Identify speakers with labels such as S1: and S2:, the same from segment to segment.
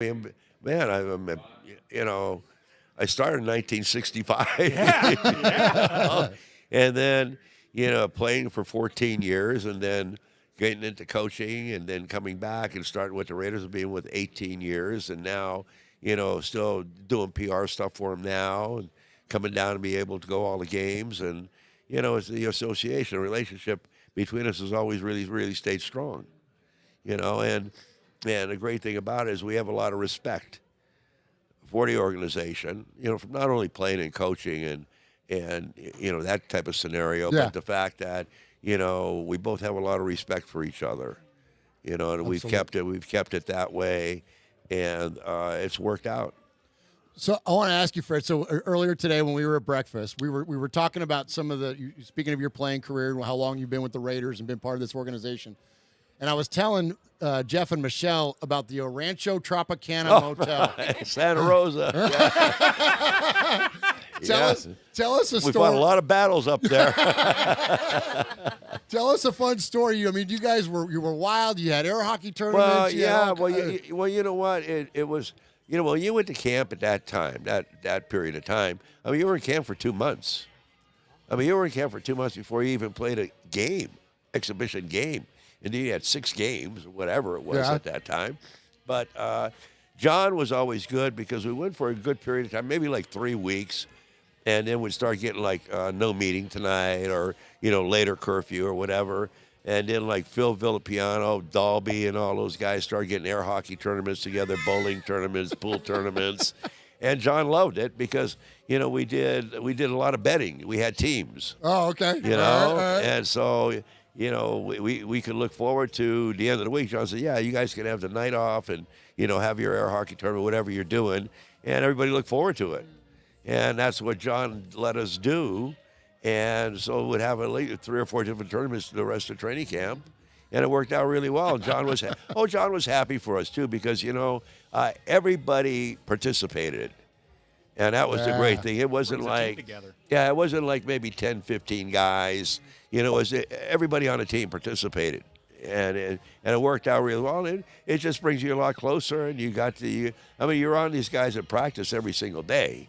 S1: mean, man, you know, I started in 1965.
S2: Yeah, yeah.
S1: And then, playing for 14 years and then getting into coaching and then coming back and starting with the Raiders and being with 18 years. And now, still doing PR stuff for them now and coming down and be able to go all the games. And, it's the association, relationship between us has always really, really stayed strong, and the great thing about it is we have a lot of respect for the organization, from not only playing and coaching and that type of scenario,
S3: Yeah.
S1: but the fact that we both have a lot of respect for each other, and we've kept it that way, and it's worked out.
S3: So I want to ask you, Fred. So earlier today, when we were at breakfast, we were talking about some of speaking of your playing career and how long you've been with the Raiders and been part of this organization. And I was telling Jeff and Michelle about the Rancho Tropicana Motel.
S1: Santa Rosa.
S3: Tell us a
S1: We
S3: story.
S1: fought a lot of battles up there.
S3: Tell us a fun story. I mean, you guys were wild. You had air hockey tournaments.
S1: Well, you know what? It was, when you went to camp at that time, that period of time, I mean, you were in camp for 2 months. I mean, you were in camp for 2 months before you even played a game, exhibition game. And then you had 6 games, or whatever it was at that time. But John was always good because we went for a good period of time, maybe like 3 weeks, and then we'd start getting like no meeting tonight or, later curfew or whatever. And then like Phil Villapiano, Dalby, and all those guys started getting air hockey tournaments together, bowling tournaments, pool tournaments. And John loved it because, we did a lot of betting. We had teams.
S3: Oh, okay.
S1: All right. And so we could look forward to the end of the week. John said, yeah, you guys can have the night off and, have your air hockey tournament, whatever you're doing. And everybody looked forward to it. And that's what John let us do. And so we'd have 3 or 4 different tournaments the rest of training camp. And it worked out really well. And John was happy for us, too, because, everybody participated. And that was the great thing. It wasn't it wasn't like maybe 10, 15 guys. It was everybody on the team participated, and it worked out really well. And it just brings you a lot closer, and you're on these guys at practice every single day,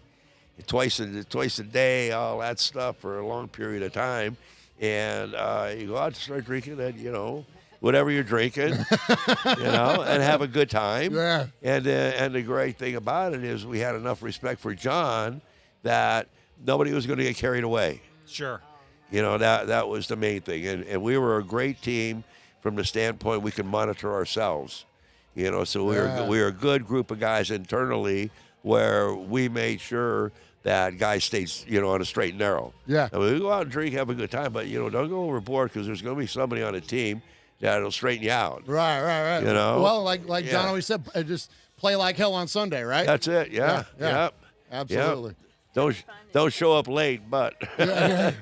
S1: twice a day, all that stuff for a long period of time, and you go out and start drinking, and whatever you're drinking, and have a good time.
S3: Yeah.
S1: And the great thing about it is we had enough respect for John that nobody was going to get carried away.
S2: Sure.
S1: That was the main thing. And we were a great team from the standpoint we could monitor ourselves. So we were a good group of guys internally where we made sure that guys stayed, on a straight and narrow.
S3: Yeah.
S1: I mean, we go out and drink, have a good time, but, don't go overboard because there's going to be somebody on the team that'll straighten you out.
S3: Right. Well, like John always said, just play like hell on Sunday, right?
S1: That's it. Yeah. Yep.
S3: Absolutely.
S1: Don't show up late, but
S3: Yeah,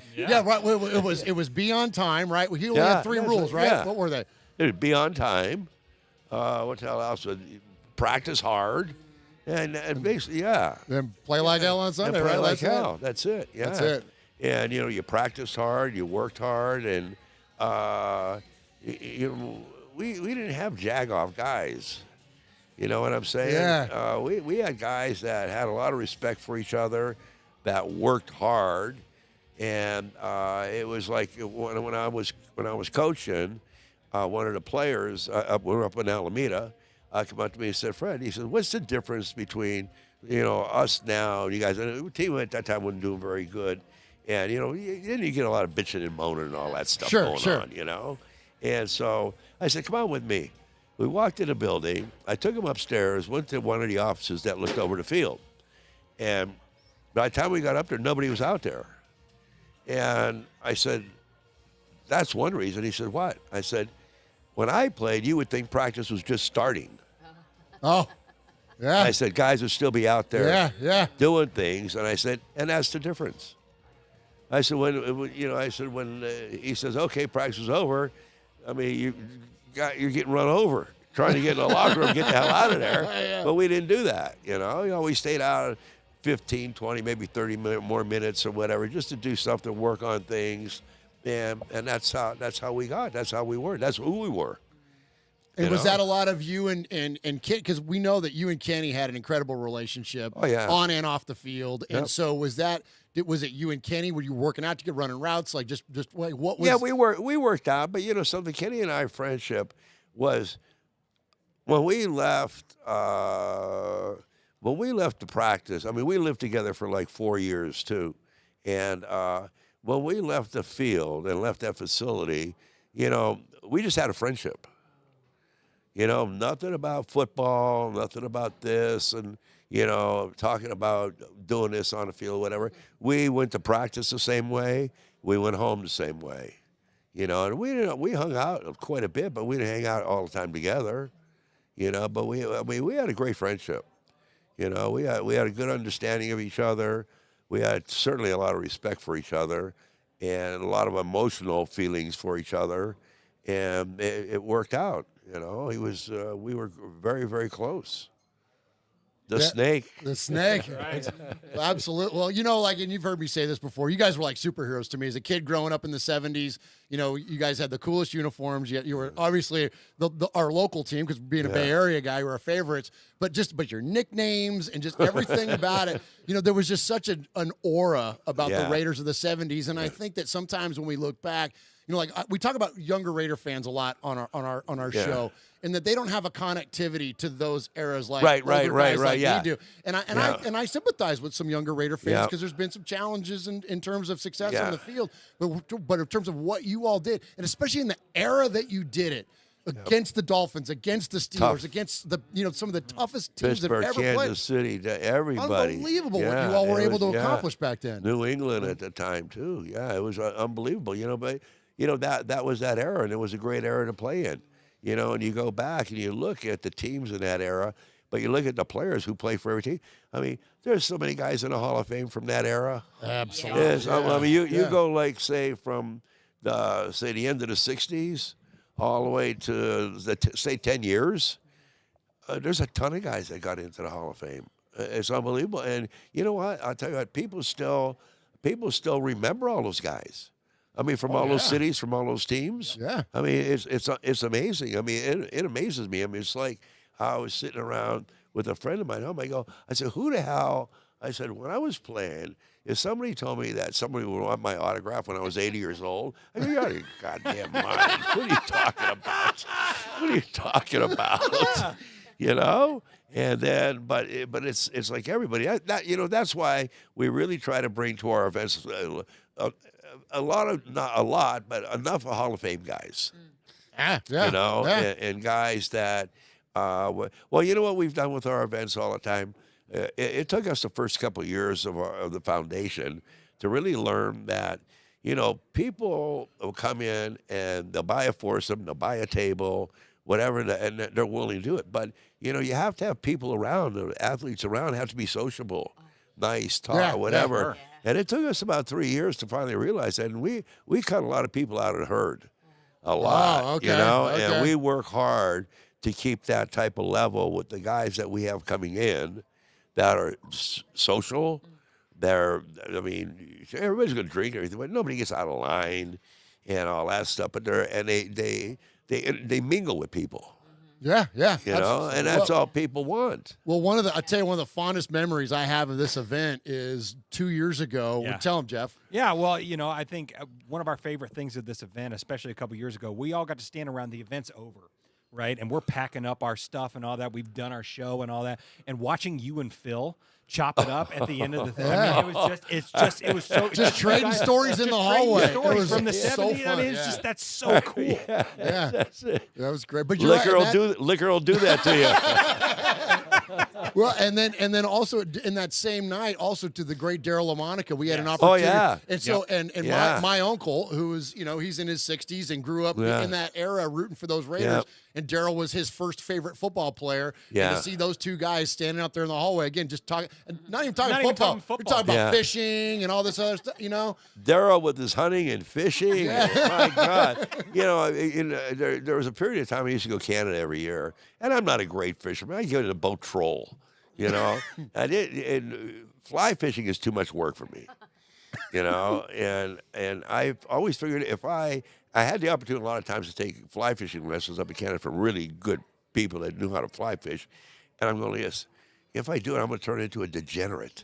S3: right. It was be on time, right? He only had 3 rules, right?
S1: yeah.
S3: What were they?
S1: it'd be on time. What the hell else? Practice hard, and basically,
S3: Then play like hell on Sunday,
S1: and play
S3: right?
S1: like
S3: That's
S1: hell.
S3: it.
S1: That's it. Yeah.
S3: That's it.
S1: And you practiced hard, you worked hard, and we didn't have jagoff guys. You know what I'm saying?
S3: Yeah.
S1: We had guys that had a lot of respect for each other, that worked hard, and it was like when I was coaching, one of the players, we were up in Alameda, come up to me and said, "Fred," he said, "what's the difference between us now and you guys?" And the team at that time wasn't doing very good, and you get a lot of bitching and moaning and all that stuff going on, And so I said, "Come on with me." We walked in the building. I took him upstairs, went to one of the offices that looked over the field. And by the time we got up there, nobody was out there. And I said, "That's one reason." He said, "What?" I said, "When I played, you would think practice was just starting."
S3: Oh, yeah.
S1: I said, "Guys would still be out there doing things." And I said, "And that's the difference." I said, when he says, "Okay, practice is over," I mean, you're getting run over trying to get in the locker room, get the hell out of there.
S3: Yeah.
S1: But we didn't do that. We stayed out 15, 20, maybe 30 more minutes or whatever, just to do something, work on things. And that's how we got. That's how we were. That's who we were.
S3: And was that a lot of you and Kent? Because we know that you and Kenny had an incredible relationship on and off the field.
S1: Yep.
S3: And so was it you and Kenny? Were you working out to get running routes? Like just like what was?
S1: Yeah, we worked out, but something. Kenny and I friendship was when we left. When we left the practice, I mean, we lived together for like 4 years too, and when we left the field and left that facility, we just had a friendship. Nothing about football, nothing about this, and talking about doing this on the field, whatever. We went to practice the same way. We went home the same way. And we hung out quite a bit, but we didn't hang out all the time together. But we had a great friendship. We had a good understanding of each other. We had certainly a lot of respect for each other, and a lot of emotional feelings for each other, and it worked out. We were very, very close. The snake.
S3: The snake.
S2: Right.
S3: Absolutely. Well, and you've heard me say this before. You guys were like superheroes to me as a kid growing up in the 70s. You guys had the coolest uniforms. You were obviously our local team because being a Bay Area guy, you were our favorites. But your nicknames and just everything about it. There was just such an aura about the Raiders of the 70s. And I think that sometimes when we look back, we talk about younger Raider fans a lot on our show, and that they don't have a connectivity to those eras like we do. And I sympathize with some younger Raider fans because there's been some challenges in terms of success on the field, but in terms of what you all did, and especially in the era that you did it. Against the Dolphins, against the Steelers, against the some of the toughest teams that
S1: Pittsburgh,
S3: ever played.
S1: Kansas City, to everybody.
S3: Unbelievable what you all were able to accomplish back then.
S1: New England at the time too. Yeah, it was unbelievable. But that was that era, and it was a great era to play in. And you go back and you look at the teams in that era, but you look at the players who play for every team. I mean, there's so many guys in the Hall of Fame from that era.
S3: Absolutely.
S1: I mean, you go say from the end of the '60s. All the way to, say, 10 years, there's a ton of guys that got into the Hall of Fame. It's unbelievable. And you know what? I'll tell you what, people still remember all those guys. I mean, from all those cities, from all those teams.
S3: Yeah.
S1: I mean, it's amazing. I mean, it amazes me. I mean, it's like I was sitting around with a friend of mine home. I said, who the hell? I said, when I was playing, if somebody told me that somebody would want my autograph when I was 80 years old, I go, you're out of your goddamn mind. What are you talking about? What are you talking about? And then, but it's like everybody. That's why we really try to bring to our events a lot of, not a lot, but enough of Hall of Fame guys. And guys that, you know what we've done with our events all the time. It took us the first couple of years of the foundation to really learn that, people will come in and they'll buy a foursome, they'll buy a table, whatever, and they're willing to do it. But, you have to have people around, the athletes around have to be sociable, nice, talk, whatever. And it took us about 3 years to finally realize that. And we cut a lot of people out of the herd, a lot, and we work hard to keep that type of level with the guys that we have coming in that are social. Everybody's going to drink and everything, but nobody gets out of line and all that stuff. But they mingle with people.
S3: Yeah.
S1: And that's all people want.
S3: Well, I'll tell you, one of the fondest memories I have of this event is 2 years ago.
S2: Yeah.
S3: Tell them, Jeff.
S2: Yeah, well, I think one of our favorite things of this event, especially a couple years ago, we all got to stand around the event's over. Right, and we're packing up our stuff and all that. We've done our show and all that, and watching you and Phil chop it up at the end of the thing. I mean, it was so
S3: just trading stories in the hallway.
S2: Stories from the
S3: so
S2: 70s.
S3: fun.
S2: I mean, it's just that's so cool.
S3: Yeah, that's it. That was great. But
S1: liquor will do that to you.
S3: Well, and then also in that same night, also to the great Daryl LaMonica, we had an opportunity.
S1: Oh yeah.
S3: And so my uncle, who is he's in his 60s and grew up in that era rooting for those Raiders.
S1: Yep.
S3: And Daryl was his first favorite football player.
S1: Yeah.
S3: And to see those two guys standing out there in the hallway again, just talking, not even talking
S2: Not even
S3: football.
S2: talking football.
S3: We're talking about fishing and all this other stuff.
S1: Daryl with his hunting and fishing. My God. There was a period of time I used to go to Canada every year, and I'm not a great fisherman. I go to the boat troll. And fly fishing is too much work for me. And I've always figured if I I had the opportunity a lot of times to take fly fishing lessons up in Canada from really good people that knew how to fly fish, and I'm going, yes, if I do it, I'm going to turn into a degenerate.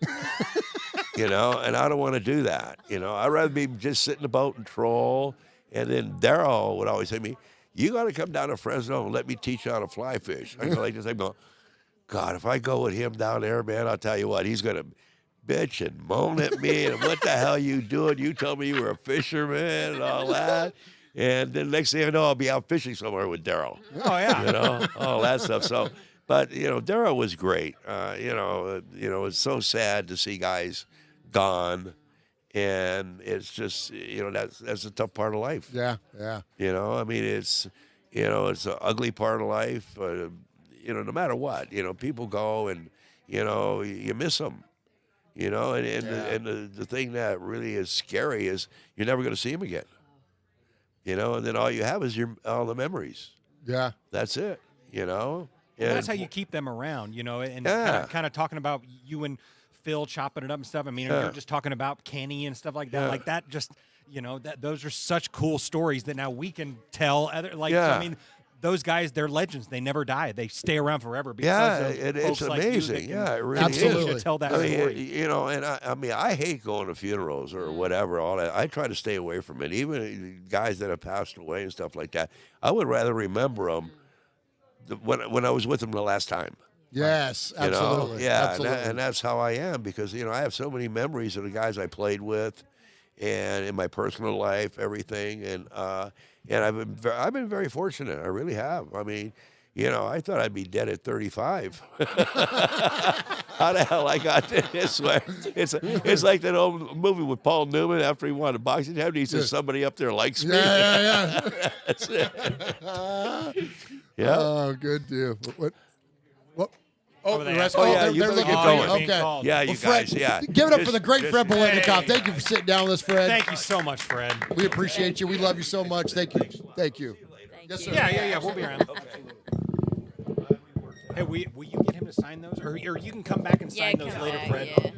S1: And I don't want to do that. I'd rather be just sit in the boat and troll. And then Daryl would always say to me, you got to come down to Fresno and let me teach you how to fly fish. I go like this, I go, God, if I go with him down there, man, I'll tell you what, he's going to bitch and moan at me and what the hell you doing? You told me you were a fisherman and all that. And then next thing I know, I'll be out fishing somewhere with Daryl.
S2: Oh, yeah.
S1: All that stuff. So, but, Daryl was great. It's so sad to see guys gone. And it's just, that's a tough part of life.
S3: Yeah.
S1: I mean, it's an ugly part of life. No matter what, people go and, you miss them. And the thing that really is scary is you're never going to see them again. And then all you have is all the memories.
S3: Yeah.
S1: That's it.
S2: Well, that's how you keep them around, and kind of talking about you and Phil chopping it up and stuff. I mean, you're just talking about Kenny and stuff like that. Like that just, those are such cool stories that now we can tell other, so, I mean, those guys, they're legends. They never die. They stay around forever because of
S1: it's
S2: folks like you
S1: amazing.
S2: that
S1: It really
S3: Absolutely.
S1: is.
S2: Tell that story.
S1: And I hate going to funerals or whatever. All that. I try to stay away from it. Even guys that have passed away and stuff like that. I would rather remember them when I was with them the last time.
S3: Yes, absolutely. Absolutely.
S1: And that's how I am because I have so many memories of the guys I played with, and in my personal life, everything, and I've been very fortunate. I really have. I mean, I thought I'd be dead at 35. How the hell I got this way? It's like that old movie with Paul Newman after he won a boxing champion. He says somebody up there likes me.
S3: Yeah.
S1: That's it. Yeah.
S3: Oh, good deal. What? Oh,
S2: Over
S3: the
S2: there.
S3: rest.
S1: Oh, yeah,
S3: they're
S1: you better
S3: looking
S1: get
S3: for you.
S1: going.
S3: Okay.
S2: Called.
S1: Yeah, you
S3: Well, Fred,
S1: guys. Yeah.
S3: give it up for the great Fred
S2: Hey.
S3: Biletnikoff. Thank you for sitting down with us, Fred.
S2: Thank you so much, Fred.
S3: We appreciate you. We love you so much. Thank you. Thank you. Yes, sir.
S2: Yeah. We'll be around. Hey, will you get him to sign those, or you can come back and sign those later, Fred?
S4: Yeah.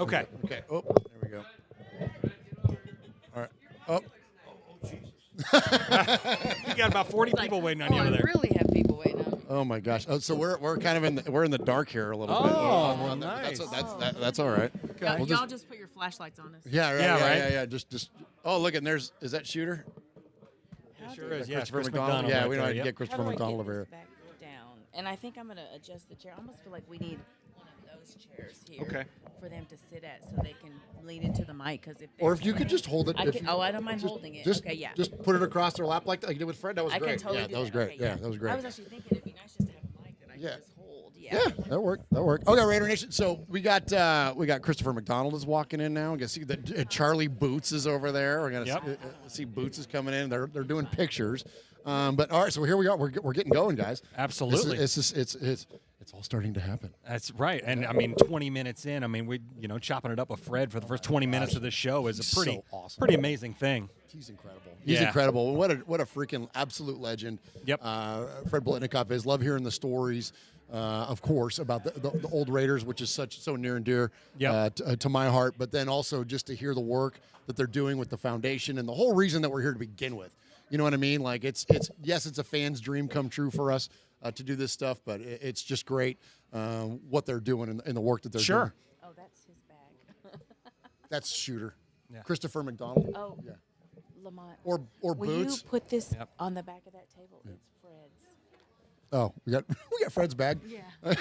S2: Okay.
S3: Okay. Oh, there we go. All right. Oh.
S2: You got about 40 people waiting on you over
S4: I
S2: there.
S4: really have people waiting on me.
S3: Oh my gosh. Oh, so we're kind of in the dark here a little bit.
S2: Oh,
S3: That's
S2: nice.
S3: that's all right.
S4: Y'all,
S3: We'll
S4: y'all just put your flashlights on us.
S3: Yeah, right.
S2: Yeah, right.
S3: Yeah. Just. Oh, look, and is that Shooter?
S2: Sure is. Yeah,
S3: Christopher
S2: Chris
S3: McDonald.
S2: McDonald.
S3: Yeah,
S2: right
S3: we
S2: there,
S3: don't
S2: yep.
S3: get Christopher
S4: How do I
S3: McDonald
S4: get
S3: over
S4: this
S3: here.
S4: back down? And I think I'm gonna adjust the chair. I almost feel like we need one of those chairs here
S2: Okay.
S4: for them to sit at, so they can lean into the mic. Because
S3: Or if you could just hold it.
S4: I
S3: if
S4: can,
S3: you-
S4: I don't mind holding it.
S3: Just,
S4: Okay, yeah.
S3: Just put it across their lap like you did with Fred. That was
S4: I
S3: great.
S4: can totally
S3: Yeah,
S4: do
S3: that was
S4: that.
S3: great.
S4: Okay,
S3: Yeah, that was great.
S4: I was actually thinking it'd be nice just to have a mic that I can just hold.
S3: Yeah, that worked. Okay, Raider Nation. So we got Christopher McDonald is walking in now. We can see that Charlie Boots is over there. We're gonna see Boots is coming in. They're doing pictures. But all right, so here we are. We're getting going, guys.
S2: Absolutely.
S3: It's all starting to happen.
S2: That's right. And I mean, 20 minutes in, I mean, we chopping it up with Fred for the first 20 minutes of the show is a pretty
S3: so awesome.
S2: pretty amazing thing.
S3: He's incredible. He's
S2: Yeah.
S3: incredible. What a freaking absolute legend.
S2: Yep.
S3: Fred Biletnikoff is. Love hearing the stories, of course, about the old Raiders, which is so near and dear
S2: Yep.
S3: to my heart. But then also just to hear the work that they're doing with the foundation and the whole reason that we're here to begin with. You know what I mean? Like it's a fan's dream come true for us to do this stuff, but it's just great what they're doing and the work that they're doing.
S2: Sure.
S4: Oh, that's his bag.
S3: That's Shooter.
S2: Yeah.
S3: Christopher McDonald.
S4: Oh,
S3: Yeah.
S4: Lamont.
S3: Or
S4: Will
S3: Boots.
S4: you put this
S2: Yep.
S4: on the back of that table? It's Fred's.
S3: Oh, we got Fred's bag.
S4: Yeah.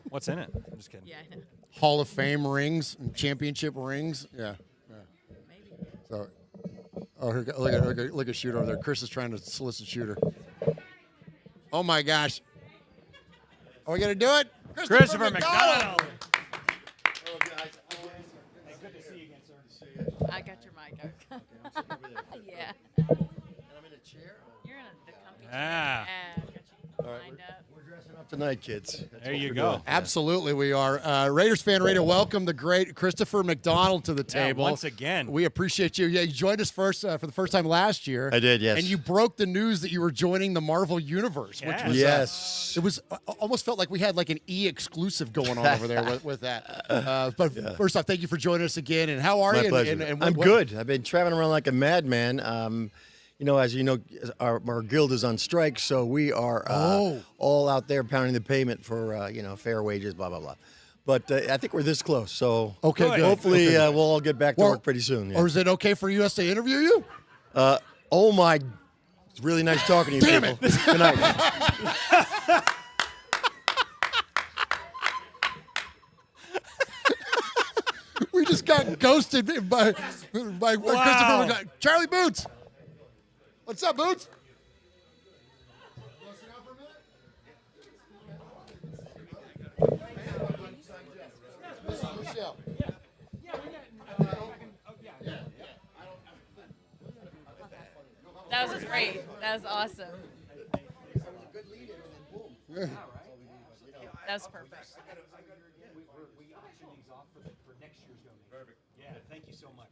S2: What's in it? I'm just kidding.
S4: Yeah, I know.
S3: Hall of Fame rings and championship rings. Yeah.
S4: Maybe.
S3: So, look at Shooter over there. Chris is trying to solicit Shooter. Oh my gosh. Are we gonna do it?
S2: Christopher McDonald.
S4: I got your mic. Yeah.
S3: I'm in a chair.
S4: You're in the comfy chair.
S2: Ah.
S4: Got you lined up.
S5: Tonight, kids.
S2: There you go.
S3: Absolutely, we are. Raiders Fan Radio, welcome the great Christopher McDonald to the table.
S2: Once again.
S3: We appreciate you. Yeah, you joined us first for the first time last year.
S5: I did, yes.
S3: And you broke the news that you were joining the Marvel Universe, which was
S5: yes.
S3: It was almost felt like we had like an E exclusive going on over there with that. But first off, thank you for joining us again. And how are
S5: My
S3: you?
S5: pleasure.
S3: And
S5: I'm good. I've been traveling around like a madman. As you know, our guild is on strike, so we are all out there pounding the pavement for fair wages, blah blah blah. But I think we're this close, so
S3: okay, good.
S5: Hopefully we'll all get back to work pretty soon. Yeah.
S3: Or is it okay for us to interview you?
S5: Oh my, it's really nice talking to you.
S3: Damn
S5: people. Good night.
S3: We just got ghosted by Christopher. Charlie Boots. What's up, Boots?
S4: That was great. That was awesome. That was perfect.
S2: Yeah, thank you so much.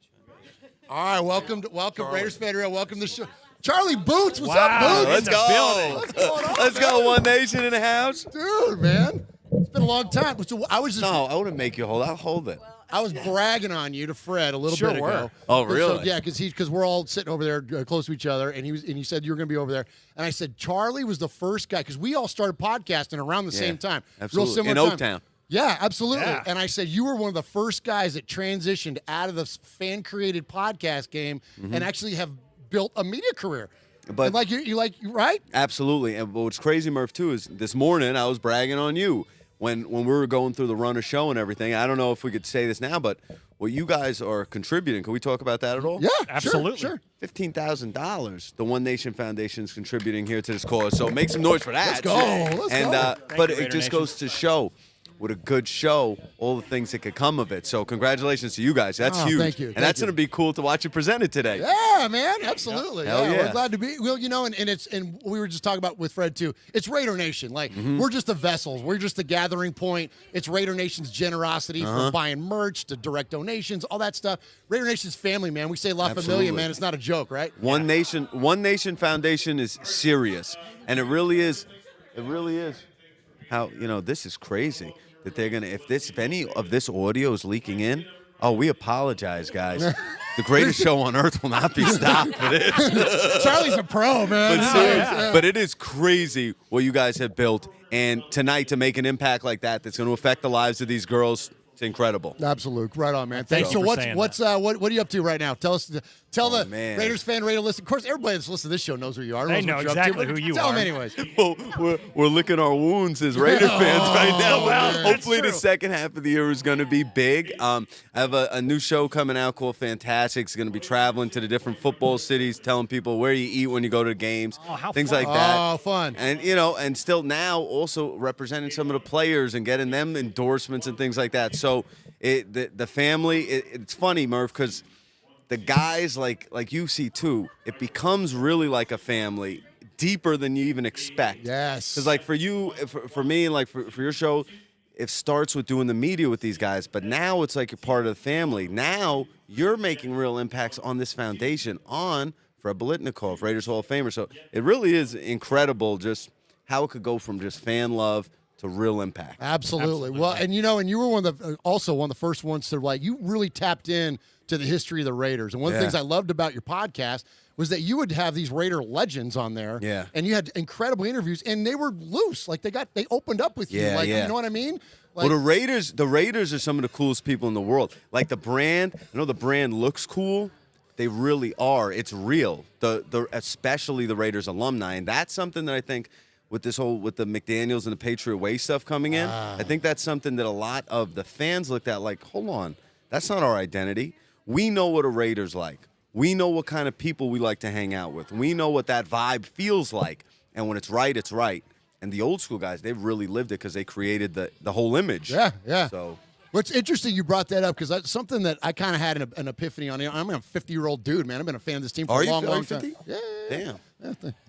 S3: All right, welcome, Raiders Fan Radio. Welcome to the show. Charlie Boots, what's
S2: Wow,
S3: up, Boots?
S2: let's go.
S3: What's going on,
S6: Let's
S3: man?
S6: go, One Nation in the house.
S3: Dude, man. It's been a long time. So I was just
S6: No, I wouldn't make you hold. I'll hold it.
S3: I was bragging on you to Fred a little
S2: Sure
S3: bit ago.
S2: were.
S6: Oh, really?
S3: So, yeah, because we're all sitting over there close to each other, and you said you were going to be over there, and I said Charlie was the first guy because we all started podcasting around the same time,
S6: absolutely.
S3: real similar
S6: In
S3: time.
S6: Oaktown.
S3: Yeah, absolutely.
S2: Yeah.
S3: And I said you were one of the first guys that transitioned out of the fan-created podcast game and actually have built a media career.
S6: But
S3: and you right?
S6: Absolutely. And what's crazy, Murf, too, is this morning I was bragging on you when we were going through the run of show and everything. I don't know if we could say this now, but what you guys are contributing, can we talk about that at all?
S3: Yeah,
S2: Absolutely.
S3: Sure.
S6: $15,000. The One Nation Foundation is contributing here to this cause. So make some noise for that.
S3: Let's go. Let's
S6: and,
S3: go.
S6: But
S2: you,
S6: it
S2: Raider
S6: just
S2: Nation.
S6: goes to show, with a good show, all the things that could come of it. So congratulations to you guys. That's
S3: Oh,
S6: huge.
S3: thank you.
S6: And
S3: Thank
S6: that's
S3: you.
S6: going to be cool to watch it presented today.
S3: Yeah, man, absolutely.
S6: Hell
S3: We're
S6: yeah.
S3: glad to be. Well, and we were just talking about with Fred too. It's Raider Nation. Like we're just the vessels. We're just the gathering point. It's Raider Nation's generosity from buying merch to direct donations, all that stuff. Raider Nation's family, man. We say La Familia,
S6: Absolutely.
S3: man. It's not a joke, right?
S6: One Nation Foundation is serious, and it really is. It really is. How this is crazy that they're gonna. If any of this audio is leaking in, we apologize, guys. The greatest show on earth will not be stopped for this.
S3: Charlie's a pro, man.
S6: But seriously, but it is crazy what you guys have built, and tonight to make an impact like that's going to affect the lives of these girls. It's incredible.
S3: Absolute. Right on, man. Thanks.
S2: Thank you
S3: So
S2: for saying
S3: what are you up to right now? Tell the
S6: man.
S3: Raiders Fan Radio listen. Of course, everybody that's listening to this show knows who you are.
S2: They
S3: knows
S2: know
S3: what you're up to,
S2: exactly
S3: but
S2: who you
S3: tell
S2: are.
S3: them anyways.
S6: Well, we're licking our wounds as Raider fans right now.
S2: well, that's
S6: Hopefully the
S2: true.
S6: second half of the year is going to be big. I have a new show coming out called Fantastic. It's going to be traveling to the different football cities, telling people where you eat when you go to games,
S2: Oh, how
S6: things
S2: fun.
S6: like that.
S3: Oh, fun.
S6: And and still now also representing some of the players and getting them endorsements and things like that. So the family, it's funny, Murph, because the guys like you see too, it becomes really like a family, deeper than you even expect.
S3: Yes.
S6: Because like for you, for me, like for your show, it starts with doing the media with these guys, but now it's like you're part of the family. Now you're making real impacts on this foundation on Fred Biletnikoff, Raiders Hall of Famer. So it really is incredible just how it could go from just fan love to real impact.
S3: Absolutely. Well, and you were one of the first ones to you really tapped in to the history of the Raiders. And one of the
S6: Yeah.
S3: things I loved about your podcast was that you would have these Raider legends on there.
S6: Yeah.
S3: And you had incredible interviews, and they were loose. Like they opened up with you.
S6: Yeah,
S3: Like
S6: yeah.
S3: you know what I mean?
S6: Well, the Raiders are some of the coolest people in the world. Like the brand, I know the brand looks cool. They really are. It's real. Especially the Raiders alumni, and that's something that I think with the McDaniels and the Patriot Way stuff coming in, I think that's something that a lot of the fans looked at like, hold on, that's not our identity. We know what a Raiders like. We know what kind of people we like to hang out with. We know what that vibe feels like. And when it's right, it's right. And the old school guys, they've really lived it because they created the whole image.
S3: Yeah, yeah.
S6: So
S3: What's interesting, you brought that up because that's something that I kind of had an epiphany on. I'm a 50-year-old dude, man. I've been a fan of this team for a long, long time.
S6: 50?
S3: Yeah.
S6: Damn.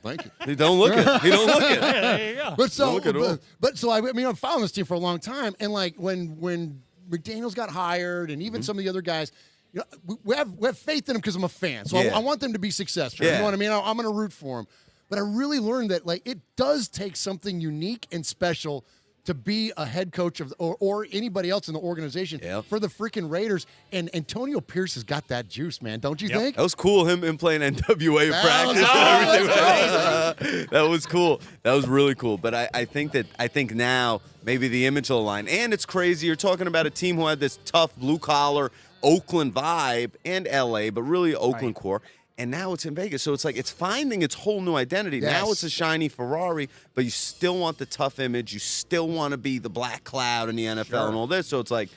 S3: Thank you.
S6: He don't look it. He don't look it.
S2: There you go.
S3: But so,
S6: Look at all.
S3: but so I mean, I'm following this team for a long time, and like when McDaniels got hired, and even some of the other guys, you know, we have faith in them because I'm a fan. So
S6: Yeah.
S3: I want them to be successful. You
S6: Yeah.
S3: know what I mean? I'm going to root for them. But I really learned that like it does take something unique and special to be a head coach of or anybody else in the organization
S6: Yep.
S3: for the freaking Raiders. And Antonio Pierce has got that juice, man. Don't you think?
S6: That was cool, him playing NWA
S3: That
S6: practice
S3: was
S6: and
S3: awesome.
S6: everything. That was cool. That was really cool. But I think now maybe the image will align. And it's crazy. You're talking about a team who had this tough blue-collar Oakland vibe and L.A., but really Oakland core. And now it's in Vegas. So it's like it's finding its whole new identity.
S3: Yes.
S6: Now it's a shiny Ferrari, but you still want the tough image. You still want to be the black cloud in the NFL and all this. So it's like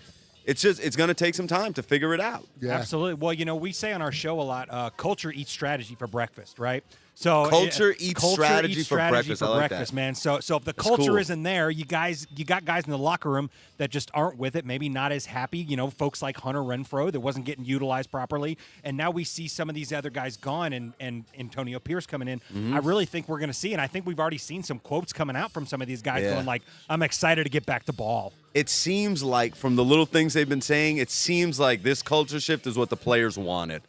S6: it's going to take some time to figure it out.
S3: Yeah.
S2: Absolutely. Well, you know, we say on our show a lot, culture eats strategy for breakfast, right? So
S6: Culture eats strategy for breakfast. I like that.
S2: man. So if the culture
S6: cool.
S2: isn't there, you got guys in the locker room that just aren't with it, maybe not as happy. You know, folks like Hunter Renfrow that wasn't getting utilized properly, and now we see some of these other guys gone, and Antonio Pierce coming in. I really think we're going to see, and I think we've already seen some quotes coming out from some of these guys
S6: Yeah.
S2: going like, "I'm excited to get back to ball."
S6: It seems like from the little things they've been saying, it seems like this culture shift is what the players wanted.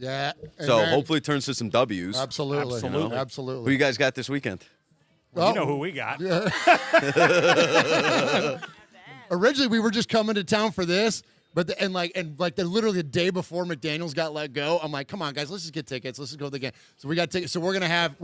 S3: Yeah. And
S6: So
S3: then-
S6: hopefully it turns to some W's.
S3: Absolutely.
S2: Absolutely.
S3: Absolutely.
S6: Who you guys got this weekend?
S2: You know who we got.
S3: Originally, we were just coming to town for this, but literally the day before McDaniels got let go, I'm like, come on, guys, let's just get tickets. Let's just go to the game. So we got tickets. So we're gonna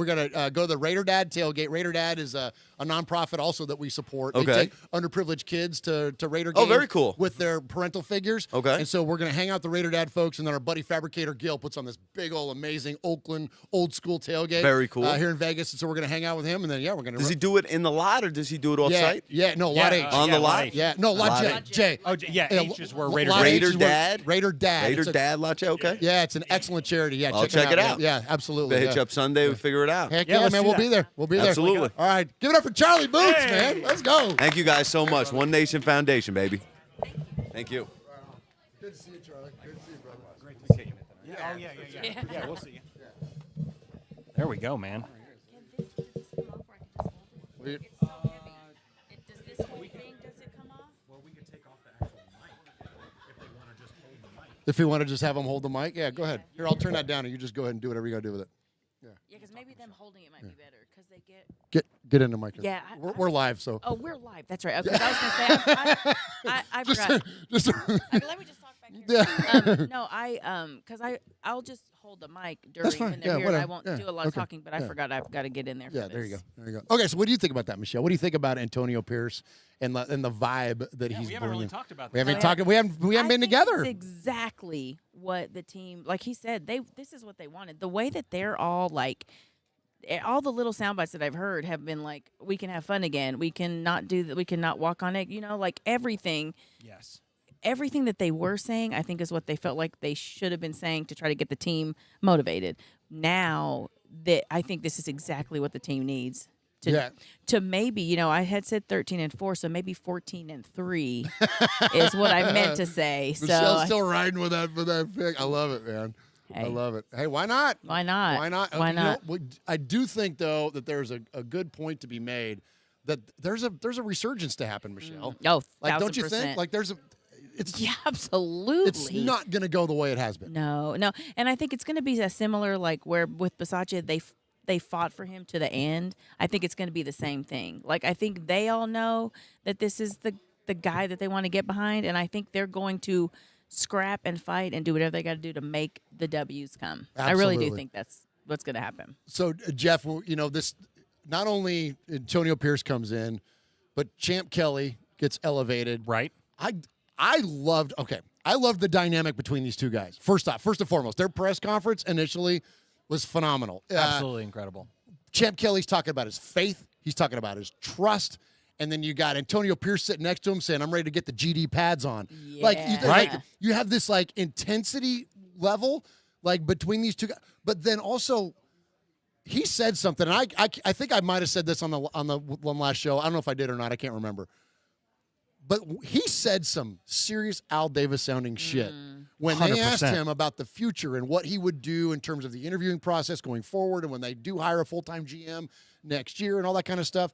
S3: go to the Raider Dad tailgate. Raider Dad is a nonprofit also that we support. They
S6: Okay.
S3: take underprivileged kids to Raider games.
S6: Oh, very cool.
S3: With their parental figures.
S6: Okay.
S3: And so we're gonna hang out the Raider Dad folks, and then our buddy Fabricator Gil puts on this big old amazing Oakland old school tailgate.
S6: Very cool.
S3: Here in Vegas, and so we're gonna hang out with him, and then we're gonna.
S6: Does he do it in the lot or does he do it off
S3: Yeah,
S6: site?
S3: yeah, no, lot H.
S6: On the lot?
S3: Yeah, no, lot J.
S6: Lot
S3: J.
S2: Oh, yeah, H is where Raider
S3: lot
S2: Dad
S3: H
S6: Raider
S3: is where-
S6: Dad?
S3: Raider Dad.
S6: Raider
S3: It's a-
S6: Dad Lache? Okay.
S3: Yeah, it's an excellent charity. Yeah,
S6: I'll check it out.
S3: Yeah, absolutely.
S6: They hit
S3: yeah.
S6: you up Sunday, we figure it out.
S3: Heck
S2: Yeah,
S3: yeah,
S2: let's
S3: man,
S2: do
S3: we'll
S2: that.
S3: be there. We'll be there.
S6: Absolutely.
S3: All right, give it up for Charlie Boots,
S2: Hey.
S3: man. Let's go.
S6: Thank you guys so much. One Nation Foundation, baby. Thank you.
S3: Good to see you, Charlie. Good to see you, brother.
S2: Great to see you. Oh yeah. Yeah, we'll see you. There we go, man.
S4: Can this come off, or I can just hold it?
S3: We-
S4: It's so heavy. Does this whole thing, does it come off?
S2: Well, we could take off the actual mic if they want to just hold the mic.
S3: If you want to just have him hold the mic, yeah, go ahead. Here, I'll turn that down, and you just go ahead and do whatever you got to do with it.
S4: Yeah, because maybe them holding it might be better, because they get.
S3: Get in the mic.
S4: Yeah,
S3: We're live, so.
S4: Oh, we're live. That's right. Okay, I was gonna say I forgot.
S3: Just
S4: Let me just talk back here. No, because I'll just hold the mic during
S3: fine.
S4: when they're
S3: Yeah,
S4: here, and I
S3: whatever.
S4: won't
S3: Yeah,
S4: do a lot of
S3: okay.
S4: talking. But I
S3: Yeah.
S4: forgot I've got to get in there. For
S3: Yeah, there you go.
S4: this.
S3: There you go. Okay, so what do you think about that, Michelle? What do you think about Antonio Pierce and the vibe that he's
S2: we haven't really
S3: bringing?
S2: talked about
S3: We
S2: that.
S3: haven't talked. We haven't
S4: I
S3: been
S4: think
S3: together.
S4: It's exactly what the team, like he said, this is what they wanted. The way that they're all like, all the little sound bites that I've heard have been like, we can have fun again. We cannot do that. We cannot walk on it. You know, like everything.
S2: Yes.
S4: Everything that they were saying, I think, is what they felt like they should have been saying to try to get the team motivated. Now that I think this is exactly what the team needs to maybe, you know, I had said 13-4, so maybe 14-3 is what I meant to say.
S3: Michelle's
S4: So
S3: still riding with that pick. I love it, man. I
S4: Hey.
S3: love it. Hey, why not?
S4: why not?
S3: Why not?
S4: Why
S3: You know,
S4: not?
S3: I do think though that there's a good point to be made that there's a resurgence to happen, Michelle.
S4: Oh,
S3: Like, don't you
S4: 1000%.
S3: think? Like, it's
S4: Yeah, absolutely.
S3: it's not going to go the way it has been.
S4: No, and I think it's going to be a similar, like where with Bisaccia they fought for him to the end. I think it's going to be the same thing. Like I think they all know that this is the guy that they want to get behind, and I think they're going to scrap and fight and do whatever they got to do to make the W's come. I really do
S3: Absolutely.
S4: think that's what's going to happen.
S3: So, Jeff, you know, this not only Antonio Pierce comes in, but Champ Kelly gets elevated.
S2: Right.
S3: I loved the dynamic between these two guys. First and foremost, their press conference initially was phenomenal.
S2: Absolutely incredible.
S3: Champ Kelly's talking about his faith. He's talking about his trust. And then you got Antonio Pierce sitting next to him saying, I'm ready to get the GD pads on. Like,
S4: Yeah.
S3: you have this, like, intensity level, like, between these two guys. But then also, he said something, and I think I might have said this on the one last show. I don't know if I did or not. I can't remember. But he said some serious Al Davis sounding shit when they asked
S2: 100%.
S3: him about the future and what he would do in terms of the interviewing process going forward, and when they do hire a full-time GM next year and all that kind of stuff.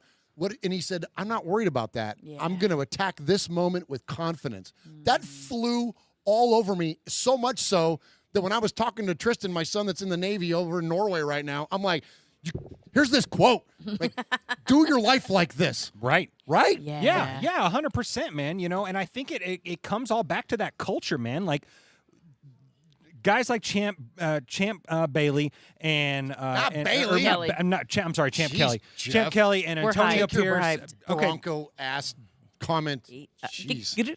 S3: And he said, I'm not worried about that.
S4: Yeah.
S3: I'm going to attack this moment with confidence. That flew all over me, so much so that when I was talking to Tristan, my son that's in the Navy over in Norway right now, I'm like, here's this quote. Like, do your life like this.
S2: Right.
S3: Right?
S4: Yeah.
S2: Yeah, 100%, man. You know, and I think it comes all back to that culture, man. Like guys like Champ Bailey and
S3: Not
S2: and,
S3: Bailey.
S4: Kelly.
S2: I'm sorry, Champ
S3: Jeez,
S2: Kelly.
S3: Jeff.
S2: Champ Kelly and
S4: We're
S2: Antonio
S4: hyped. We're
S2: Pierce.
S4: hyped.
S2: Okay,
S3: Bronco-ass comment. Jeez.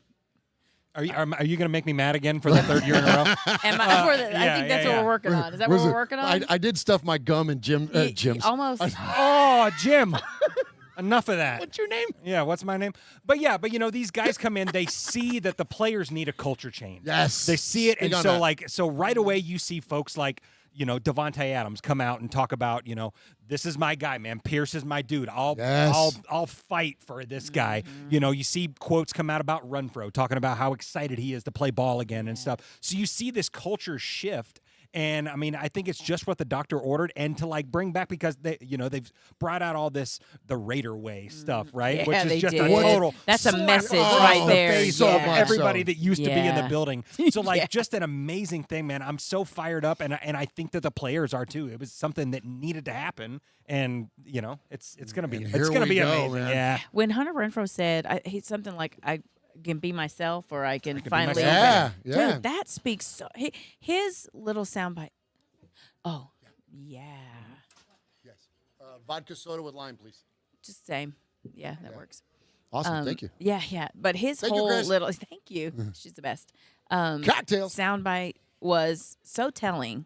S2: are you going to make me mad again for the third year in a row?
S4: I think
S2: yeah,
S4: that's what
S2: yeah.
S4: we're working on. Is that what we're working on?
S3: I did stuff my gum in Jim's.
S4: Almost.
S2: Oh, Jim. Enough of that.
S3: What's your name?
S2: Yeah, what's my name? But you know, these guys come in, they see that the players need a culture change.
S3: Yes.
S2: They see it,
S3: Big
S2: and
S3: on that.
S2: so right away you see folks like, you know, Davante Adams come out and talk about, you know, this is my guy, man. Pierce is my dude. I'll fight for this guy. You know, you see quotes come out about Renfro talking about how excited he is to play ball again and stuff. So you see this culture shift. And I mean, I think it's just what the doctor ordered, and to like bring back, because they, you know, they've brought out all this the Raider way stuff, right?
S4: Yeah,
S2: Which is
S4: they
S2: just
S4: did.
S2: a total
S4: That's a
S2: slap
S4: message
S2: across
S4: right
S2: the
S4: there.
S2: face
S3: So
S2: of
S3: much
S2: everybody
S3: so.
S2: that used to be in the
S4: Yeah.
S2: building. So like,
S4: Yeah.
S2: just an amazing thing, man. I'm so fired up, and I think that the players are too. It was something that needed to happen, and you know, it's gonna be
S3: And here we
S2: be
S3: go,
S2: amazing.
S3: man.
S2: Yeah.
S4: When Hunter Renfro said, he's something like, I can be myself, or I can
S2: be
S4: finally.
S2: myself.
S3: Yeah.
S4: Dude, that speaks so. His little soundbite. Oh, yeah.
S3: Yes. Vodka soda with lime, please.
S4: Just same. Yeah, that works.
S3: Awesome. Thank you.
S4: Yeah. But his
S3: Thank you,
S4: whole
S3: Chris.
S4: little. Thank you. She's the best.
S3: Cocktails.
S4: Soundbite was so telling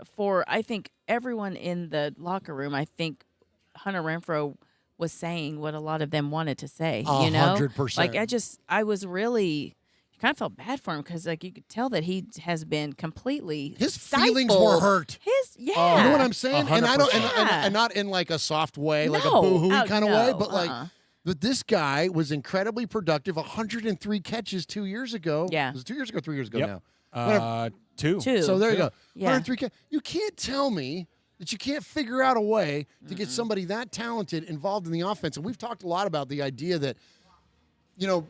S4: for, I think, everyone in the locker room. I think Hunter Renfro was saying what a lot of them wanted to say. You know,
S3: 100%.
S4: like I was really. Kind of felt bad for him, because like you could tell that he has been completely
S3: His feelings were
S4: stifled.
S3: hurt.
S4: Yeah.
S3: You know what I'm saying? And I don't,
S2: 100%.
S3: and not in like a soft way, like a
S4: No.
S3: boo-hoo
S4: Oh,
S3: kind of
S4: no.
S3: way, but like, but this guy was incredibly productive. 103 catches 2 years ago.
S4: Yeah.
S3: Was it 2 years ago? 3 years ago
S2: Yep.
S3: now.
S2: Two.
S3: So there you go.
S4: Yeah.
S3: 103 catches. You can't tell me that you can't figure out a way to get somebody that talented involved in the offense. And we've talked a lot about the idea that, you know,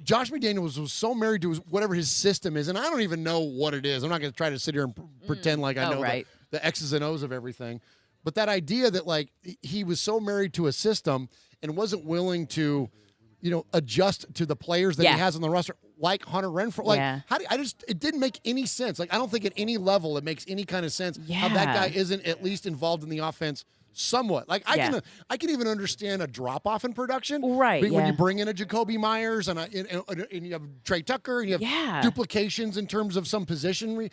S3: Josh McDaniels was so married to whatever his system is, and I don't even know what it is. I'm not going to try to sit here and pretend like I
S4: Oh,
S3: know
S4: right.
S3: the X's and O's of everything. But that idea that, like, he was so married to a system and wasn't willing to, you know, adjust to the players that
S4: Yeah.
S3: he has on the roster, like Hunter Renfro. Like,
S4: Yeah.
S3: it didn't make any sense. Like, I don't think at any level it makes any kind of sense how that
S4: Yeah.
S3: guy isn't at least involved in the offense somewhat. Like, I can even understand a drop off in production,
S4: Right,
S3: When
S4: yeah.
S3: you bring in a Jacoby Myers and you have Trey Tucker and you have
S4: Yeah.
S3: duplications in terms of some positionary.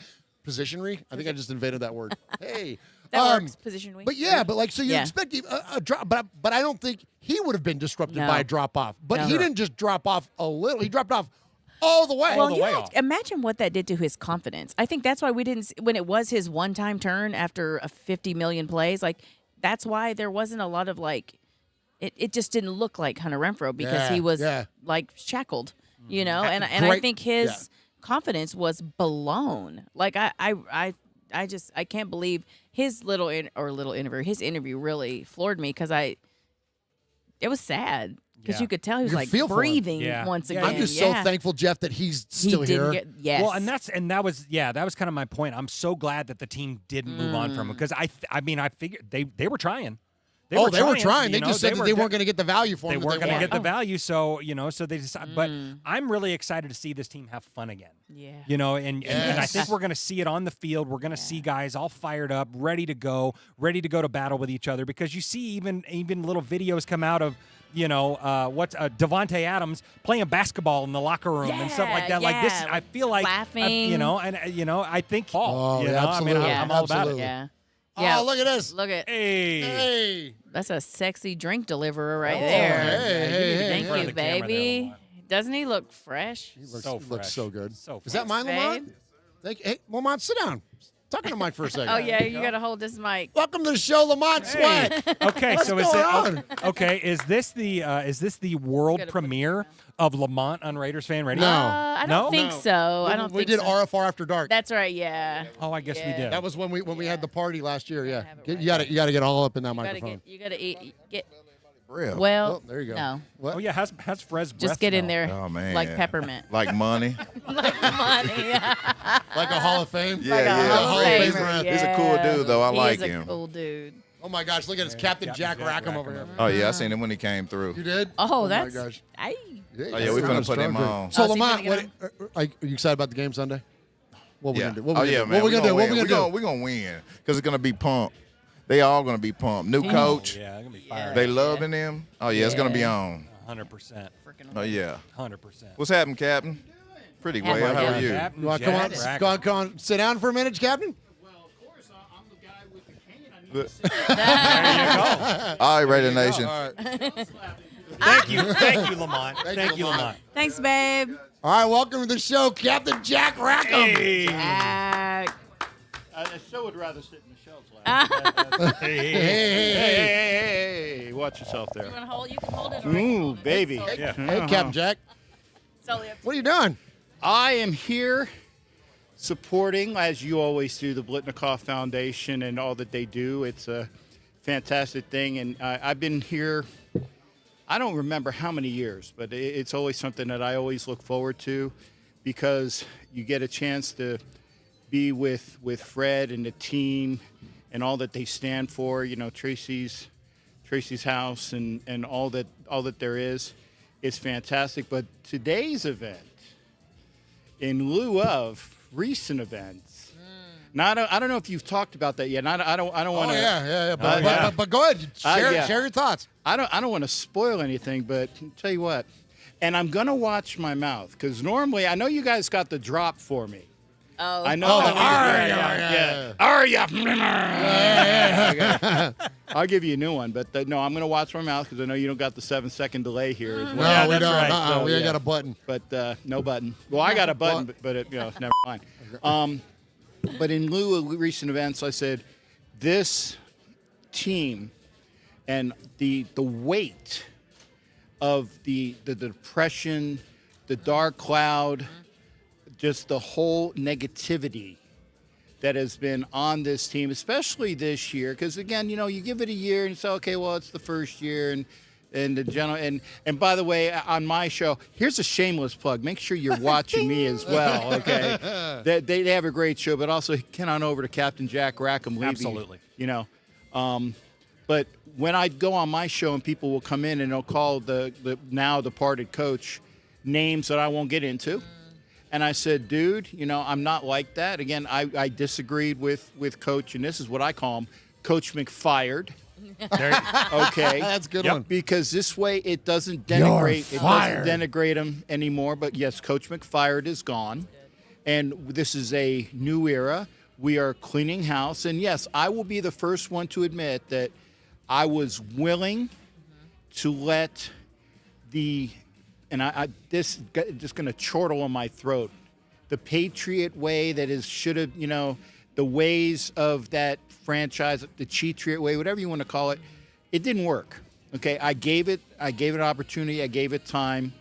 S3: I think I just invented that word. Hey,
S4: That works. Position week.
S3: But yeah, but like, so you
S4: Yeah.
S3: expect a drop, but I don't think he would have been disrupted
S4: No.
S3: by a drop off. But
S4: No.
S3: he didn't just drop off a little; he dropped off all the way.
S4: Well,
S2: the
S4: you
S2: way
S4: know,
S2: off.
S4: imagine what that did to his confidence. I think that's why we didn't, when it was his one-time turn after a 50 million plays, like, that's why there wasn't a lot of, like, it just didn't look like Hunter Renfro, because he was, like, shackled, you know? And I
S3: Great-
S4: think his confidence was blown. Like, I can't believe his his interview really floored me, because it was sad. Because
S2: Yeah.
S4: you could tell he was
S3: You
S4: like
S3: feel for him.
S4: breathing
S2: Yeah.
S4: once
S2: Yeah,
S4: again.
S3: I'm just
S4: Yeah.
S3: so thankful, Jeff, that he's
S4: He
S3: still
S4: didn't
S3: here.
S4: get, yes.
S2: Well, that was kind of my point. I'm so glad that the team didn't move on from him, because I mean, I figured they were trying. They were trying.
S3: They
S2: you know,
S3: just said that they weren't going to get the value for
S2: They
S3: him.
S2: weren't going to get the
S4: Oh.
S2: value, so you know, so they decided. But I'm really excited to see this team have fun again.
S4: Yeah.
S2: You know, and I
S3: Yes.
S2: think we're going to see it on the field. We're going to see guys all fired up, ready to go to battle with each other. Because you see even little videos come out of, you know, Davante Adams playing basketball in the locker room and stuff like that. Like this,
S4: Yeah,
S2: I feel like
S4: laughing.
S2: you know, and you know, I think
S3: Oh,
S2: you
S3: yeah,
S2: know, I mean,
S3: absolutely.
S2: I'm all about it.
S3: Absolutely.
S4: Yeah.
S3: Oh,
S4: Yeah.
S3: look at this.
S4: Look at
S2: Hey.
S3: Hey.
S4: that's a sexy drink deliverer right
S3: Oh,
S4: there.
S3: hey,
S4: Thank
S2: front
S4: you,
S2: of the camera there,
S4: baby.
S2: Lamont.
S4: Doesn't he look fresh?
S3: He looks,
S2: So
S3: he looks
S2: fresh.
S3: so good.
S2: So
S3: Is that
S2: fresh.
S3: mine,
S4: Thanks,
S3: Lamont? Hey, Lamont, sit down. Talking to Mike for a second.
S4: Oh yeah, you gotta hold this mic.
S3: Welcome to the show, Lamont Sweat.
S2: Okay,
S3: What's
S2: so
S3: going on?
S2: okay? Is this the world
S4: Gotta put it
S2: premiere of Lamont on Raiders Fan Radio?
S3: No.
S4: I don't
S2: No?
S4: think so. I don't
S3: We
S4: think
S3: did
S4: so.
S3: RFR After Dark.
S4: That's right. Yeah.
S2: Oh, I guess we
S4: Yeah.
S2: did.
S3: That was when we had the party last year. Yeah,
S4: have it
S3: you got to get all up in that
S4: You gotta
S3: microphone.
S4: you gotta get.
S7: Real.
S4: Well,
S3: Oh, there you go.
S4: no.
S3: What?
S2: Oh yeah, how's Fred's breath
S4: Just get in
S2: smell?
S4: there
S7: Oh, man.
S4: like peppermint.
S7: Like money.
S4: Like money.
S3: Like a Hall of Fame.
S7: Yeah,
S4: Like a
S7: yeah.
S4: Hall of
S3: Fred.
S4: Famer.
S7: He's a cool dude, though. I
S4: He
S7: like
S4: is a
S7: him.
S4: cool dude.
S3: Oh my gosh, look at his Captain Jack Rackham over here.
S7: Oh yeah, I seen him when he came through.
S3: You did?
S4: Oh, that's.
S3: my gosh.
S4: Aye.
S7: Oh yeah, we finna put him on.
S3: So
S4: Oh, so you
S3: Lamont,
S4: finna
S3: what, are you excited about the game Sunday? What we
S7: Yeah.
S3: gonna do? What
S7: Oh
S3: we
S7: yeah,
S3: gonna do?
S7: man.
S3: What we gonna do? What we
S7: win.
S3: gonna do?
S7: We're gonna win because it's gonna be pumped. They all gonna be pumped. New coach.
S2: Yeah, they're gonna be fired.
S7: They loving him. Oh yeah, it's gonna be on.
S2: 100%.
S7: Oh yeah.
S2: 100%.
S7: What's happening, Captain? Pretty
S4: Yeah,
S7: well. How
S4: yeah.
S7: are you?
S2: Captain
S3: You want to come on,
S2: Jack
S3: come on, sit down for a minute, Captain?
S2: There you go.
S7: All right, Raider Nation.
S3: All right.
S2: Thank you, Lamont. Thank you, Lamont.
S4: Thanks, babe.
S3: All right, welcome to the show, Captain Jack Rackham.
S2: Hey.
S4: Jack.
S8: I still would rather sit in the shelves lab. Hey, watch yourself there.
S4: You can hold it.
S8: Ooh, baby.
S2: Yeah.
S3: Hey, Captain Jack. What are you doing?
S8: I am here supporting, as you always do, the Biletnikoff Foundation and all that they do. It's a fantastic thing, and I've been here, I don't remember how many years, but it's always something that I always look forward to because you get a chance to be with Fred and the team and all that they stand for. You know, Tracy's house and all that there is fantastic. But today's event, in lieu of recent events, now I don't know if you've talked about that yet. And I don't want
S3: Oh
S8: to.
S3: yeah.
S2: yeah.
S3: But go ahead, share
S8: yeah.
S3: share your thoughts.
S8: I don't want to spoil anything, but I'll tell you what. And I'm gonna watch my mouth because normally I know you guys got the drop for me.
S4: Oh.
S8: I know.
S3: Oh,
S8: yeah. Arya. I'll give you a new one, but no, I'm gonna watch my mouth because I know you don't got the 7-second delay here as
S3: No,
S8: well.
S3: we
S2: that's
S3: don't.
S2: right.
S3: Uh-uh, we ain't
S8: yeah.
S3: got a button.
S8: But no button. Well, I got a button, but it, never mind. But in lieu of recent events, I said this team and the weight of the depression, the dark cloud, just the whole negativity that has been on this team, especially this year. Because again, you give it a year and say, okay, well, it's the first year, and the general and by the way, on my show, here's a shameless plug. Make sure you're watching me as well. Okay, they have a great show, but also get on over to Captain Jack Rackham. Levy,
S2: Absolutely.
S8: But when I go on my show and people will come in and they'll call the now departed coach names that I won't get into. And I said, dude, I'm not like that. Again, I disagreed with Coach, and this is what I call him, Coach McFired. Okay.
S3: That's a good one.
S8: Because this way it doesn't denigrate him anymore. But yes, Coach McFired is gone. And this is a new era. We are cleaning house. And yes, I will be the first one to admit that I was willing to let this is just going to chortle on my throat. The Patriot way should have, the ways of that franchise, the Cheatriot way, whatever you want to call it, it didn't work. Okay, I gave it an opportunity, I gave it time,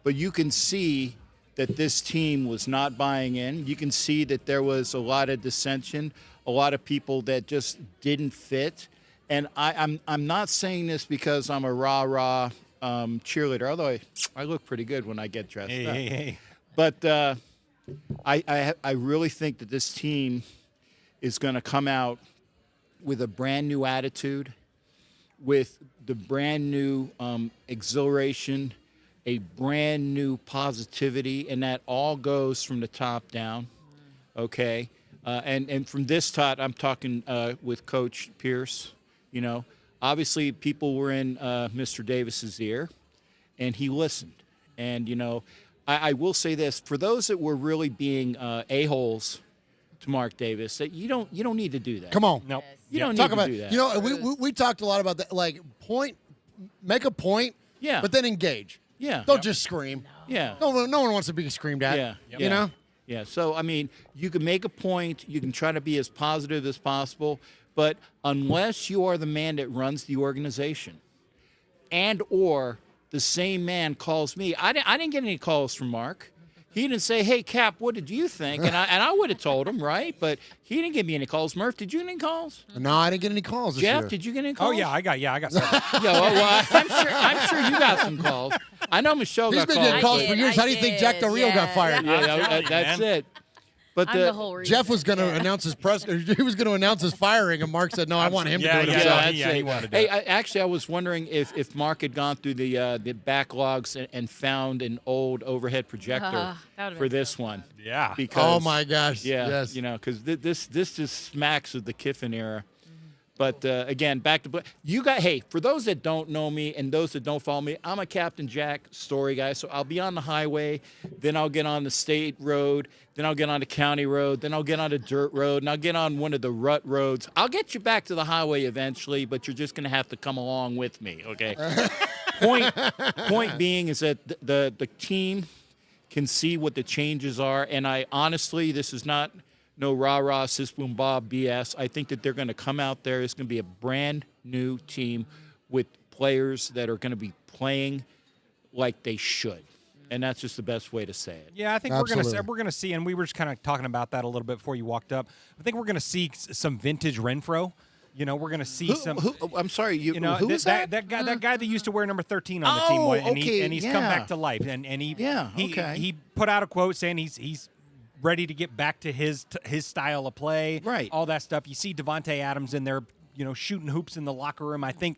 S8: but you can see that this team was not buying in. You can see that there was a lot of dissension, a lot of people that just didn't fit. And I'm not saying this because I'm a rah-rah cheerleader, although I look pretty good when I get dressed up.
S2: Hey.
S8: But I really think that this team is going to come out with a brand new attitude, with the brand new exhilaration, a brand new positivity, and that all goes from the top down. Okay, and from this I'm talking with Coach Pierce. Obviously people were in Mr. Davis's ear, and he listened. And I will say this: for those that were really being a-holes to Mark Davis, that you don't need to do that.
S3: Come on.
S2: Nope.
S8: You don't
S3: Talk
S8: need to
S3: about
S8: do that.
S3: we talked a lot about that. Like make a point,
S8: Yeah.
S3: but then engage.
S8: Yeah.
S3: Don't just scream.
S8: Yeah.
S3: No one wants to be screamed at.
S8: Yeah.
S3: You know?
S8: Yeah. So, I mean, you can make a point. You can try to be as positive as possible. But unless you are the man that runs the organization and or the same man calls me, I didn't get any calls from Mark. He didn't say, "Hey, Cap, what did you think?" And I would have told him, right? But he didn't give me any calls. Murf, did you get any calls?
S3: No, I didn't get any calls this
S8: Jeff,
S3: year.
S8: did you get any calls?
S2: Oh yeah, I got some.
S8: Well, I'm sure you got some calls. I know Michelle
S3: He's
S8: got
S3: been
S8: calls.
S3: getting calls
S4: I
S3: for
S4: did,
S3: years.
S4: I
S3: How do you think
S4: did,
S3: Jack Del Rio
S4: yeah.
S3: got fired?
S8: Yeah, that's it. But
S4: I'm the whole reason.
S3: Jeff was going to announce his he was going to announce his firing, and Mark said, "No, I want him to do it
S2: Yeah,
S3: himself."
S8: that's
S2: he
S8: it.
S2: wanted to do
S8: Hey,
S2: it.
S8: actually, I was wondering if Mark had gone through the backlogs and found an old overhead projector
S4: that would've
S8: for
S4: been
S8: this
S4: so
S8: one.
S2: Yeah.
S8: Because,
S3: Oh my gosh!
S8: Yeah,
S3: Yes.
S8: you know, because this just smacks of the Kiffin era. But again, back to you got. Hey, for those that don't know me and those that don't follow me, I'm a Captain Jack story guy. So I'll be on the highway, then I'll get on the state road, then I'll get on the county road, then I'll get on the dirt road, and I'll get on one of the rut roads. I'll get you back to the highway eventually, but you're just gonna have to come along with me, okay? Point being is that the team can see what the changes are, and I honestly, this is not no rah-rah, sis boom bob BS. I think that they're going to come out there. It's going to be a brand new team with players that are going to be playing like they should, and that's just the best way to say it.
S2: Yeah, I think
S3: Absolutely.
S2: we're gonna see, and we were just kind of talking about that a little bit before you walked up. I think we're gonna see some vintage Renfro. You know, we're gonna see some.
S8: I'm sorry,
S2: You know,
S8: who was that?
S2: That guy that used to wear number 13 on the
S8: Oh,
S2: team, and
S8: okay,
S2: he's come
S8: yeah.
S2: back to life, and he
S8: okay.
S2: he put out a quote saying he's ready to get back to his style of play,
S8: Right.
S2: all that stuff. You see Devontae Adams in there, you know, shooting hoops in the locker room. I think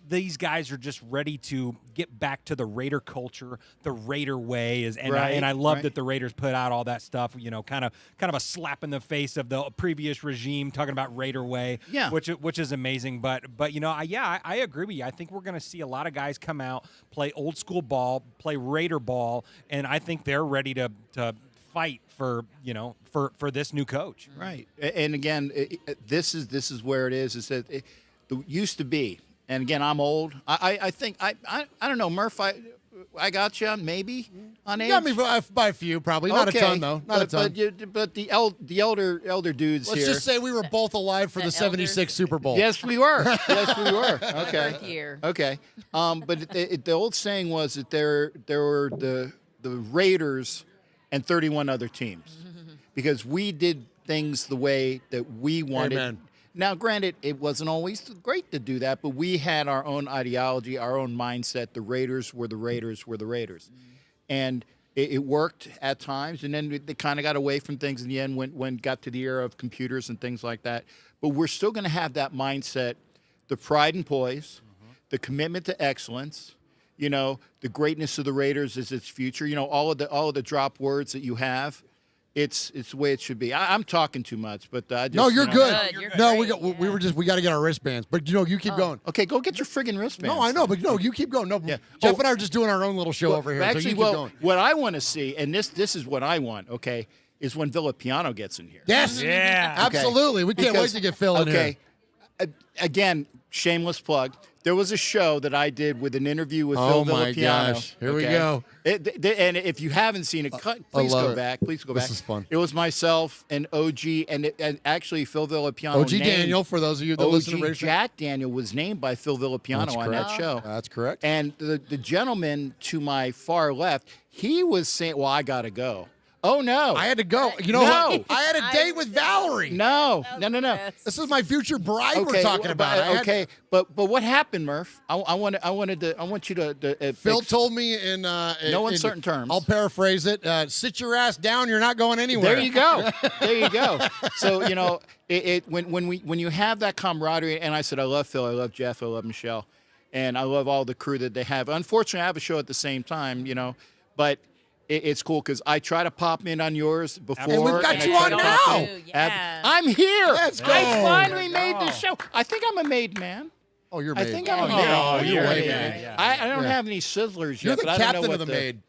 S2: these guys are just ready to get back to the Raider culture, the Raider way. And I love that the Raiders put out all that stuff. You know, kind of a slap in the face of the previous regime talking about Raider way.
S8: Yeah.
S2: which is amazing. But you know, I agree with you. I think we're going to see a lot of guys come out, play old school ball, play Raider ball, and I think they're ready to fight for this new coach.
S8: Right. And again, this is where it is. Is that it used to be? And again, I'm old. I think I don't know, Murph. I got you maybe on age.
S3: You got me by a few, probably. Not
S8: Okay.
S3: a ton, though. Not a ton.
S8: But the elder dudes
S3: Let's
S8: here.
S3: just say we were both alive for the
S4: The
S3: 76 Super Bowl.
S8: Yes, we were. Yes, we were. Okay.
S4: Birth year.
S8: Okay. But the old saying was that there were the Raiders and 31 other teams because we did things the way that we wanted.
S3: Amen.
S8: Now, granted, it wasn't always great to do that, but we had our own ideology, our own mindset. The Raiders were the Raiders were the Raiders. And it worked at times, and then they kind of got away from things in the end when got to the era of computers and things like that. But we're still going to have that mindset, the pride and poise, the commitment to excellence, you know, the greatness of the Raiders is its future. You know, all of the drop words that you have, it's the way it should be. I'm talking too much, but I just,
S3: No, you're
S8: you know.
S3: good.
S4: Good, you're
S3: No,
S4: great,
S3: we got to get our wristbands. But you keep going.
S8: Okay, go get your friggin' wristbands.
S3: No, I know, but no, you keep going. No,
S8: Yeah.
S3: Jeff
S8: Oh.
S3: and I are just doing our own little show over here.
S8: Actually,
S3: so you keep
S8: well,
S3: going.
S8: what I want to see, and this is what I want, okay, is when Villapiano gets in here.
S3: Yes.
S2: Yeah.
S8: Okay.
S3: Absolutely. We can't wait
S8: Because-
S3: to get Phil in here.
S8: Okay. Again, shameless plug. There was a show that I did with an interview with
S3: Oh
S8: Phil
S3: my
S8: Villapiano.
S3: gosh. Here we
S8: okay?
S3: go.
S8: And if you haven't seen it, please
S3: love
S8: go
S3: it.
S8: back. Please go back.
S3: This is fun.
S8: It was myself and OG, and actually Phil Villapiano.
S3: OG Daniel, for those of you that listen to
S8: OG
S3: Radio Show.
S8: Jack Daniel was named by Phil Villapiano
S3: That's
S8: on that
S3: correct.
S8: show.
S3: That's correct.
S8: And the gentleman to my far left, he was saying, "Well, I got to go." Oh no!
S3: I had to go. You know
S8: No.
S3: what? I had a date with Valerie.
S8: no.
S3: This is my future bride we're talking about. I had-
S8: Okay, but what happened, Murph? I want you to
S3: Phil told me in
S8: No
S3: in-
S8: uncertain terms.
S3: I'll paraphrase it. Sit your ass down. You're not going anywhere.
S8: There you go. There you go. So you know, when you have that camaraderie, and I said, I love Phil, I love Jeff, I love Michelle, and I love all the crew that they have. Unfortunately, I have a show at the same time, you know, but it's cool because I try to pop in on yours before.
S3: And we've got
S8: I
S3: you
S8: try
S3: on
S8: to
S3: now.
S8: pop in.
S4: Yeah.
S8: I'm here.
S3: Let's go.
S8: I finally made the show. I think I'm a made man.
S3: Oh, you're
S8: I
S3: made.
S8: think I'm a
S2: Oh,
S8: maid.
S2: yeah.
S3: you're
S2: Yeah,
S3: way
S2: yeah,
S3: made.
S2: yeah.
S8: I don't
S3: Yeah.
S8: have any sizzlers
S3: You're
S8: yet,
S3: the
S8: but I don't know
S3: captain
S8: what
S3: of the maid.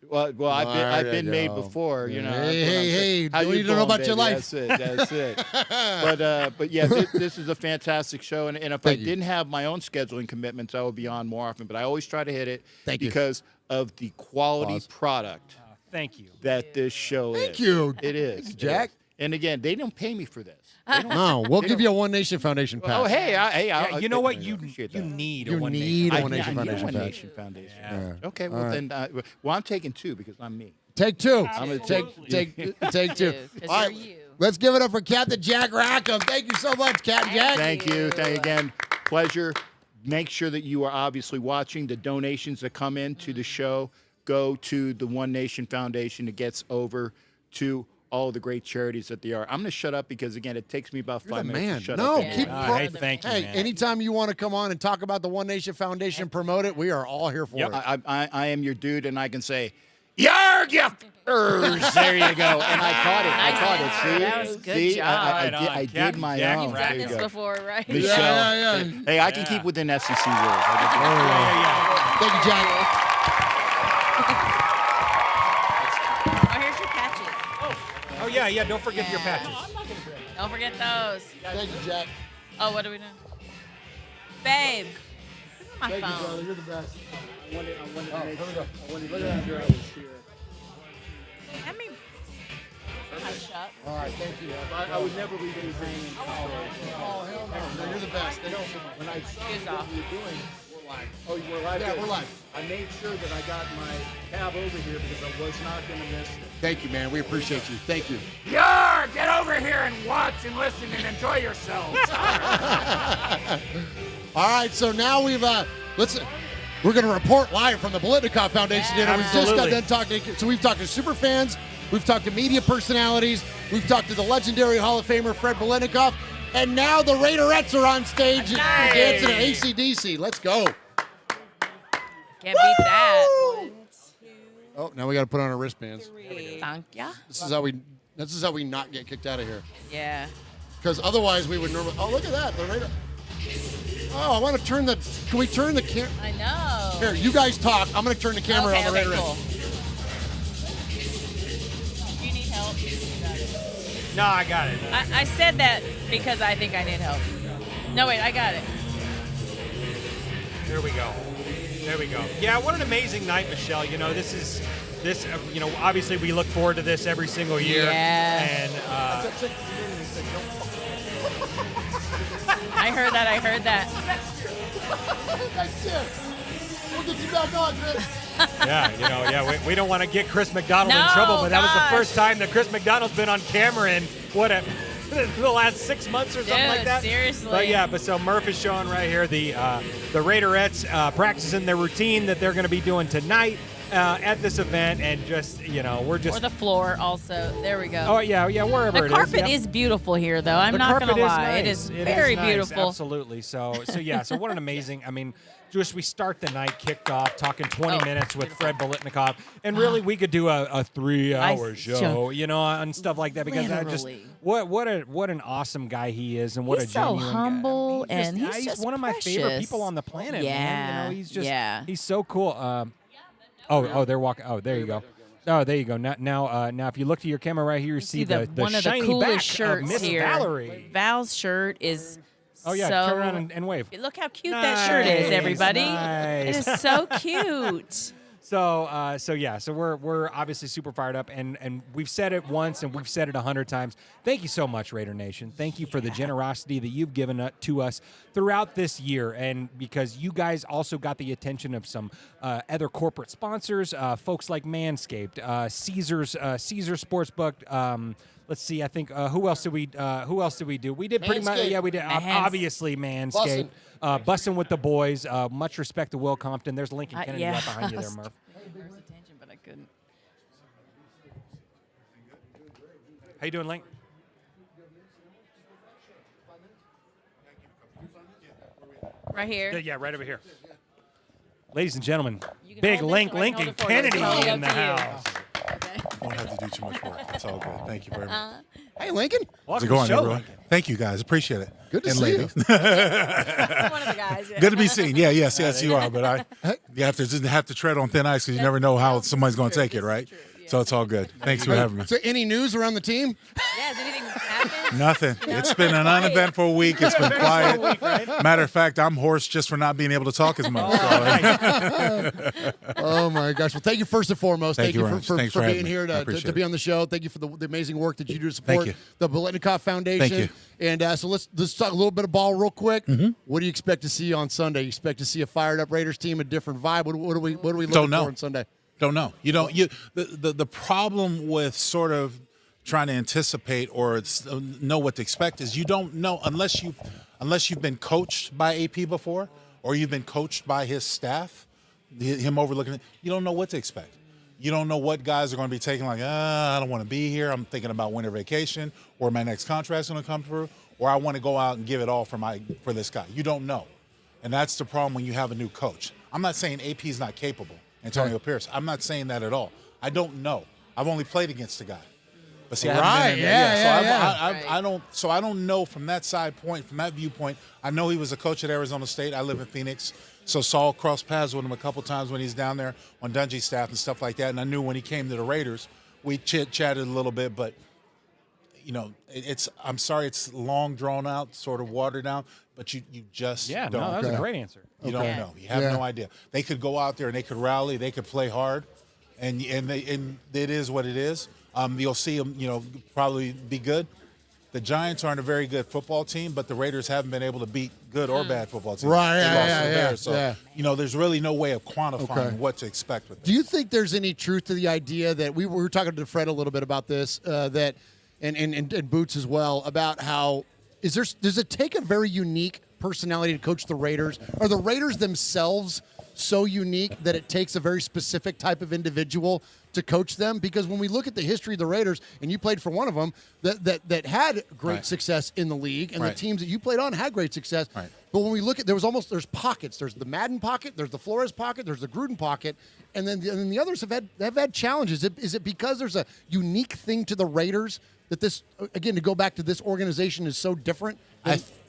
S8: Well, I've
S3: There
S8: been
S3: you
S8: made
S3: go.
S8: before, you know.
S3: Hey,
S8: that's what I'm
S3: hey,
S8: saying.
S3: hey,
S8: How
S3: we
S8: you
S3: need to know
S8: doing,
S3: about your
S8: baby?
S3: life.
S8: That's it. But yeah, this is a fantastic show, and if
S3: Thank
S8: I
S3: you.
S8: didn't have my own scheduling commitments, I would be on more often. But I always try to hit it
S3: Thank you.
S8: because of the quality
S3: Applause.
S8: product
S2: Thank you.
S8: that this show is.
S3: Thank you.
S8: It is.
S3: Thank you, Jack.
S8: It is. And again, they don't pay me for this. They don't-
S3: No, we'll give you a One Nation Foundation pass.
S8: Oh, hey,
S2: Yeah, you know what?
S8: I
S2: You
S8: appreciate
S2: you
S8: that.
S2: need
S3: You
S2: a One
S3: need
S2: Nation.
S3: a One Nation
S8: I need
S3: Foundation
S8: One
S3: pass.
S8: Nation Foundation.
S2: Yeah.
S8: Okay, well then, well I'm taking 2 because I'm me.
S3: Take 2.
S8: I'm gonna
S3: Take 2.
S4: 'Cause
S3: All right,
S4: you're you.
S3: let's give it up for Captain Jack Rackham. Thank you so much, Captain Jack.
S8: Thank you. Thank you again. Pleasure. Make sure that you are obviously watching. The donations that come into the show go to the One Nation Foundation. It gets over to all the great charities that they are. I'm going to shut up because, again, it takes me about
S3: You're
S8: 5
S3: the
S8: minutes
S3: man.
S8: to shut
S3: No,
S8: up.
S3: keep
S2: Hey, thank you,
S3: Hey,
S2: man.
S3: anytime you want to come on and talk about the One Nation Foundation, promote it, we are all here for
S2: Yep.
S3: it.
S8: I am your dude, and I can say, Yarg, you f***ers. There you go. And I caught it. I
S4: Nice
S8: caught
S4: answer.
S8: it. See?
S4: That was good
S8: See?
S4: job.
S8: I
S2: Right on.
S8: did
S2: Captain
S8: my
S2: Jack
S8: own.
S2: You've
S8: There
S4: Done
S8: you
S4: this
S8: go.
S4: before, right?
S8: Michelle.
S3: Yeah.
S8: Hey, I can keep within SEC rules. I
S2: Yeah.
S3: Thank you, Jack.
S4: Oh, here's your patches.
S2: Oh yeah. Don't forget your
S4: Yeah.
S2: patches.
S4: Don't forget those.
S3: Thank you, Jack.
S4: Oh, what are we doing? Babe. My
S3: Thank you,
S4: phone.
S3: brother. You're the best.
S8: wanted to make
S3: Look at that.
S4: Let me. My shut.
S3: All right, thank you.
S8: I would never leave you hanging.
S3: Oh, hell no. No, you're the best. Thank you so much.
S8: When I
S4: Shoes off.
S8: you're doing, we're live. Oh, you were live?
S3: Yeah,
S8: Good.
S3: we're live.
S8: I made sure that I got my cab over here because I was not going to miss it.
S3: Thank you, man. We appreciate you. Thank you.
S8: Yar! Get over here and watch and listen and enjoy yourselves.
S3: All right, so now we're going to report live from the Biletnikoff Foundation dinner. We just got
S2: Absolutely.
S3: done talking. So we've talked to super fans, we've talked to media personalities, we've talked to the legendary Hall of Famer Fred Biletnikoff, and now the Raiderettes are on stage dancing to AC/DC. Let's go.
S4: Can't beat that.
S3: Oh, now we got to put on our wristbands.
S4: Thank ya.
S3: This is how we not get kicked out of here.
S4: Yeah.
S3: Because otherwise we would normally. Oh, look at that. The Raider. Oh, I want to turn the. Can we turn the camera?
S4: I know.
S3: Here, you guys talk. I'm going to turn the camera on the Raiderettes.
S4: Cool. Do you need help?
S2: No, I got it.
S4: I said that because I think I need help. No, wait, I got it.
S2: There we go. Yeah, what an amazing night, Michelle. You know, obviously we look forward to this every single year.
S4: Yeah.
S2: And
S4: I heard that.
S3: We'll get you back on, Chris.
S2: we don't want to get Chris McDonald in
S4: No,
S2: trouble, but that was
S4: gosh.
S2: the first time that Chris McDonald's been on camera in the last 6 months or something like
S4: Dude,
S2: that.
S4: seriously.
S2: But so Murf is showing right here the Raiderettes practicing their routine that they're going to be doing tonight at this event, and we're just
S4: Or the floor also. There we go.
S2: oh yeah wherever
S4: The
S2: it
S4: carpet
S2: Yep.
S4: is beautiful here, though. I'm
S2: The
S4: not
S2: carpet
S4: going to
S2: is
S4: lie.
S2: nice.
S4: It is
S2: It
S4: very
S2: nice,
S4: beautiful.
S2: Absolutely. So what an amazing. I mean, just we start the night kicked off talking 20 minutes with Fred Biletnikoff, and really we could do a 3-hour show, and stuff like that because I just
S4: Literally.
S2: what an awesome guy he is, and what
S4: He's
S2: a
S4: so
S2: genuine
S4: humble,
S2: guy.
S4: and he's just
S2: one of my favorite
S4: precious.
S2: people on the planet.
S4: Yeah,
S2: man. He's just
S4: yeah.
S2: he's so cool. They're walking. Oh, there you go. Oh, there you go. Now, if you look to your camera right here, you see the
S4: one of the
S2: shiny
S4: coolest
S2: back
S4: shirts
S2: of Miss
S4: here.
S2: Valerie.
S4: Val's shirt is.
S2: Oh yeah,
S4: so,
S2: turn around and wave.
S4: Look how cute that shirt is,
S2: Nice,
S4: everybody.
S2: nice.
S4: It is so cute.
S2: So we're obviously super fired up, and we've said it once and we've said it 100 times. Thank you so much, Raider Nation. Thank you for the generosity that you've given to us throughout this year, and because you guys also got the attention of some other corporate sponsors, folks like Manscaped, Caesars Sportsbook. Let's see. I think who else did we do? We did pretty much.
S3: Manscaped.
S2: Yeah, we did. Obviously, Manscaped. Bussin' with the boys. Much respect to Will Compton. There's Lincoln Kennedy right behind you there, Murph.
S4: There's attention, but I couldn't.
S2: How you doing, Link?
S4: Right here.
S2: Yeah, right over here. Ladies and gentlemen,
S4: You can
S2: big
S4: hold this
S2: Link
S4: or I can
S2: Lincoln
S4: hold it for you.
S2: Kennedy
S4: It's totally
S2: in the
S4: up to you.
S2: house.
S4: Okay.
S9: Won't have to do too much work. It's all good. Thank you very much.
S3: Hey, Lincoln.
S9: How's
S2: Welcome
S9: it
S2: to
S9: going,
S2: the show,
S9: everyone?
S2: Lincoln.
S9: Thank you, guys. Appreciate it.
S3: Good to
S9: and
S3: see you.
S9: ladies.
S4: One of the guys. Yeah.
S9: Good to be seen. Yeah, yes, you are. But you have to tread on thin ice because you never know how somebody's going to take it, right? So it's all good. Thanks for having me.
S3: So any news around the team?
S4: Yeah, has anything happened?
S9: Nothing. It's been an uneventful week. It's been quiet. Matter of fact, I'm hoarse just for not being able to talk as much.
S3: Oh my gosh! Well, thank you first and foremost.
S9: Thank you, Ryan.
S3: for
S9: Thanks for
S3: being
S9: having me.
S3: here
S9: I
S3: to
S9: appreciate
S3: be
S9: it.
S3: on the show. Thank you for the amazing work that you do to support
S9: you.
S3: the Biletnikoff Foundation.
S9: Thank you.
S3: And so let's talk a little bit of ball real quick. What do you expect to see on Sunday? You expect to see a fired up Raiders team, a different vibe? What are we looking
S9: Don't know.
S3: for on Sunday?
S9: Don't know. The problem with sort of trying to anticipate or know what to expect is you don't know unless you've been coached by AP before or you've been coached by his staff, him overlooking it. You don't know what to expect. You don't know what guys are going to be taking, like, I don't want to be here. I'm thinking about winter vacation, or my next contract's going to come through, or I want to go out and give it all for this guy. You don't know. And that's the problem when you have a new coach. I'm not saying AP's not capable, Antonio Pierce. I'm not saying that at all. I don't know. I've only played against the guy. But see, I haven't been in there. I don't know from that from that viewpoint. I know he was a coach at Arizona State. I live in Phoenix. So saw cross paths with him a couple times when he's down there on Dungy's staff and stuff like that. And I knew when he came to the Raiders, we chatted a little bit, but I'm sorry, it's long drawn out, sort of watered down, but you just don't.
S2: No, that was a great answer.
S9: You don't know. You have no idea. They could go out there and they could rally, they could play hard, and it is what it is. You'll see them, probably be good. The Giants aren't a very good football team, but the Raiders haven't been able to beat good or bad football teams.
S3: Right,
S9: They lost to the
S3: yeah.
S9: Bears. So, there's really no way of quantifying
S3: Okay.
S9: what to expect with
S3: Do
S9: this.
S3: you think there's any truth to the idea that we were talking to Fred a little bit about this, that and Boots as well, about how does it take a very unique personality to coach the Raiders? Are the Raiders themselves so unique that it takes a very specific type of individual to coach them? Because when we look at the history of the Raiders, and you played for one of them that had great
S9: Right.
S3: success in the league, and the
S9: Right.
S3: teams that you played on had great success.
S9: Right.
S3: But when we look at, there's pockets. There's the Madden pocket, there's the Flores pocket, there's the Gruden pocket, and then the others have had challenges. Is it because there's a unique thing to the Raiders that this, again, to go back to this organization is so different?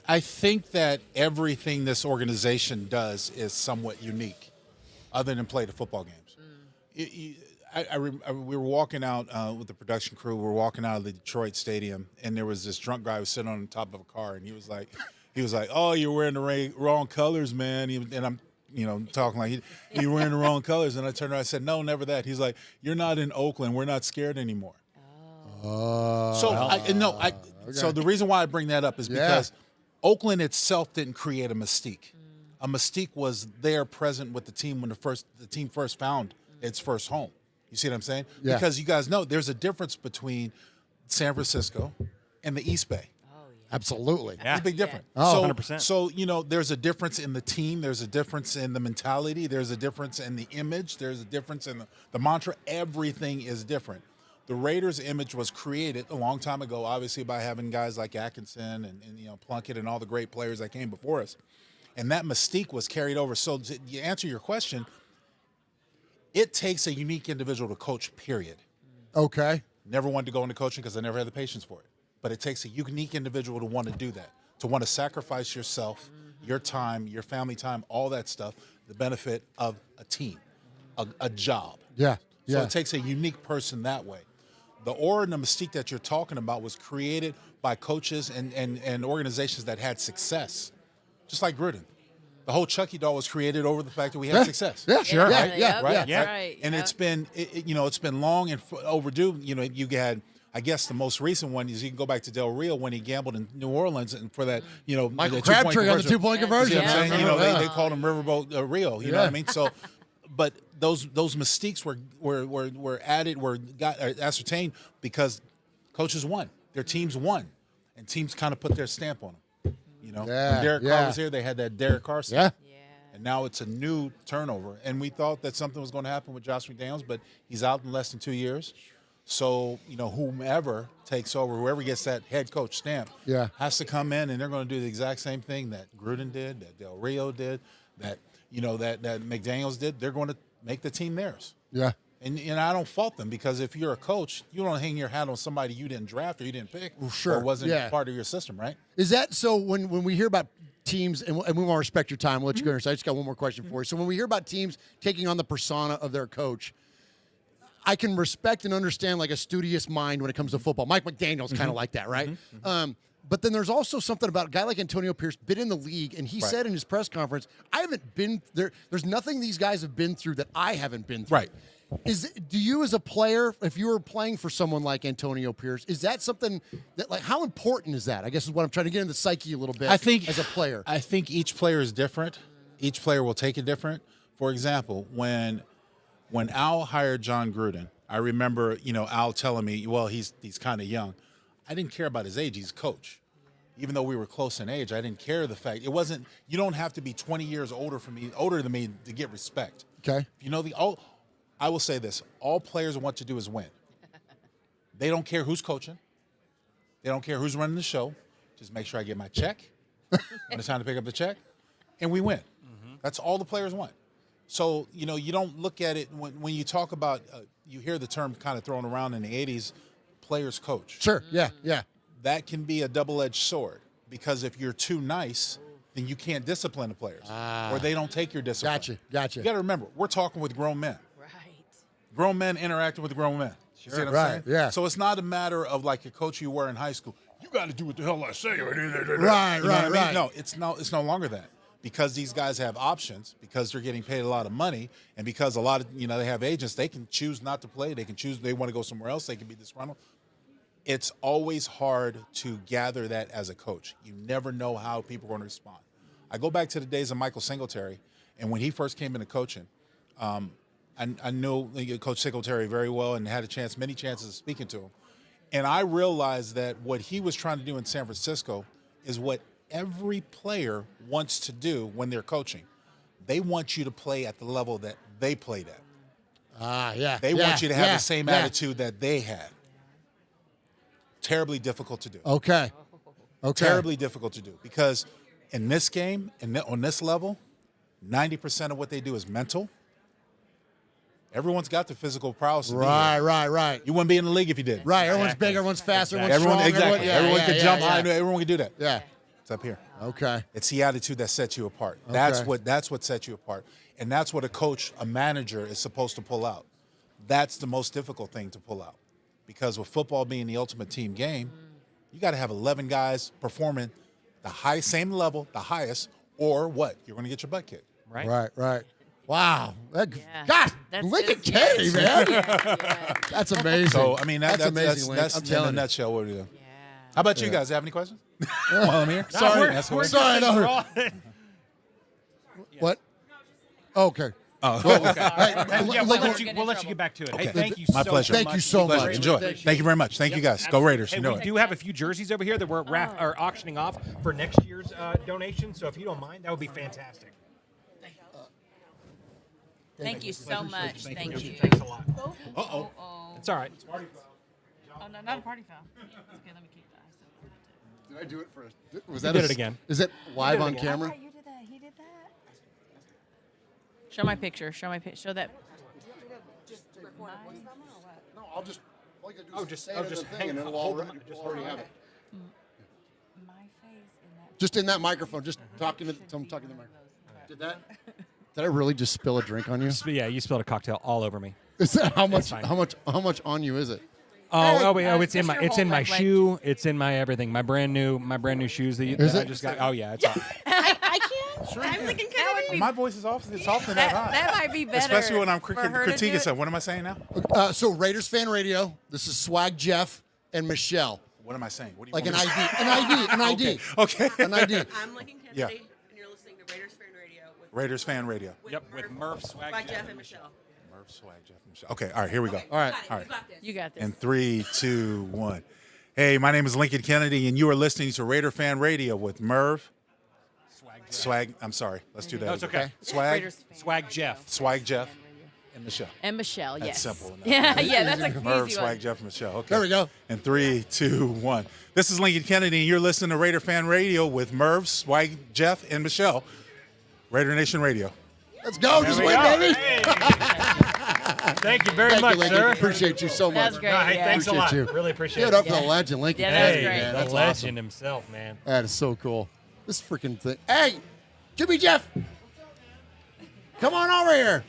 S9: I think that everything this organization does is somewhat unique, other than play the football games. We were walking out with the production crew. We were walking out of the Detroit stadium, and there was this drunk guy who was sitting on the top of a car, and he was like, "Oh, you're wearing the wrong colors, man." And I'm, talking like, "You're wearing the wrong colors." And I turned around, I said, "No, never that." He's like, "You're not in Oakland. We're not scared anymore." So the reason why I bring that up is because Oakland itself didn't create a mystique. A mystique was there present with the team when the team first found its first home. You see what I'm saying?
S3: Yeah.
S9: Because you guys know there's a difference between San Francisco and the East Bay.
S3: Absolutely.
S2: Yeah.
S9: It's a big difference.
S3: Oh,
S2: 100%.
S9: So, there's a difference in the team. There's a difference in the mentality. There's a difference in the image. There's a difference in the mantra. Everything is different. The Raiders' image was created a long time ago, obviously, by having guys like Atkinson and Plunkett and all the great players that came before us. And that mystique was carried over. So to answer your question, it takes a unique individual to coach, period.
S3: Okay.
S9: Never wanted to go into coaching because I never had the patience for it. But it takes a unique individual to want to do that, to want to sacrifice yourself, your time, your family time, all that stuff, the benefit of a team, a job.
S3: Yeah.
S9: So
S3: Yeah.
S9: it takes a unique person that way. The aura and the mystique that you're talking about was created by coaches and organizations that had success, just like Gruden. The whole Chucky doll was created over the fact that we had success.
S3: Yeah, sure.
S4: Yeah,
S3: Yeah.
S9: Right?
S4: Yeah. Right.
S9: And it's been, it's been long and overdue. You had, I guess, the most recent one is you can go back to Del Rio when he gambled in New Orleans and for that,
S3: Michael
S9: the
S3: Crabtree on the 2-point
S9: You
S3: conversion.
S9: see what I'm saying?
S3: Yeah.
S9: They called him Riverboat Rio. You know what I mean? So, but those mystiques were added, got ascertained because coaches won, their teams won, and teams kind of put their stamp on them. When Derek Carr was here, they had that Derek Carr stamp.
S3: Yeah.
S9: And now it's a new turnover. And we thought that something was going to happen with Josh McDaniels, but he's out in less than 2 years. So, whomever takes over, whoever gets that head coach stamp, has to come in, and they're going to do the exact same thing that Gruden did, that Del Rio did, that McDaniels did. They're going to make the team theirs.
S3: Yeah.
S9: And I don't fault them because if you're a coach, you don't hang your hat on somebody you didn't draft or you didn't pick
S3: Sure.
S9: or wasn't
S3: Yeah.
S9: part of your system, right?
S3: Is that so? When we hear about teams, and we want to respect your time, we'll let you go. So I just got one more question for you. So when we hear about teams taking on the persona of their coach, I can respect and understand like a studious mind when it comes to football. Mike McDaniel's kind of like that, right? But then there's also something about a guy like Antonio Pierce, been in the league, and he said in his press conference, I haven't been there. There's nothing these guys have been through that I haven't been through.
S9: Right.
S3: Do you as a player, if you were playing for someone like Antonio Pierce, is that something that, like, how important is that? I guess is what I'm trying to get into the psyche a little bit.
S9: I think
S3: as a player.
S9: I think each player is different. Each player will take it different. For example, when Al hired John Gruden, I remember, Al telling me, well, he's kind of young. I didn't care about his age. He's a coach. Even though we were close in age, I didn't care the fact. It wasn't, you don't have to be 20 years older than me to get respect.
S3: Okay.
S9: I will say this, all players want to do is win. They don't care who's coaching. They don't care who's running the show. Just make sure I get my check when it's time to pick up the check, and we win. That's all the players want. So, you don't look at it when you talk about, you hear the term kind of thrown around in the 80s, players coach.
S3: Sure, yeah.
S9: That can be a double-edged sword because if you're too nice, then you can't discipline the players or they don't take your discipline.
S3: Gotcha.
S9: You got to remember, we're talking with grown men.
S4: Right.
S9: Grown men interacting with grown men. You see what I'm saying?
S3: Yeah.
S9: So it's not a matter of like a coach you were in high school. You got to do what the hell I say.
S3: Right.
S9: No, it's no longer that. Because these guys have options, because they're getting paid a lot of money, and because a lot of, they have agents, they can choose not to play. They can choose they want to go somewhere else. They can be disgruntled. It's always hard to gather that as a coach. You never know how people are going to respond. I go back to the days of Michael Singletary, and when he first came into coaching, I knew Coach Singletary very well and had many chances of speaking to him. And I realized that what he was trying to do in San Francisco is what every player wants to do when they're coaching. They want you to play at the level that they played at. They want you to have the same attitude that they had. Terribly difficult to do.
S3: Okay.
S9: Terribly difficult to do because in this game, on this level, 90% of what they do is mental. Everyone's got the physical prowess to be here.
S3: Right.
S9: You wouldn't be in the league if you did.
S3: Right. Everyone's big, everyone's fast, everyone's strong.
S9: Exactly. Everyone can jump high. Everyone can do that.
S3: Yeah.
S9: It's up here.
S3: Okay.
S9: It's the attitude that sets you apart. That's what sets you apart. And that's what a coach, a manager is supposed to pull out. That's the most difficult thing to pull out. Because with football being the ultimate team game, you got to have 11 guys performing same level, the highest, or what? You're going to get your butt kicked.
S3: Right. Wow.
S4: That's
S3: Lincoln
S4: good.
S3: Kennedy, man.
S4: Yeah.
S3: That's amazing.
S9: So, I mean, that's
S3: amazing, Link.
S9: that's
S3: I'm
S9: in
S3: telling
S9: a
S3: you.
S9: nutshell what we do.
S4: Yeah.
S9: How about you guys? Have any questions? While I'm here?
S3: Sorry.
S2: Sorry.
S3: What? Okay.
S2: Yeah,
S3: Lincoln,
S2: we'll let you get back to it. Hey,
S9: Okay.
S2: thank you
S9: My
S2: so
S9: pleasure.
S2: much.
S3: Thank you so
S9: Pleasure.
S3: much.
S9: Enjoy. Thank you very much. Thank you guys. Go Raiders.
S2: Hey,
S9: You know
S2: we
S9: it.
S2: do have a few jerseys over here that we're auctioning off for next year's donation. So if you don't mind, that would be fantastic.
S4: Thank you so much. Thank you.
S2: Thanks a lot.
S4: Uh-oh.
S2: It's all right.
S4: Oh, no, not a party foul. It's okay, let me keep that.
S3: Did I do it first? Was
S2: did it again.
S3: Is it live on
S2: again.
S3: camera?
S4: You did that. He did that. Show my picture. Show that.
S3: No, I'll just. All you gotta do
S2: just hang
S3: and
S2: it.
S3: it'll
S2: Hold
S3: already have it.
S4: My face in that.
S3: Just in that microphone. Just talking to the microphone. Did I really just spill a drink on you?
S2: Yeah, you spilled a cocktail all over me.
S3: Is that how much?
S2: fine.
S3: How much on you is it?
S2: It's in my
S4: your
S2: it's in
S4: whole
S2: my
S4: leg.
S2: shoe. It's in my everything. My brand new shoes that
S3: Is
S2: I
S3: it?
S2: just got. Oh yeah, it's on.
S4: I can. I'm looking kind of.
S9: My voice is often that high.
S4: That might be better.
S9: Especially when I'm
S4: for her to
S9: critiquing
S4: do it.
S9: stuff. What am I saying now?
S3: So Raiders Fan Radio. This is Swag Jeff and Michelle.
S9: What am I saying? What do you
S3: Like an
S9: want me
S3: ID. An ID.
S9: Okay.
S3: An ID.
S10: I'm Lincoln Kennedy,
S9: Yeah.
S10: and you're listening to Raiders Fan Radio with
S9: Raiders Fan Radio.
S2: Yep, with Murf, Swag,
S10: Jeff, and Michelle.
S9: Murf, Swag, Jeff, and Michelle. Okay, all right, here we go.
S3: All right.
S9: All right.
S4: You got this.
S9: In 3, 2, 1. Hey, my name is Lincoln Kennedy, and you are listening to Raider Fan Radio with Murf. Swag. I'm sorry. Let's do that.
S2: No, it's
S9: again.
S2: okay.
S9: Swag.
S4: Raiders Fan
S2: Swag
S4: Radio.
S2: Jeff.
S9: Swag Jeff and Michelle.
S4: And Michelle,
S9: That's
S4: yes.
S9: simple enough.
S4: Yeah, that's like
S9: Murf,
S4: easy
S9: Swag,
S4: one.
S9: Jeff, and Michelle. Okay.
S3: There we go.
S9: In 3, 2, 1. This is Lincoln Kennedy, and you're listening to Raider Fan Radio with Murf, Swag, Jeff, and Michelle. Raider Nation Radio.
S3: Let's go. Just
S2: we
S3: win,
S2: go.
S3: baby.
S2: Thank you very
S3: Thank
S2: much,
S3: you, Lincoln.
S2: sir.
S3: Appreciate you so much.
S4: That's great.
S2: No, hey,
S4: yeah.
S2: thanks a lot.
S3: Appreciate you.
S2: Really appreciate
S3: Give it
S2: it.
S3: up for the legend, Lincoln.
S4: Yeah, that was
S2: Hey,
S4: great.
S3: Man,
S2: the
S3: that's
S2: legend
S3: awesome.
S2: himself, man.
S3: That is so cool. This freaking thing. Hey, Jimmy Jeff. Come on over here.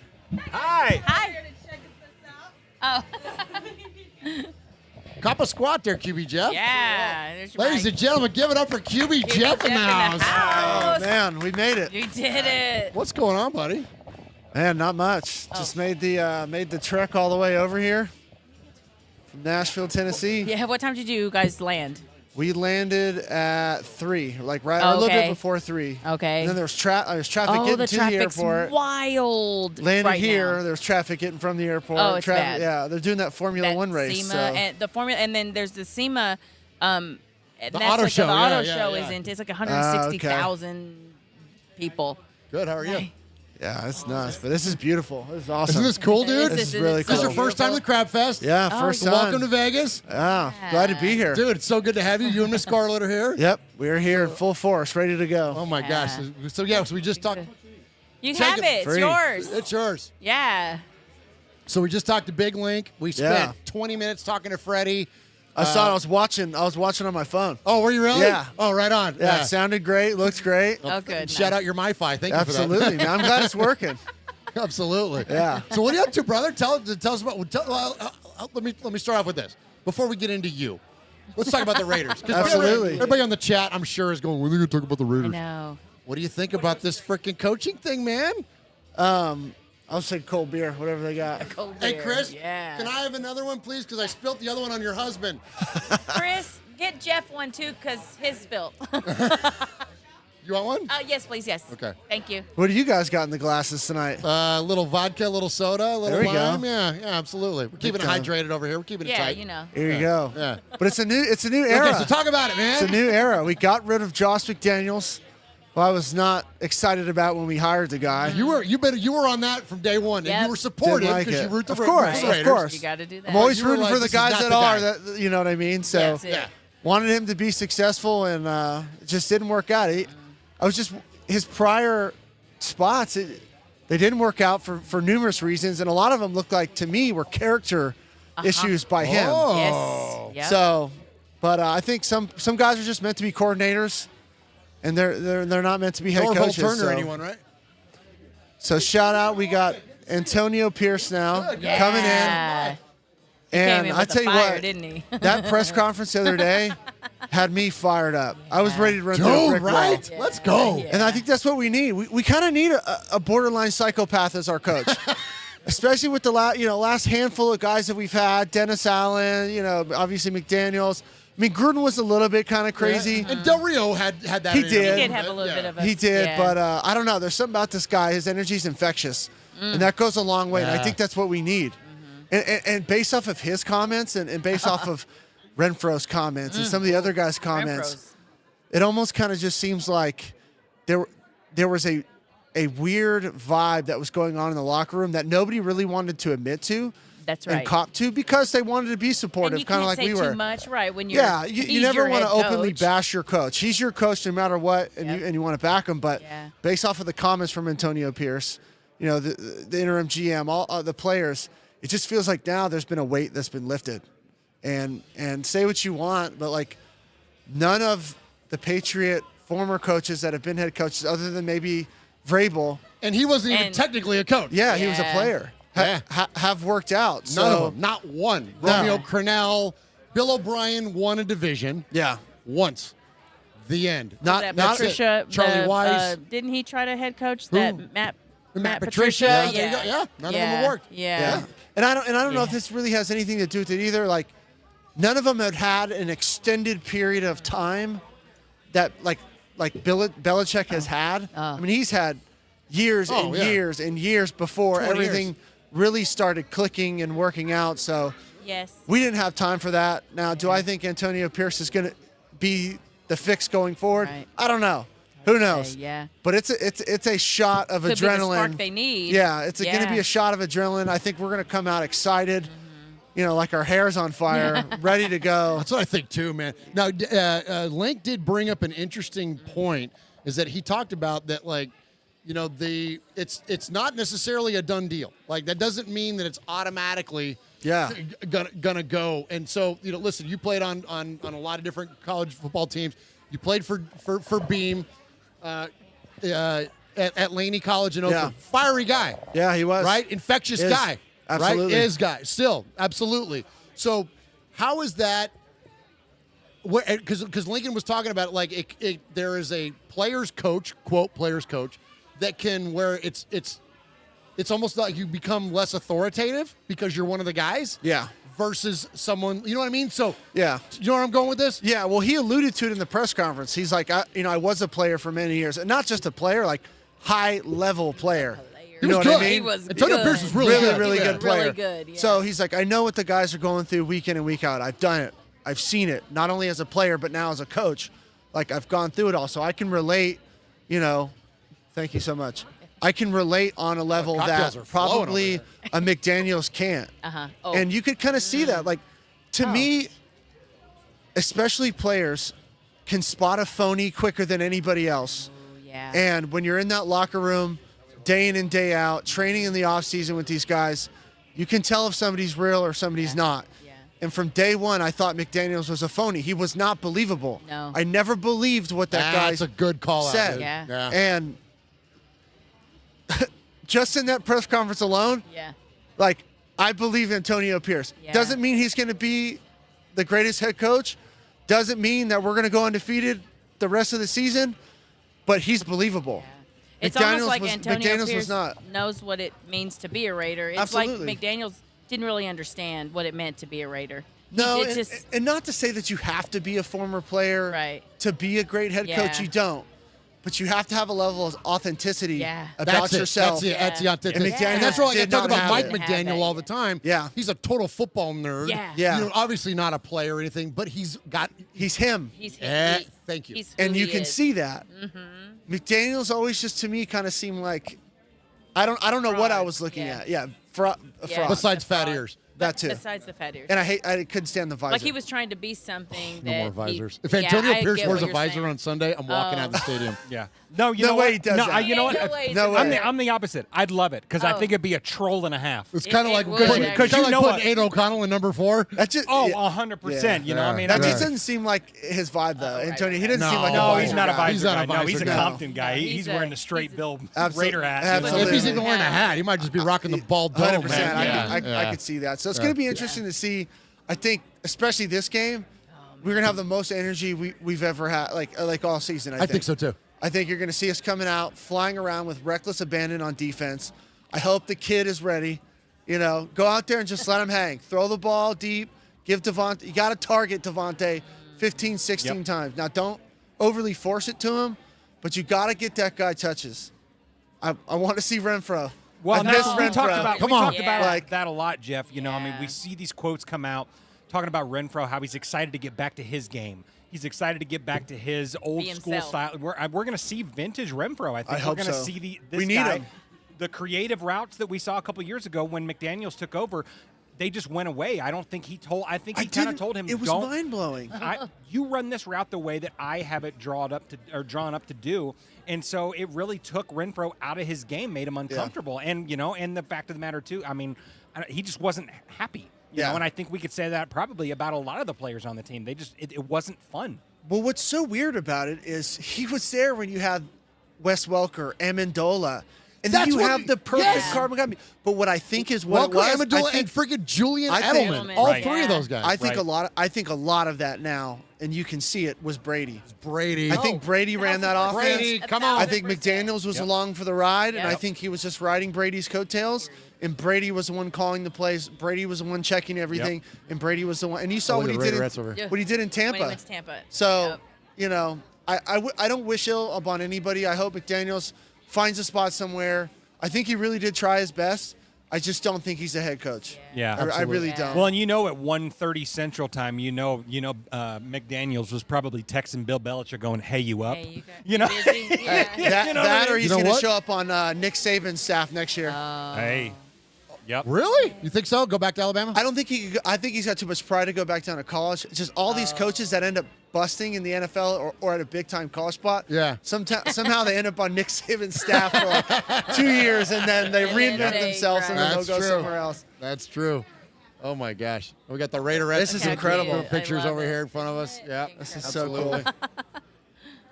S2: Hi.
S4: Hi. Oh.
S3: Cop a squat there, QB Jeff.
S4: Yeah. There's your
S3: Ladies
S4: mic.
S3: and gentlemen, give it up for QB Jeff in the house.
S4: house.
S11: Man, we made it.
S4: You did it.
S3: What's going on, buddy?
S11: Man, not much. Just made the trek all the way over here from Nashville, Tennessee.
S4: Yeah. What time did you guys land?
S11: We landed at 3, like right
S4: Oh,
S11: a little bit
S4: okay.
S11: before 3.
S4: Okay.
S11: And then there was traffic
S4: Oh,
S11: getting
S4: the
S11: to the
S4: traffic's
S11: airport.
S4: wild.
S11: Landed
S4: right
S11: here.
S4: now.
S11: There was traffic getting from the airport.
S4: Oh, it's bad.
S11: Yeah, they're doing that Formula
S4: That
S11: 1 race.
S4: SEMA
S11: So.
S4: and the formula, and then there's the SEMA. And that's
S3: auto
S4: like
S3: show,
S4: The
S3: yeah,
S4: auto
S3: yeah,
S4: show
S3: yeah.
S4: is into. It's like 160,000 people.
S3: Good. How are you?
S11: Yeah, it's nuts, but this is beautiful. This is awesome.
S3: Isn't this cool, dude?
S11: This is really
S3: Is this
S11: cool.
S3: your first time to the Crab Fest?
S11: Yeah,
S4: Oh,
S11: first
S3: So
S11: time.
S3: welcome to Vegas.
S11: Yeah, glad to be here.
S3: Dude, it's so good to have you. You and Miss Scarlett are here.
S11: Yep, we're here in full force, ready to go.
S3: Oh, my
S4: Yeah.
S3: gosh. So we just talked.
S4: You
S3: Take
S4: have
S3: it
S4: it. It's
S11: free.
S4: yours.
S3: It's yours.
S4: Yeah.
S3: So we just talked to Big Link. We spent
S11: Yeah.
S3: 20 minutes talking to Freddie.
S11: I saw it. I was watching on my phone.
S3: Oh, were you really?
S11: Yeah.
S3: Oh, right on.
S11: Yeah, it sounded great. Looked great.
S4: Oh, good.
S3: Shout
S4: nice.
S3: out your MiFi. Thank you
S11: Absolutely, man. I'm glad it's working.
S3: for that. Absolutely.
S11: Yeah.
S3: So what are you up to, brother? Tell us about. Let me start off with this before we get into you. Let's talk about the Raiders. 'Cause
S11: Absolutely.
S3: Everybody on the chat, I'm sure, is going, when are you going to talk about the
S4: I
S3: Raiders?
S4: know.
S3: What do you think about this freaking coaching thing, man?
S11: I'll say cold beer, whatever they got.
S4: Cold
S3: Hey,
S4: beer.
S3: Chris,
S4: Yeah.
S3: can I have another one, please? Because I spilt the other one on your husband.
S4: Chris, get Jeff one too, cause his spilled.
S3: You want one?
S4: Yes, please. Yes.
S3: Okay.
S4: Thank you.
S11: What do you guys got in the glasses tonight?
S3: A little vodka, a little soda, a little
S11: There we go.
S3: lime. Yeah, absolutely. We're keeping it
S11: time.
S3: hydrated over here. We're keeping it
S4: Yeah,
S3: tight.
S4: you know.
S11: Here you go.
S3: Yeah.
S11: But it's a new era.
S3: Okay, so talk about it, man.
S11: It's a new era. We got rid of Josh McDaniels, who I was not excited about when we hired the guy.
S3: You were on that from day one, and
S4: Yep.
S3: you were supportive
S11: Didn't like
S3: because
S11: it.
S3: you root the
S11: Of course,
S3: for the
S11: of
S3: Raiders.
S11: course.
S4: You got to do that.
S11: I'm always
S3: You were
S11: rooting
S3: like,
S11: for the
S3: this is
S11: guys
S3: not
S11: that
S3: the
S11: are,
S3: guy.
S11: that you know what I mean? So
S4: That's it.
S3: Yeah.
S11: wanted him to be successful, and it just didn't work out. His prior spots, they didn't work out for numerous reasons, and a lot of them looked like, to me, were character issues by him.
S3: Oh.
S4: Yes. Yep.
S11: So, but I think some guys are just meant to be coordinators, and they're not meant to be head
S3: Norville
S11: coaches.
S3: Turner,
S11: so.
S3: anyone, right?
S11: So shout out, we got Antonio Pierce now
S4: Yeah.
S11: coming in.
S4: Came
S11: And
S4: in
S11: I
S4: with the
S11: tell you
S4: fire,
S11: what,
S4: didn't he?
S11: that press conference the other day had me fired up. I was ready to run through a
S3: Dude,
S11: brick wall.
S3: right? Let's go.
S4: Yeah.
S11: And I think that's what we need. We kind of need a borderline psychopath as our coach, especially with the last handful of guys that we've had. Dennis Allen, obviously McDaniels. I mean, Gruden was a little bit kind of crazy.
S3: And Del Rio had that.
S11: He
S3: in him
S11: did.
S3: a
S4: He did have a
S3: bit,
S4: little
S3: yeah.
S4: bit of a.
S11: He did,
S4: yeah.
S11: but I don't know. There's something about this guy. His energy's infectious, and that goes a long way. And I
S3: Yeah.
S11: think that's what we need. And based off of his comments and based off of Renfro's comments and some of the other guys' comments,
S4: Renfro's.
S11: it almost kind of just seems like there was a weird vibe that was going on in the locker room that nobody really wanted to admit to.
S4: That's
S11: And
S4: right.
S11: cop to because they wanted to be
S4: And
S11: supportive,
S4: you
S11: kind of
S4: can't
S11: like
S4: say
S11: we were.
S4: too much, right? When you're
S11: Yeah, you
S4: he's
S11: never
S4: your
S11: want to
S4: head
S11: openly
S4: coach.
S11: bash your coach. He's your coach no matter what, and
S4: Yep.
S11: you want to back him. But
S4: Yeah.
S11: based off of the comments from Antonio Pierce, the interim GM, all the players, it just feels like now there's been a weight that's been lifted. And say what you want, but like none of the Patriot former coaches that have been head coaches, other than maybe Vrabel,
S3: And he wasn't even
S4: And-
S3: technically a coach.
S11: yeah, he was a
S4: Yeah.
S11: player, have worked out.
S3: None
S11: So,
S3: of them. Not one.
S11: No.
S3: Romeo Crennel, Bill O'Brien won a division
S11: Yeah,
S3: once. The end.
S4: That
S11: not
S4: Patricia,
S3: Charlie Weiss.
S4: didn't he try to head coach
S3: Who?
S4: that Matt
S3: Patricia.
S4: Patricia?
S3: There you go. Yeah, none of them have worked.
S4: Yeah.
S11: Yeah. And I don't know if this really has anything to do with it either. Like, none of them had an extended period of time that like Belichick has had. I mean, he's had years and
S3: yeah.
S11: years and years before
S3: 20
S11: everything
S3: years.
S11: really started clicking and working out. So
S4: Yes.
S11: we didn't have time for that. Now, do I think Antonio Pierce is going to be the fix going forward?
S4: Right.
S11: I don't know. Who knows?
S4: yeah.
S11: But it's a shot of
S4: Could be the
S11: adrenaline.
S4: spark they need.
S11: Yeah, it's going to
S4: Yeah.
S11: be a shot of adrenaline. I think we're going to come out excited, like our hair's on fire, ready to go.
S3: That's what I think too, man. Now, Link did bring up an interesting point, is that he talked about that, like, it's not necessarily a done deal. Like, that doesn't mean that it's automatically gonna go. And so, listen, you played on a lot of different college football teams. You played for Beam at Laney College in Oakland.
S11: Yeah.
S3: Fiery guy,
S11: Yeah, he was.
S3: right? Infectious
S11: Is.
S3: guy.
S11: Absolutely.
S3: Right? Is guys still absolutely. So how is that? Because Lincoln was talking about like there is a players coach, quote players coach, that can where it's almost like you become less authoritative because you're one of the guys.
S11: Yeah.
S3: Versus someone, you know what I mean? So
S11: Yeah.
S3: you know where I'm going with this?
S11: Yeah, well, he alluded to it in the press conference. He's like, I was a player for many years, and not just a player, like high-level player.
S3: He
S11: You know
S3: was
S11: what I
S3: good.
S11: mean?
S4: He was
S3: Antonio
S4: good.
S3: Pierce was really good.
S11: really
S4: He was
S11: good player.
S4: really good, yeah.
S11: So he's like, I know what the guys are going through week in and week out. I've done it. I've seen it, not only as a player, but now as a coach. Like, I've gone through it all. So I can relate, thank you so much. I can relate on a level
S3: cocktails
S11: that
S3: are flowing over
S11: probably a McDaniels can't.
S4: Uh-huh. Oh.
S11: And you could kind of see that. Like, to me, especially players can spot a phony quicker than anybody else.
S4: Yeah.
S11: And when you're in that locker room day in and day out, training in the off season with these guys, you can tell if somebody's real or somebody's not.
S4: Yeah.
S11: And from day one, I thought McDaniels was a phony. He was not believable.
S4: No.
S11: I never believed what that guy
S3: That's a good call
S11: said.
S3: out. Dude.
S4: Yeah.
S11: And just in that press conference alone,
S4: Yeah.
S11: like, I believe Antonio Pierce.
S4: Yeah.
S11: Doesn't mean he's going to be the greatest head coach. Doesn't mean that we're going to go undefeated the rest of the season. But he's believable.
S4: It's
S11: McDaniels
S4: almost like
S11: was-
S4: Antonio
S11: McDaniels was
S4: Pierce
S11: not.
S4: knows what it means to be a Raider. It's
S11: Absolutely.
S4: like McDaniels didn't really understand what it meant to be a Raider.
S11: No,
S4: It's
S11: and,
S4: just
S11: and not to say that you have to be a former player
S4: Right.
S11: to be a great head coach.
S4: Yeah.
S11: You don't. But you have to have a level of authenticity
S4: Yeah.
S11: about
S3: That's
S11: yourself.
S3: That's the authentic.
S11: And McDaniels
S3: And that's what I
S11: did
S3: talk
S11: not
S3: about
S11: have
S3: Mike
S11: it.
S4: Didn't have
S3: McDaniel
S4: that
S3: all the
S4: yet.
S3: time.
S11: Yeah.
S3: He's a total football nerd.
S4: Yeah.
S11: Yeah.
S3: Obviously not a player or anything, but he's got.
S11: He's him.
S4: he's
S3: Thank you.
S4: He's who
S11: And you
S4: he
S11: can
S4: is.
S11: see that.
S4: Mm-hmm.
S11: McDaniels always just to me kind of seemed like I don't know what I
S4: Fraud.
S11: was looking
S4: Yeah.
S11: at. Yeah, fraud.
S4: Yeah.
S3: Besides
S4: The
S3: fat
S4: fraud.
S3: ears.
S11: That too.
S4: Besides the fat ears.
S11: And I couldn't stand the visor.
S4: Like he was trying to be something
S3: No
S4: that
S3: more visors.
S4: He,
S3: If Antonio
S4: yeah, I
S3: Pierce
S4: get
S3: wears
S4: what
S3: a
S4: you're
S3: visor
S4: saying.
S3: on Sunday, I'm walking out of the stadium.
S2: Yeah. No, you
S11: No
S2: know
S11: way
S2: what?
S11: he does
S2: no,
S11: that.
S2: you know what?
S4: No way.
S11: No
S2: I'm
S11: way.
S2: the like I'd love it because I
S4: Oh.
S2: think it'd be a troll and a half.
S3: It's kind of
S4: It
S3: like
S4: would,
S3: putting,
S4: actually.
S3: kinda
S2: You know
S3: like
S2: what?
S3: putting Aiden O'Connell in number 4.
S11: That just
S2: Oh,
S11: yeah.
S2: 100%. You know, I mean,
S11: That
S2: I
S11: just
S2: mean,
S11: doesn't seem like his vibe though.
S4: right,
S11: Antonio, he
S4: right,
S11: doesn't seem like
S2: no,
S11: a
S2: he's
S11: visor
S2: not a
S11: guy.
S2: visor
S3: He's not a
S2: guy. No, he's
S3: visor
S2: a
S3: guy.
S2: Compton guy.
S4: He's
S2: He's
S4: a-
S2: wearing a straight bill
S11: Absolutely.
S2: Raider hat.
S11: Absolutely.
S3: If he's even wearing a hat, he might just be rocking the bald dome.
S11: 100%.
S3: Man.
S11: I could see that. So it's going to be interesting to see. I think, especially this game, we're going to have the most energy we've ever had, like all season.
S3: I think so too.
S11: I think you're going to see us coming out, flying around with reckless abandon on defense. I hope the kid is ready. Go out there and just let him hang. Throw the ball deep. Give Devontae. You got to target Devontae 15, 16 times. Now, don't overly force it to him, but you got to get that guy touches. I want to see Renfro.
S2: Well,
S11: I
S2: now,
S11: miss
S2: we
S11: Renfro.
S2: talked about,
S3: Come
S2: we
S3: on.
S2: talked about
S4: Yeah.
S11: Like-
S2: that a lot, Jeff. I mean, we
S4: Yeah.
S2: see these quotes come out talking about Renfro, how he's excited to get back to his game. He's excited to get back to his old
S4: Be
S2: school
S4: himself.
S2: style. We're going to see vintage Renfro. I think
S11: I
S2: we're
S11: hope
S2: going to
S11: so.
S2: see this
S11: We need
S2: guy.
S11: him.
S2: The creative routes that we saw a couple years ago when McDaniels took over, they just went away. I don't think he told. I think he kind of told him,
S11: It was
S2: "Don't
S11: mind blowing.
S2: you run this route the way that I have it drawn up to do." And so it really took Renfro out of his game, made him uncomfortable. And and the fact of the matter too, I mean, he just wasn't happy. You know, and I think we could say that probably about a lot of the players on the team. They just it wasn't fun.
S11: Well, what's so weird about it is he was there when you had Wes Welker, Amendola, and then
S3: That's
S11: you
S3: what-
S11: have the perfect
S3: yes.
S11: carbon copy. But what I think is what
S3: Welker,
S11: it was,
S3: Amendola,
S11: I think,
S3: and freaking Julian
S11: I think-
S3: Edelman. All
S4: Right.
S3: three of those guys.
S11: I think
S2: Right.
S11: a lot of that now, and you can see it, was Brady.
S3: Brady.
S11: I think Brady ran that offense.
S3: Brady, come on.
S11: I think McDaniels was along for the ride, and I
S4: Yep.
S11: think he was just riding Brady's coattails. And Brady was the one calling the plays. Brady was the one checking everything, and Brady was the one. And you saw
S3: Oh,
S11: what
S3: look
S11: he
S3: at
S11: did.
S3: Raiderettes over here.
S11: What he did in Tampa.
S4: When he went to Tampa.
S11: So,
S4: Yep.
S11: I don't wish ill upon anybody. I hope McDaniels finds a spot somewhere. I think he really did try his best. I just don't think he's a head coach.
S2: Yeah.
S11: I really
S4: Yeah.
S11: don't.
S2: Well, and at 1:30 Central Time, McDaniels was probably texting Bill Belichick, going, "Hey, you up?"
S4: Hey,
S2: Hey,
S4: busy? Yeah.
S11: that or he's
S3: You know
S11: going to
S3: what?
S11: show up on Nick Saban's staff next year.
S2: Yep.
S3: Really? You think so? Go back to Alabama?
S11: I don't think he. I think he's got too much pride to go back down to college. It's just all these coaches that end up busting in the NFL or at a big time college spot.
S3: Yeah.
S11: Somehow they end up on Nick Saban's staff for like 2 years, and then they
S4: And then
S11: reinvent
S4: they-
S11: themselves, and then
S3: That's
S11: they'll go
S3: true.
S11: somewhere else.
S3: That's true. Oh my gosh. We got the Raiderettes.
S11: This is
S4: Heck
S11: incredible.
S4: yeah.
S3: Pictures
S4: I love
S3: over
S4: it.
S3: here in front of us.
S4: It's
S3: Yeah.
S11: This is so cool.
S3: Absolutely.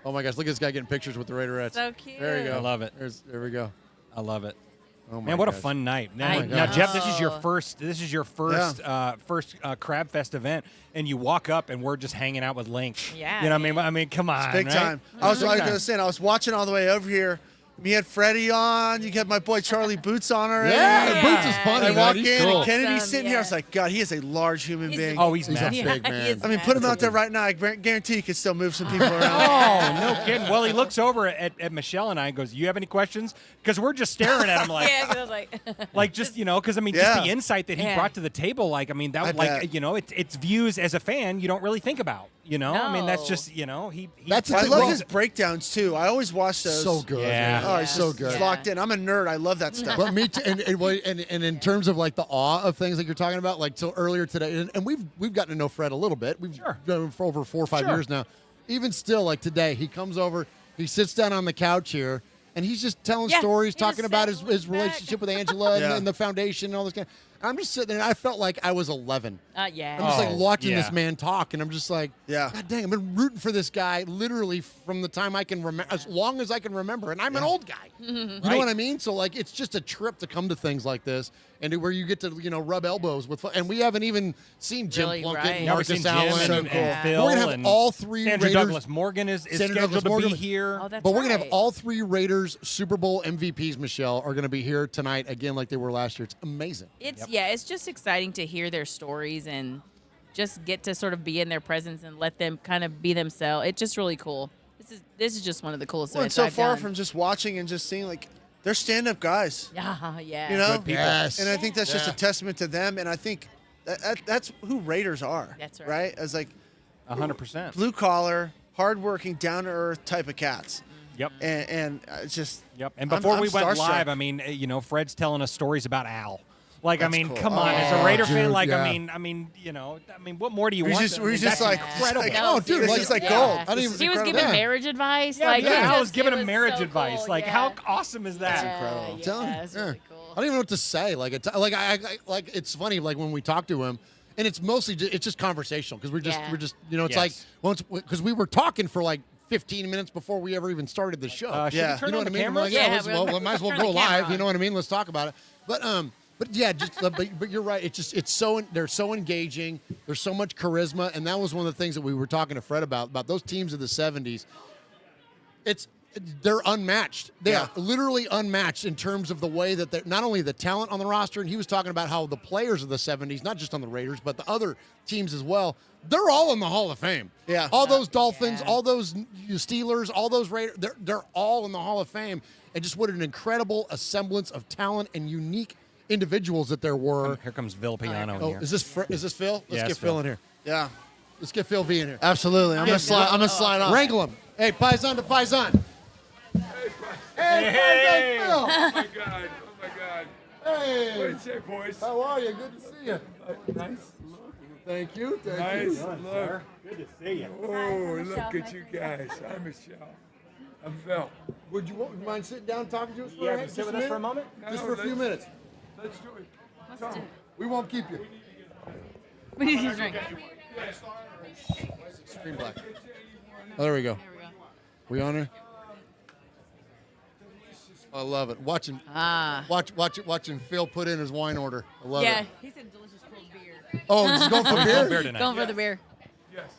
S3: Oh my gosh, look at this guy getting pictures with the Raiderettes.
S4: So cute.
S3: There you go.
S2: I love it.
S3: There we go.
S2: I love it. Man, what a fun night! Now,
S4: I
S2: now, Jeff, this
S4: know.
S2: is your first. This is your first Crab Fest event, and you walk up, and we're just hanging out with Link.
S4: Yeah,
S2: you know what
S4: man.
S2: I mean, come on,
S11: Big
S2: right?
S11: time. I was
S2: Big
S11: like
S2: time.
S11: I was saying, I was watching all the way over here. Me had Freddie on. You had my boy Charlie Boots on already.
S3: Yeah,
S4: Yeah.
S3: Boots is funny.
S11: I
S3: man.
S11: walk
S3: He's
S11: in
S3: cool.
S11: and Kennedy's
S4: Awesome,
S11: sitting here. I was
S4: yeah.
S11: like, God, he is a large human being.
S2: Oh, he's
S3: He's a
S2: massive.
S3: big
S4: he
S3: man.
S4: is
S11: I mean, put him
S4: massive.
S11: out there right now. I guarantee he could still move some people around.
S2: Oh, no kidding. Well, he looks over at Michelle and I and goes, "You have any questions?" Because we're just staring at him like,
S4: Yeah, 'cause I was like,
S2: like just because I mean,
S11: Yeah.
S2: just the insight that he
S4: Yeah.
S2: brought to the table. Like, I mean, that
S11: I
S2: like
S11: bet.
S2: it's views as a fan you don't really think about. I mean, that's
S4: No.
S2: just he
S3: That's the
S11: I
S3: thing.
S11: love
S3: Well,
S11: his breakdowns too. I always watch those.
S3: So good.
S2: Yeah.
S11: Oh, he's
S3: so
S11: just-
S3: good.
S11: He's locked in. I'm a nerd. I love that stuff.
S3: But me too, and in terms of like the awe of things like you're talking about, like till earlier today, and we've gotten to know Fred a little bit. We've
S2: Sure.
S3: known him for over 4 or 5
S2: Sure.
S3: years now. Even still, like today, he comes over, he sits down on the couch here, and he's just telling
S4: Yeah,
S3: stories,
S4: he
S3: talking
S4: just
S3: about
S4: sat
S3: his
S4: and looked back.
S3: relationship with Angela
S11: Yeah.
S3: and the foundation and all this kind. I'm just sitting there, and I felt like I was 11.
S4: yeah.
S3: I'm just like
S2: Oh,
S3: watching
S2: yeah.
S3: this man talk, and I'm just like,
S11: Yeah.
S3: God dang, I've been rooting for this guy literally from the time I can remember, as long as I can remember, and I'm an old guy. You know what I mean? So like, it's just a trip to come to things like this, and where you get to rub elbows with, and we haven't even seen Jim
S4: Really,
S3: Plunkett,
S4: right.
S3: and
S2: Never
S3: Marcus
S2: seen Jim
S3: Allen,
S2: and,
S3: and
S2: and Phil.
S3: we're gonna have
S2: and
S3: all three
S2: Sandra
S3: Raiders.
S2: Douglas Morgan is
S3: Sandra
S2: scheduled
S3: Douglas
S2: to
S3: Morgan.
S2: be here.
S4: Oh, that's
S3: But we're gonna have
S4: right.
S3: all three Raiders Super Bowl MVPs, Michelle, are gonna be here tonight again, like they were last year. It's amazing.
S4: It's just exciting to hear their stories and just get to sort of be in their presence and let them kind of be themselves. It's just really cool. This is just one of the coolest
S11: Well,
S4: events
S11: it's so
S4: I've
S11: far
S4: done.
S11: from just watching and just seeing, like, they're stand-up guys.
S4: Yeah.
S11: You know?
S3: Good people. Yes.
S11: And I think that's just
S3: Yeah.
S11: a testament to them. And I think that's who Raiders are.
S4: That's right.
S11: Right? As like
S2: 100%.
S11: blue-collar, hard-working, down-to-earth type of cats.
S2: Yep.
S11: And it's just.
S2: Yep. And
S11: I'm-
S2: before
S11: I'm
S2: we went
S11: starstruck.
S2: live, I mean, Fred's telling us stories about Al. Like,
S11: That's
S2: I mean,
S11: cool.
S2: come on,
S11: Oh,
S2: as a Raider fan,
S3: dude,
S2: like,
S3: yeah.
S2: I mean, what more do you
S11: He's
S2: want?
S11: just-
S2: I mean,
S11: he's just
S2: that's
S11: like-
S2: incredible.
S11: like,
S4: No,
S3: oh, dude,
S11: This
S4: seriously.
S11: is like
S4: Yeah.
S11: gold.
S3: I didn't
S11: This
S3: even-
S11: is
S4: He was
S11: incredible.
S4: giving
S3: Yeah.
S4: marriage advice.
S2: Yeah,
S4: like,
S2: yeah.
S4: it
S2: I was
S4: just-
S2: giving
S4: it
S2: him
S4: was
S2: marriage
S4: so
S2: advice.
S4: cool,
S2: Like,
S4: yeah.
S2: how awesome is that?
S11: incredible.
S4: Yeah,
S3: telling you,
S4: it's
S3: yeah.
S4: really cool.
S3: I don't even know what to say. Like I like it's funny. Like when we talk to him, and it's mostly it's just conversational because we're just
S4: Yeah.
S3: it's
S2: Yes.
S3: like once because we were talking for like 15 minutes before we ever even started the show.
S2: Should
S11: Yeah.
S2: we turn
S3: You know
S2: on
S3: what I
S2: the
S3: mean?
S2: camera?
S3: Like,
S4: Yeah,
S3: well, might as well
S4: turn
S3: go
S4: the camera
S3: live. You
S4: on.
S3: know what I mean? Let's talk about it. But yeah, just but you're right. It's so they're so engaging. There's so much charisma, and that was one of the things that we were talking to Fred about those teams of the '70s. They're unmatched. They
S11: Yeah.
S3: are literally unmatched in terms of the way that they're not only the talent on the roster, and he was talking about how the players of the '70s, not just on the Raiders, but the other teams as well, they're all in the Hall of Fame.
S11: Yeah.
S3: all those Dolphins,
S4: Yeah.
S3: all those Steelers, all those Raiders, they're all in the Hall of Fame. And just what an incredible assemblance of talent and unique individuals that there were.
S2: Here comes Villapiano in
S3: Oh,
S2: here.
S3: is this Phil? Let's
S2: Yes,
S3: get Phil
S2: Phil.
S3: in here.
S11: Yeah.
S3: Let's get Phil V in here.
S11: Absolutely. I'm gonna slide off.
S3: Wrangle him. Hey, Paisan to Paisan. Hey, Paisan Phil.
S12: Oh my God! Oh my God!
S3: Hey.
S12: What's up, boys?
S3: How are you? Good to see you.
S12: Nice look.
S3: Thank you.
S12: Nice look.
S2: Good to see you.
S12: Oh, look at you guys. I'm Michelle. I'm Phil.
S3: Would you mind sitting down and talking to us for
S2: Yeah,
S3: a
S2: can
S3: minute?
S2: you sit
S3: Just
S2: with
S3: a
S2: us for a
S3: minute?
S2: moment?
S3: Just for a few minutes.
S12: Let's do it.
S3: We won't keep you.
S4: We need to drink.
S3: Screen black. Oh, there we go. We on her? I love it. Watching watching Phil put in his wine order. I love
S4: Yeah,
S3: it.
S4: he said delicious cold beer.
S3: Oh, just going for
S2: Beer
S3: beer?
S2: tonight.
S4: Going for the beer.
S12: Yes.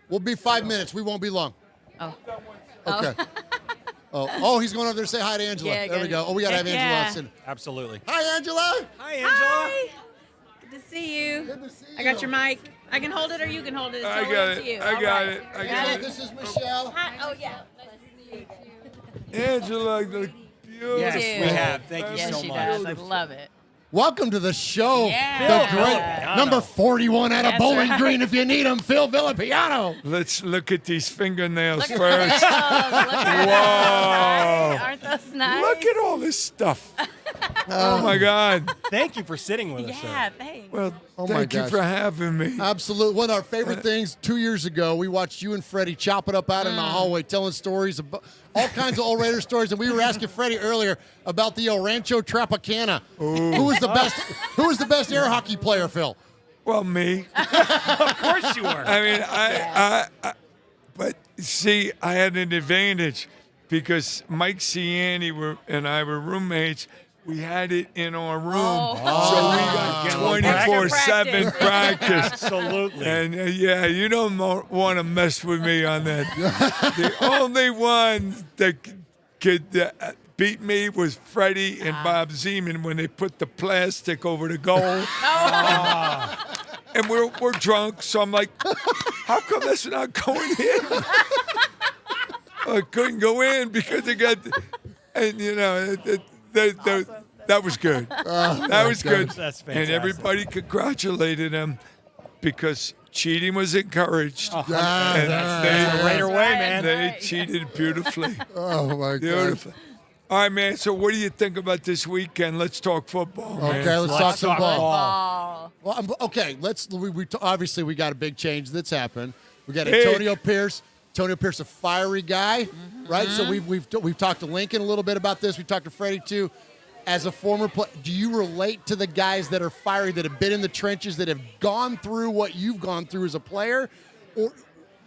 S3: We'll be 5 minutes. We won't be long.
S4: Oh.
S3: Okay. Oh, he's going over there to say hi to Angela.
S4: Yeah,
S3: there we
S4: good.
S3: go. Oh, we got to have
S4: Heck
S3: Angela
S4: yeah.
S3: out soon.
S2: Absolutely.
S3: Hi, Angela.
S2: Hi, Angela.
S4: Hi. Good to see you.
S3: Good to see you.
S4: I got your mic. I can hold it or you can hold it. It's
S12: I
S4: totally
S12: got
S4: up
S12: it.
S4: to you.
S12: I
S4: All
S12: got
S4: right.
S12: it. I
S4: You
S12: got it.
S3: This is Michelle.
S4: Hi. Oh, yeah. Nice to see you.
S12: Angela, the beautiful.
S2: Yes,
S4: Dude.
S2: we have. Thank you
S4: Yes,
S2: so
S4: she
S2: much.
S4: does. I love it.
S3: Welcome to the show.
S4: Yeah.
S3: The
S4: Phil
S3: great
S2: Villapiano.
S3: number 41 out of
S4: That's
S3: Bowling
S4: right.
S3: Green if you need him, Phil Villapiano.
S12: Let's look at these fingernails
S4: Look at
S12: first.
S4: those. Look at
S12: Whoa.
S4: those. Aren't those nice?
S12: Look at all this stuff. Oh my God.
S2: Thank you for sitting with us, sir.
S4: Yeah, thanks.
S12: Well,
S3: Oh my
S12: thank you
S3: gosh.
S12: for having me.
S3: Absolutely. One of our favorite things 2 years ago, we watched you and Freddie chop it up out in the hallway, telling stories about all kinds of old Raider stories. And we were asking Freddie earlier about the El Rancho Tropicana. Who was the best? Who was the best air hockey player, Phil?
S12: Well, me.
S2: Of course you were.
S12: I mean, I but see, I had an advantage because Mike Ciani and I were roommates, we had it in our room,
S4: Oh.
S12: so we got 24/7 practice.
S2: Absolutely.
S12: And yeah, you don't want to mess with me on that. The only one that could beat me was Freddie and Bob Zeman when they put the plastic over the goal. And we're drunk, so I'm like, how come that's not going in? I couldn't go in because they got, and you know, that was good. That was good.
S2: That's
S12: And
S2: fantastic.
S12: everybody congratulated him because cheating was encouraged. And
S2: That's the Raider way, man.
S12: They cheated beautifully.
S3: Oh my God.
S12: Beautifully. All right, man. So what do you think about this weekend? Let's talk football. Man.
S3: Okay, let's talk some ball.
S4: Ball.
S3: Well, okay. Obviously we got a big change that's happened. We got
S12: Big.
S3: Antonio Pierce. Antonio Pierce, a fiery guy, right? So we've talked to Lincoln a little bit about this. We talked to Freddie too. As a former player, do you relate to the guys that are fiery, that have been in the trenches, that have gone through what you've gone through as a player, or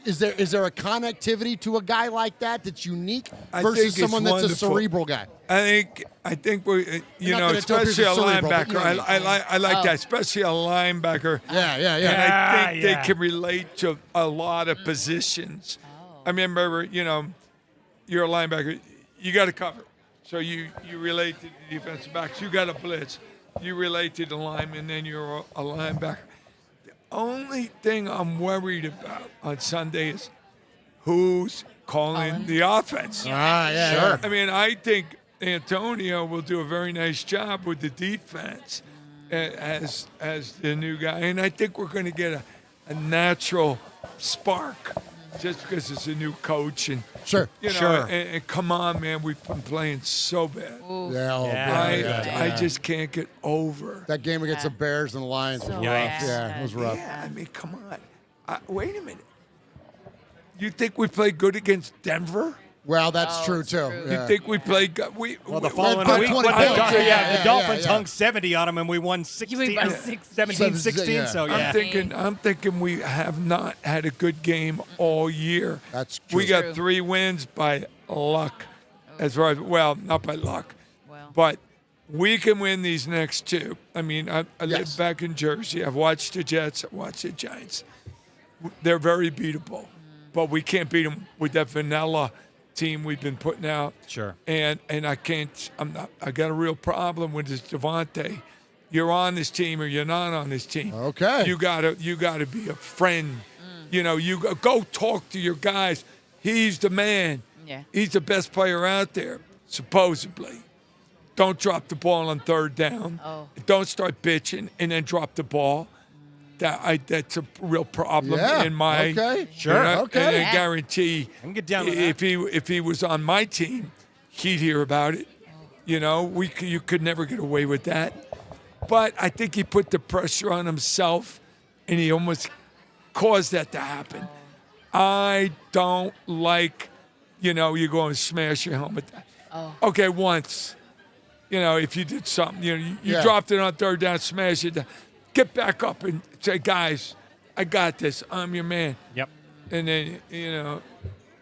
S3: is there a connectivity to a guy like that that's unique
S12: I
S3: versus
S12: think it's
S3: someone that's a
S12: wonderful.
S3: cerebral guy?
S12: I think we, you
S3: Not
S12: know,
S3: that Antonio Pierce
S12: especially a
S3: is cerebral, but
S12: linebacker.
S3: you know what I mean.
S12: I like that, especially a linebacker.
S3: Yeah.
S12: And I think
S2: Yeah.
S12: they can relate to a lot of positions. I remember, you know, you're a linebacker, you got to cover. So you relate to the defensive backs. You got to blitz. You relate to the lineman, then you're a linebacker. The only thing I'm worried about on Sunday is who's calling the offense.
S3: Sure.
S12: I mean, I think Antonio will do a very nice job with the defense as the new guy, and I think we're going to get a natural spark just because it's a new coach and
S3: Sure.
S12: you know.
S2: Sure.
S12: And come on, man, we've been playing so bad.
S2: Yeah.
S12: I just can't get over.
S3: That game against the Bears and the Lions was
S4: So
S3: rough.
S2: bad.
S3: Yeah, it was rough.
S12: Yeah, I mean, come on. Wait a minute. You think we played good against Denver?
S3: Well, that's true
S4: it's
S3: too.
S4: true.
S3: Yeah.
S12: You think we played good?
S2: Well, the following
S3: by
S2: week,
S3: 20
S2: the
S3: points.
S2: Dolphins,
S3: Yeah,
S2: the Dolphins
S3: yeah.
S2: hung 70 on them, and we won 16,
S4: won
S2: or 17, 16.
S3: Yeah.
S2: So yeah,
S12: I'm thinking we have not had a good game all year.
S3: That's true.
S12: We got
S4: True.
S12: 3 wins by luck, as far as not by luck,
S4: Well.
S12: but we can win these next 2. I mean, I live
S3: Yes.
S12: back in Jersey. I've watched the Jets. I've watched the Giants. They're very beatable, but we can't beat them with that vanilla team we've been putting out.
S2: Sure.
S12: And I can't. I got a real problem with this Devontae. You're on this team or you're not on this team.
S3: Okay.
S12: You gotta be a friend. You know, you go talk to your guys. He's the man.
S4: Yeah.
S12: He's the best player out there, supposedly. Don't drop the ball on 3rd down.
S4: Oh.
S12: Don't start bitching and then drop the ball. That's a real problem
S3: Yeah,
S12: in my.
S3: okay.
S2: Sure,
S3: okay.
S12: And I
S4: Yeah.
S12: guarantee
S2: I can get down with
S12: if he was on my team, he'd hear about it. You know, you could never get away with that. But I think he put the pressure on himself, and he almost caused that to happen. I don't like, you know, you go and smash your helmet. Okay, once. You know, if you did something, you know, you
S3: Yeah.
S12: dropped it on 3rd down, smash it down. Get back up and say, guys, I got this. I'm your man.
S2: Yep.
S12: And then, you know,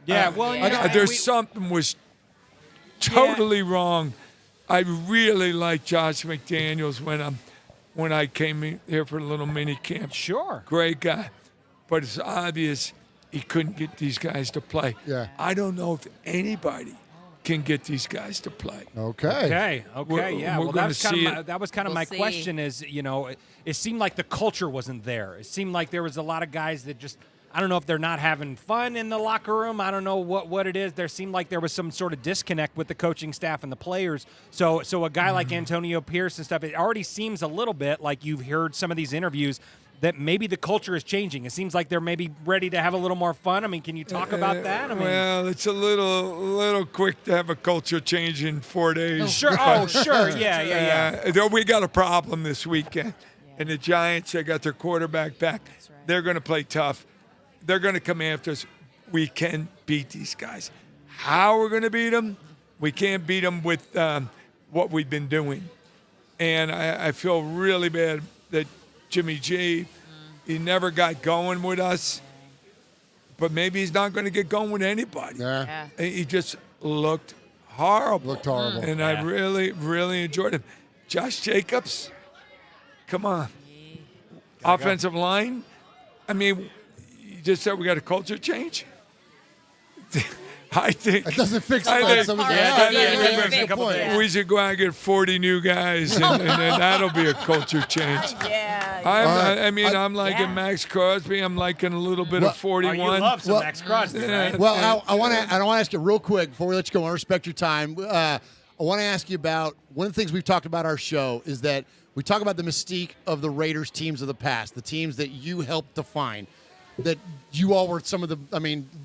S2: Yeah. Well, you know,
S12: there's
S2: we-
S12: something was totally wrong. I really like Josh McDaniels when I came in here for a little mini camp.
S2: Sure.
S12: Great guy. But it's obvious he couldn't get these guys to play.
S3: Yeah.
S12: I don't know if anybody can get these guys to play.
S3: Okay.
S2: Okay.
S12: We're-
S2: Yeah.
S12: we're
S2: Well,
S12: gonna
S2: that was kind
S12: see
S2: of
S12: it.
S2: that was kind of
S4: We'll
S2: my
S4: see.
S2: question. Is it seemed like the culture wasn't there. It seemed like there was a lot of guys that just. I don't know if they're not having fun in the locker room. I don't know what it is. There seemed like there was some sort of disconnect with the coaching staff and the players. So a guy like Antonio Pierce and stuff, it already seems a little bit like you've heard some of these interviews that maybe the culture is changing. It seems like they're maybe ready to have a little more fun. I mean, can you talk about that? I mean,
S12: Well, it's a little quick to have a culture change in 4 days.
S2: sure. Oh, sure. Yeah.
S12: Though we got a problem this weekend. And the Giants, they got their quarterback back.
S4: right.
S12: They're going to play tough. They're going to come after us. We can beat these guys. How we're going to beat them? We can't beat them with what we've been doing. And I feel really bad that Jimmy G, he never got going with us. But maybe he's not going to get going with anybody.
S3: Yeah.
S4: Yeah.
S12: He just looked
S1: horrible.
S3: Looked horrible.
S1: And I really, really enjoyed him. Josh Jacobs, come on. Offensive line. I mean, you just said we got a culture change. I think
S3: It doesn't fix
S1: I
S3: it.
S1: think-
S3: Some of the-
S1: I
S3: yeah,
S1: think
S3: good point.
S1: we should go out and get 40 new guys, and then that'll be a culture change.
S4: Yeah.
S1: I'm liking Max Crosby. I'm liking a little bit of 41.
S2: Oh, you love some Max Crosby, right?
S3: Well, I want to ask you real quick before we let you go. I want to respect your time. I want to ask you about one of the things we've talked about our show is that we talk about the mystique of the Raiders teams of the past, the teams that you helped define, that you all were some of the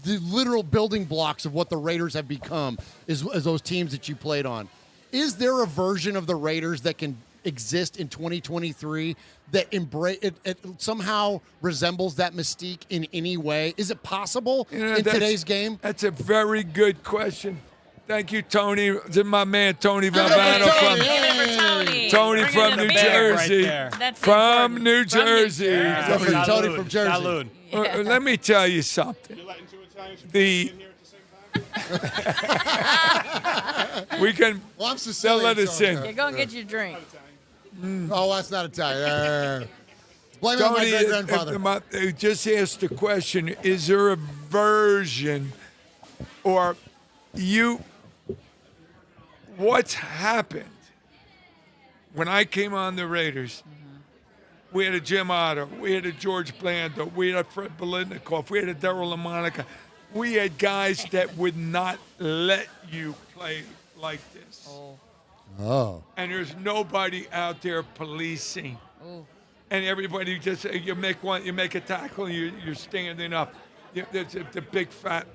S3: literal building blocks of what the Raiders have become is those teams that you played on. Is there a version of the Raiders that can exist in 2023 that it somehow resembles that mystique in any way? Is it possible in today's game?
S12: That's a very good question. Thank you, Tony. This is my man, Tony
S3: Give it up for
S12: Villapiano
S3: Tony.
S12: from
S4: Tony.
S12: Tony from New Jersey.
S4: That's
S12: From
S4: important.
S12: New Jersey.
S3: Salud. Tony from Jersey.
S2: Salud.
S12: Let me tell you something. We can.
S3: Well, I'm
S12: They'll
S3: Sicilian.
S12: let us
S3: so-
S12: in.
S4: Yeah, go and get your drink.
S3: Oh, that's not Italian. Blame it on my
S12: Tony,
S3: great grandfather.
S12: just asked the question: is there a version, or what's happened? When I came on the Raiders, we had a Jim Otto, we had a George Blando, we had a Fred Biletnikoff, we had a Daryl LaMonica. We had guys that would not let you play like this.
S3: Oh.
S12: And there's nobody out there policing. And everybody just, you make a tackle, and you're standing up. There's the big fat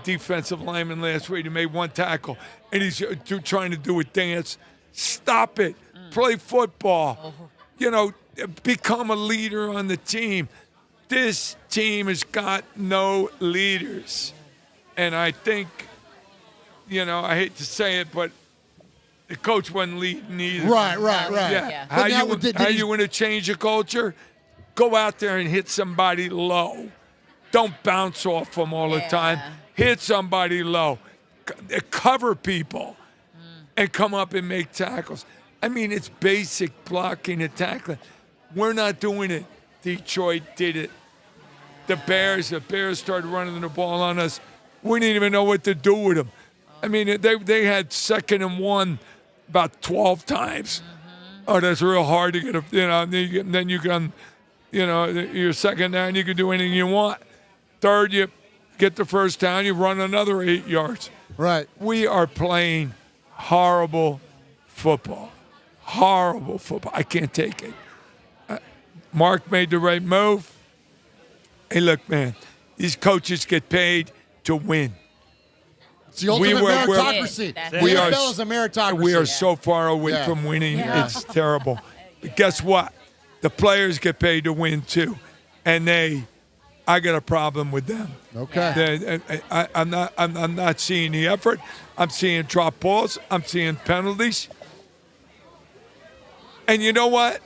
S12: defensive lineman last week. He made one tackle, and he's trying to do a dance. Stop it. Play football. Become a leader on the team. This team has got no leaders. And I think, I hate to say it, but the coach wasn't leading either.
S3: Right.
S12: Yeah.
S4: Yeah.
S12: How
S3: But now,
S12: you
S3: did
S12: how
S3: he-
S12: you want to change a culture? Go out there and hit somebody low. Don't bounce off them all the time. Hit somebody low. Cover people and come up and make tackles. I mean, it's basic blocking and tackling. We're not doing it. Detroit did it. The Bears started running the ball on us. We didn't even know what to do with them. I mean, they had 2nd and 1 about 12 times. Oh, that's real hard to get then you can, your second down, you can do anything you want. Third, you get the first down, you run another 8 yards.
S3: Right.
S12: We are playing horrible football. Horrible football. I can't take it. Mark made the right move. Hey, look, man, these coaches get paid to win.
S3: It's the ultimate
S12: we're-
S3: meritocracy.
S4: That's
S3: The
S4: it.
S12: We are
S3: NFL is a meritocracy.
S12: We are so far away
S3: Yeah.
S12: from winning.
S4: Yeah.
S12: It's terrible. But guess what? The players get paid to win too, and I got a problem with them.
S3: Okay.
S12: I'm not seeing the effort. I'm seeing drop balls. I'm seeing penalties. And you know what?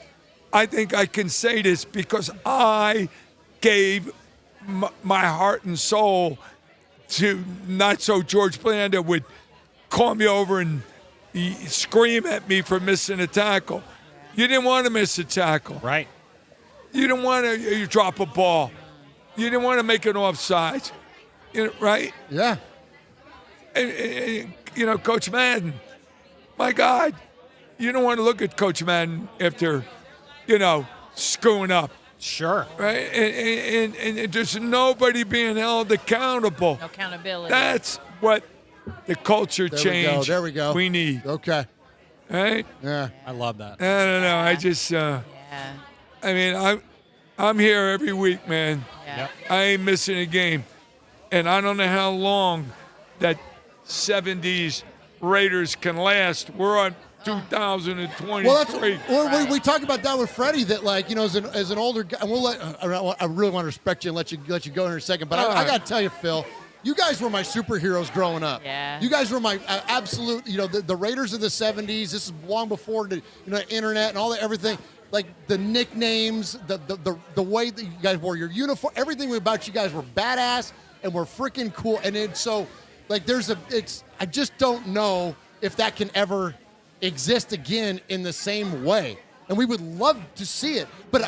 S12: I think I can say this because I gave my heart and soul to not so George Blanda would call me over and scream at me for missing a tackle. You didn't want to miss a tackle.
S2: Right.
S12: You didn't want to you drop a ball. You didn't want to make an offside. Right?
S3: Yeah.
S12: And, Coach Madden, my God, you don't want to look at Coach Madden after, screwing up.
S2: Sure.
S12: Right? And there's nobody being held accountable.
S4: No accountability.
S12: That's what the culture change
S3: There we go.
S12: we need.
S3: Okay.
S12: Right?
S3: Yeah.
S2: I love that.
S12: I don't know. I just,
S4: Yeah.
S12: I mean, I'm here every week, man.
S4: Yeah.
S12: I ain't missing a game. And I don't know how long that 70s Raiders can last. We're on 2023.
S3: Well, we talked about that with Freddie. That as an older guy, and I really want to respect you and let you go in a second. But I got to tell you, Phil, you guys were my superheroes growing up.
S4: Yeah.
S3: You guys were my absolute. The Raiders of the '70s. This is long before the internet and all that everything. Like the nicknames, the way that you guys wore your uniform, everything about you guys were badass and were freaking cool. And then so Like I just don't know if that can ever exist again in the same way. And we would love to see it, but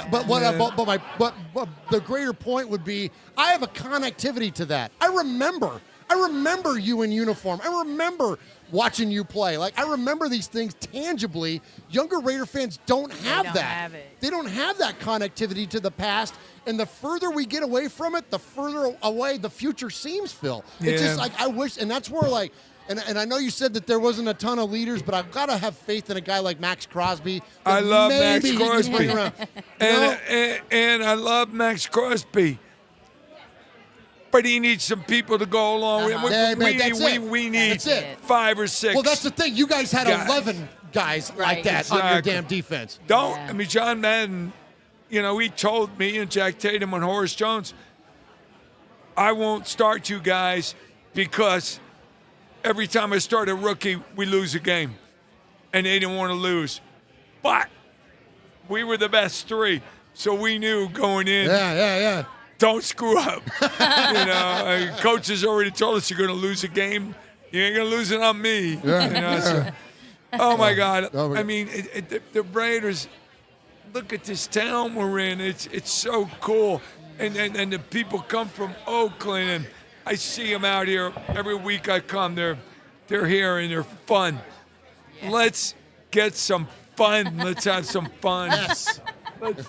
S3: the greater point would be I have a connectivity to that. I remember you in uniform. I remember watching you play. Like, I remember these things tangibly. Younger Raider fans don't have
S4: don't
S3: that.
S4: have it.
S3: They don't have that connectivity to the past. And the further we get away from it, the further away the future seems, Phil. It's just like, I wish, and that's where, like, and I know you said that there wasn't a ton of leaders, but I've got to have faith in a guy like Max Crosby.
S12: I love Max
S3: maybe he can
S12: Crosby.
S3: bring around. You know?
S12: And I love Max Crosby. But he needs some people to go along with him.
S3: Yeah, man, that's it.
S12: We need
S3: That's it.
S12: 5 or 6.
S3: Well, that's the thing. You guys had
S12: guys.
S3: 11 guys like
S4: Right.
S3: that on your
S12: Exactly.
S3: damn defense.
S12: I mean, John Madden, he told me and Jack Tatum and Horace Jones, I won't start you guys because every time I start a rookie, we lose a game. And they didn't want to lose. But we were the best 3. So we knew going in.
S3: Yeah.
S12: Don't screw up. Coach has already told us you're going to lose a game. You ain't going to lose it on me. So, oh, my God. I mean, the Raiders, look at this town we're in. It's so cool. And the people come from Oakland, and I see them out here. Every week I come, they're here, and they're fun. Let's get some fun. Let's have some fun.
S3: Yes. Look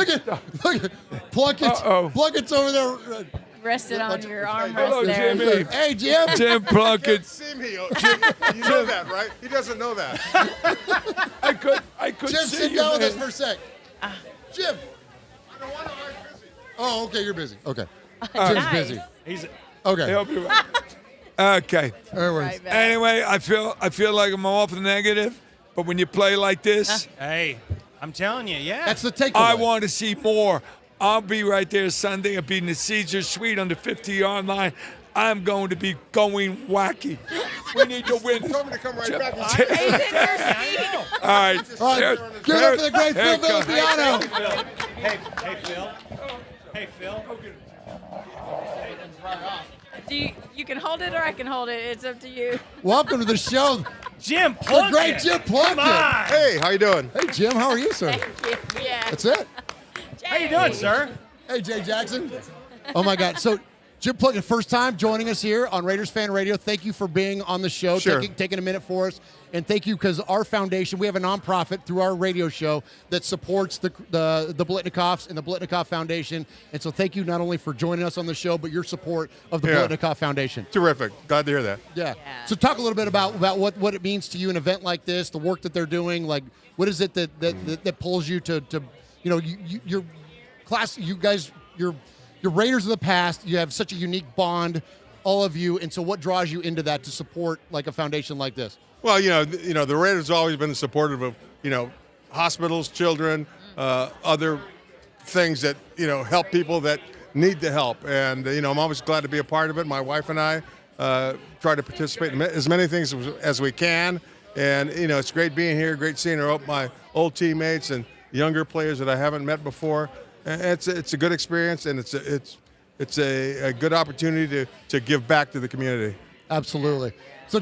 S3: at Plunkett. Plunkett's over there.
S4: Rested on your armrest
S12: Hello,
S4: there.
S12: Jimmy.
S3: Hey, Jim.
S12: Jim Plunkett.
S13: See me, Jim. You know that, right? He doesn't know that.
S12: I could
S3: Jim,
S12: see
S3: sit
S12: you,
S3: down with
S12: man.
S3: us for a sec. Jim. Oh, okay, you're busy. Okay. Jim's busy.
S2: He's
S3: Okay.
S12: Help you out. Okay.
S3: Anyways.
S4: Right back.
S12: Anyway, I feel like I'm off the negative, but when you play like this,
S2: Hey, I'm telling you, yeah.
S3: That's the takeaway.
S12: I want to see more. I'll be right there Sunday. I'll be in the Caesar Suite on the 50-yard line. I'm going to be going wacky. We need to win.
S13: He told me to come right back.
S4: He's in your seat.
S12: All right.
S3: All right. Give it up for the great Phil
S12: Here it comes.
S3: Villapiano.
S2: Hey, Phil. Hey, Phil.
S4: You can hold it or I can hold it. It's up to you.
S3: Welcome to the show.
S2: Jim
S3: The
S2: Plunkett.
S3: great Jim Plunkett.
S2: Come on.
S13: Hey, how you doing?
S3: Hey, Jim, how are you, sir?
S4: Thank you. Yeah.
S3: That's it.
S2: How you doing, sir?
S3: Hey, Jay Jackson. Oh, my God. So, Jim Plunkett, first time joining us here on Raiders Fan Radio. Thank you for being on the show,
S13: Sure.
S3: taking a minute for us. And thank you because our foundation, we have a nonprofit through our radio show that supports the Biletnikoffs and the Biletnikoff Foundation. And so thank you not only for joining us on the show, but your support of the
S13: Yeah.
S3: Biletnikoff Foundation.
S13: Terrific. Glad to hear that.
S3: Yeah. So talk a little bit about what it means to you, an event like this, the work that they're doing. Like, what is it that pulls you to your class, you guys, you're Raiders of the past. You have such a unique bond, all of you. And so what draws you into that to support like a foundation like this?
S13: Well, the Raiders have always been supportive of, hospitals, children, other things that, help people that need the help. And, I'm always glad to be a part of it. My wife and I try to participate in as many things as we can. And, it's great being here, great seeing my old teammates and younger players that I haven't met before. And it's a good experience, and it's a good opportunity to give back to the community.
S3: Absolutely. So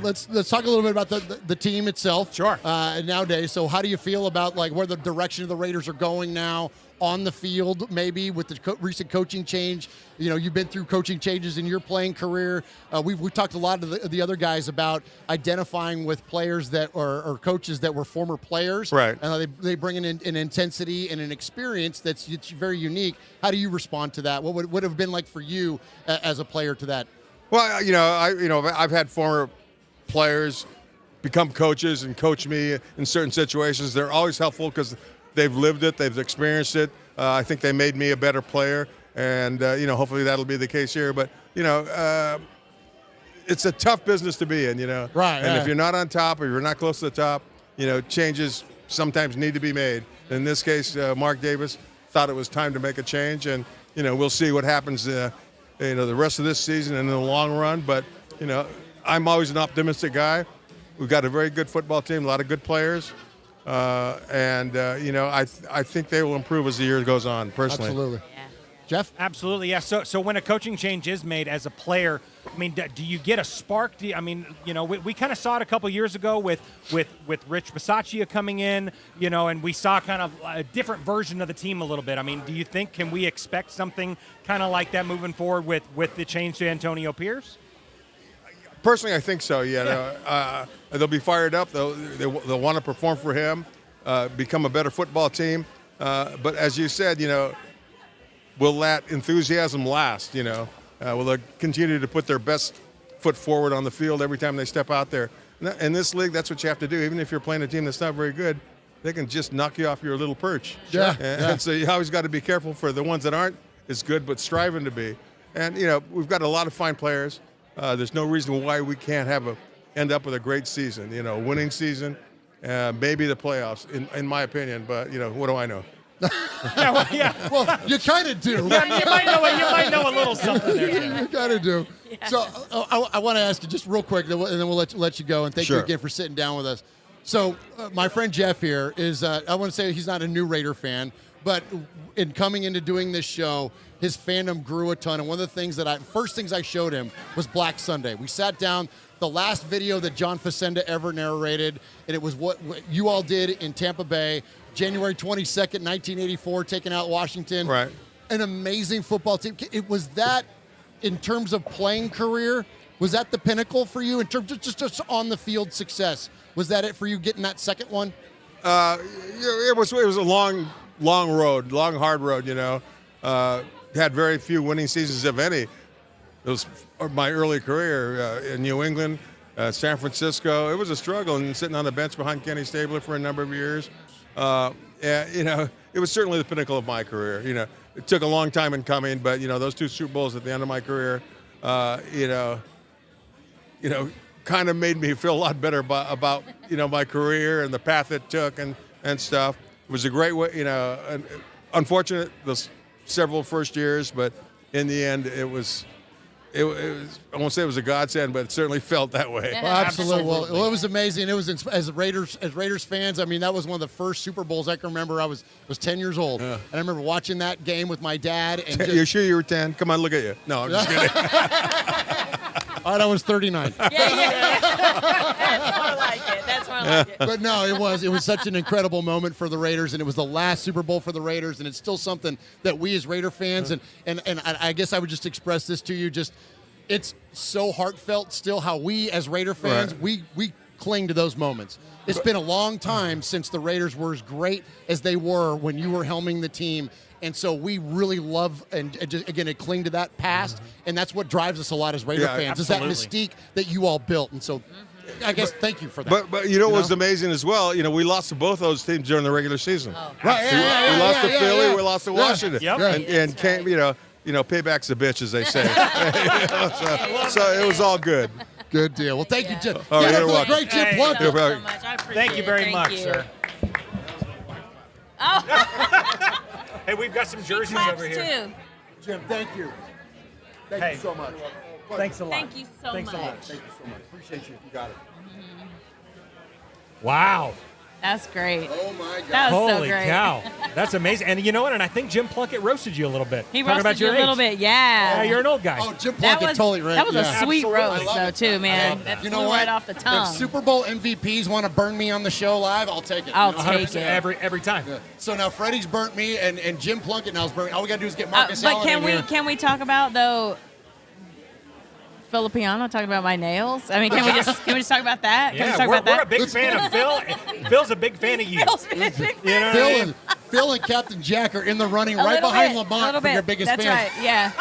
S3: let's talk a little bit about the team itself.
S2: Sure.
S3: Nowadays, so how do you feel about like where the direction of the Raiders are going now on the field? Maybe with the recent coaching change. You've been through coaching changes in your playing career. We've talked a lot to the other guys about identifying with players that or coaches that were former players.
S13: Right.
S3: And they bring in an intensity and an experience that's very unique. How do you respond to that? What would have been like for you as a player to that?
S13: Well, I've had former players become coaches and coach me in certain situations. They're always helpful because they've lived it, they've experienced it. I think they made me a better player, and hopefully that'll be the case here. But it's a tough business to be in,
S3: Right.
S13: And if you're not on top or you're not close to the top, changes sometimes need to be made. In this case, Mark Davis thought it was time to make a change, and we'll see what happens. The rest of this season and in the long run. But, I'm always an optimistic guy. We've got a very good football team, a lot of good players. I think they will improve as the year goes on, personally.
S3: Absolutely. Jeff?
S2: Absolutely, yeah. So when a coaching change is made as a player, I mean, do you get a spark? I mean, we kind of saw it a couple years ago with Rich Bisaccia coming in, and we saw kind of a different version of the team a little bit. I mean, do you think, can we expect something kind of like that moving forward with the change to Antonio Pierce?
S13: Personally, I think so. Yeah, they'll be fired up. They'll want to perform for him, become a better football team. But as you said, will that enthusiasm last? Will they continue to put their best foot forward on the field every time they step out there? In this league, that's what you have to do. Even if you're playing a team that's not very good, they can just knock you off your little perch.
S3: Yeah.
S13: And so you always got to be careful for the ones that aren't as good but striving to be. And we've got a lot of fine players. There's no reason why we can't end up with a great season. Winning season, maybe the playoffs, in my opinion. But what do I know?
S3: Well, you kind of do.
S2: Yeah, you might know a little something there. Too.
S3: You kind of do. Yeah. So I want to ask you just real quick, and then we'll let you go. And thank you again for sitting down with us. So my friend Jeff here is, I want to say he's not a new Raider fan, but in coming into doing this show, his fandom grew a ton. And one of the things first things I showed him was Black Sunday. We sat down, the last video that John Facenda ever narrated, and it was what you all did in Tampa Bay, January 22nd, 1984, taking out Washington.
S13: Right.
S3: An amazing football team. It was that, in terms of playing career, was that the pinnacle for you in terms of just on the field success? Was that it for you getting that second one?
S13: It was a long road, long hard road. Had very few winning seasons, if any. It was my early career in New England, San Francisco. It was a struggle, and sitting on the bench behind Kenny Stabler for a number of years. It was certainly the pinnacle of my career. It took a long time in coming, but those 2 Super Bowls at the end of my career, kind of made me feel a lot better about my career and the path it took and stuff. It was a great way. Unfortunate those several first years, but in the end, it was. I won't say it was a godsend, but it certainly felt that way.
S3: Well, absolutely. Well, it was amazing. It was as Raiders fans. I mean, that was one of the first Super Bowls I can remember. I was 10 years old, and I remember watching that game with my dad. And
S13: you're sure you were 10? Come on, look at you. No, I'm just kidding.
S3: All right, I was 39.
S4: Yeah. That's more like it.
S3: But no, it was such an incredible moment for the Raiders, and it was the last Super Bowl for the Raiders, and it's still something that we as Raider fans, and I guess I would just express this to you, it's so heartfelt still how we as Raider fans, we cling to those moments. It's been a long time since the Raiders were as great as they were when you were helming the team. And so we really love and just, again, cling to that past, and that's what drives us a lot as Raider fans.
S2: Absolutely.
S3: Is that mystique that you all built. And so I guess thank you for that.
S13: But what was amazing as well, we lost to both those teams during the regular season.
S4: Oh.
S3: Right,
S13: We lost to Philly,
S3: yeah.
S13: we lost to Washington.
S2: Yep.
S13: And came, payback's a bitch, as they say. So it was all good.
S3: Good deal. Well, thank you, Jim.
S13: Oh,
S3: Yeah,
S13: you're
S3: for the
S13: welcome.
S3: great Jim
S4: Thank
S3: Plunkett.
S4: you so much. I appreciate
S2: Thank you very
S4: Thank
S2: much,
S4: you.
S2: sir.
S4: Oh,
S2: Hey, we've got some jerseys
S4: claps
S2: over here.
S4: too.
S3: Jim, thank you. Thank
S2: Hey.
S3: you so much.
S2: Thanks a lot.
S4: Thank you so
S2: Thanks
S4: much.
S2: a lot.
S3: Thank you so much. Appreciate you. You got it.
S2: Wow.
S4: That's great.
S3: Oh, my God.
S4: That was so
S2: Holy
S4: great.
S2: cow. That's amazing. And you know what? And I think Jim Plunkett roasted you a little bit.
S4: He
S2: Talking about
S4: roasted you
S2: your
S4: a little
S2: age.
S4: bit, yeah.
S2: Yeah, you're an old guy.
S3: Oh, Jim
S4: That
S3: Plunkett
S4: was
S3: totally right.
S4: that was a
S3: yeah.
S4: sweet
S2: Absolutely.
S4: roast,
S3: I love
S4: though,
S3: it.
S4: too, man.
S3: That.
S4: That
S3: You
S4: flew
S3: know what?
S4: right off the tongue.
S3: If Super Bowl MVPs want to burn me on the show live, I'll take it.
S4: I'll
S3: You know,
S4: take
S3: 100%.
S4: it.
S2: Every time.
S3: Yeah. So now Freddie's burnt me, and Jim Plunkett now's burnt me. All we got to do is get Marcus
S4: But
S3: Allen in here.
S4: can we talk about, though, Villapiano talking about my nails? I mean, can we just talk about that? Can we
S2: Yeah,
S4: talk
S2: we're
S4: about that?
S2: a big fan of Phil. Phil's a big fan of you.
S4: Phil's been a big
S2: You know
S4: fan.
S2: what I mean?
S3: Phil and Captain Jack are in the running
S4: A
S3: right
S4: little
S3: behind
S4: bit,
S3: Lamont
S4: little
S3: for your
S4: bit.
S3: biggest
S4: That's
S3: fan.
S4: right, yeah.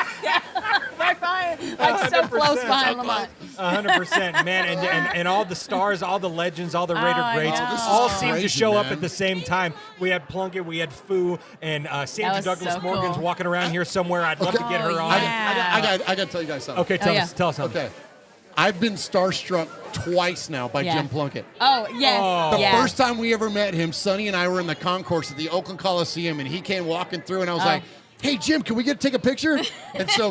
S4: Right behind, like so close
S2: 100%.
S4: behind Lamont.
S2: 100%, man, and all the stars, all the legends, all the Raider
S4: I
S2: greats,
S4: know. This is
S2: all seem to
S3: crazy,
S2: show up
S3: man.
S2: at the same time. We had Plunkett, we had Fu, and Sandra
S4: was
S2: Douglas
S4: so
S2: Morgan's
S4: cool.
S2: walking around here somewhere. I'd love to get her
S4: Oh,
S2: on.
S4: yeah.
S3: I got to tell you guys something.
S2: Okay, tell us something.
S3: Okay. I've been starstruck twice now by
S4: Yeah.
S3: Jim Plunkett.
S4: Oh, yes.
S2: Oh.
S3: The
S4: yeah.
S3: first time we ever met him, Sonny and I were in the concourse at the Oakland Coliseum, and he came walking through, and I was
S4: Oh.
S3: like, "Hey Jim, can we take a picture?" and so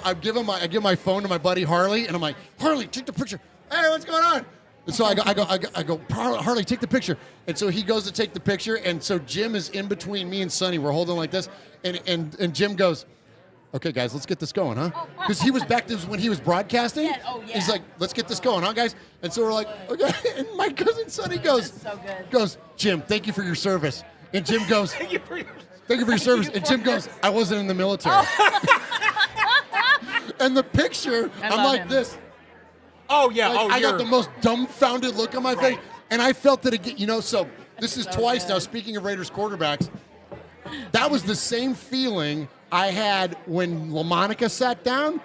S3: I give my phone to my buddy Harley, and I'm like, "Harley, take the picture." Hey, what's going on? And so I go, Harley, take the picture. And so he goes to take the picture, and so Jim is in between me and Sonny. We're holding like this, and Jim goes, okay, guys, let's get this going, huh? Because he was back to when he was broadcasting.
S4: Yeah, oh, yeah.
S3: He's like, let's get this going, huh, guys? And so we're like, okay. And my cousin Sonny goes, Jim, thank you for your service. And Jim goes, thank you for your service. And Jim goes, I wasn't in the military. And the picture, I'm like this.
S2: Oh, yeah.
S3: Like, I got the most dumbfounded look on my face. And I felt that again, so this is twice now, speaking of Raiders quarterbacks, that was the same feeling I had when LaMonica sat down.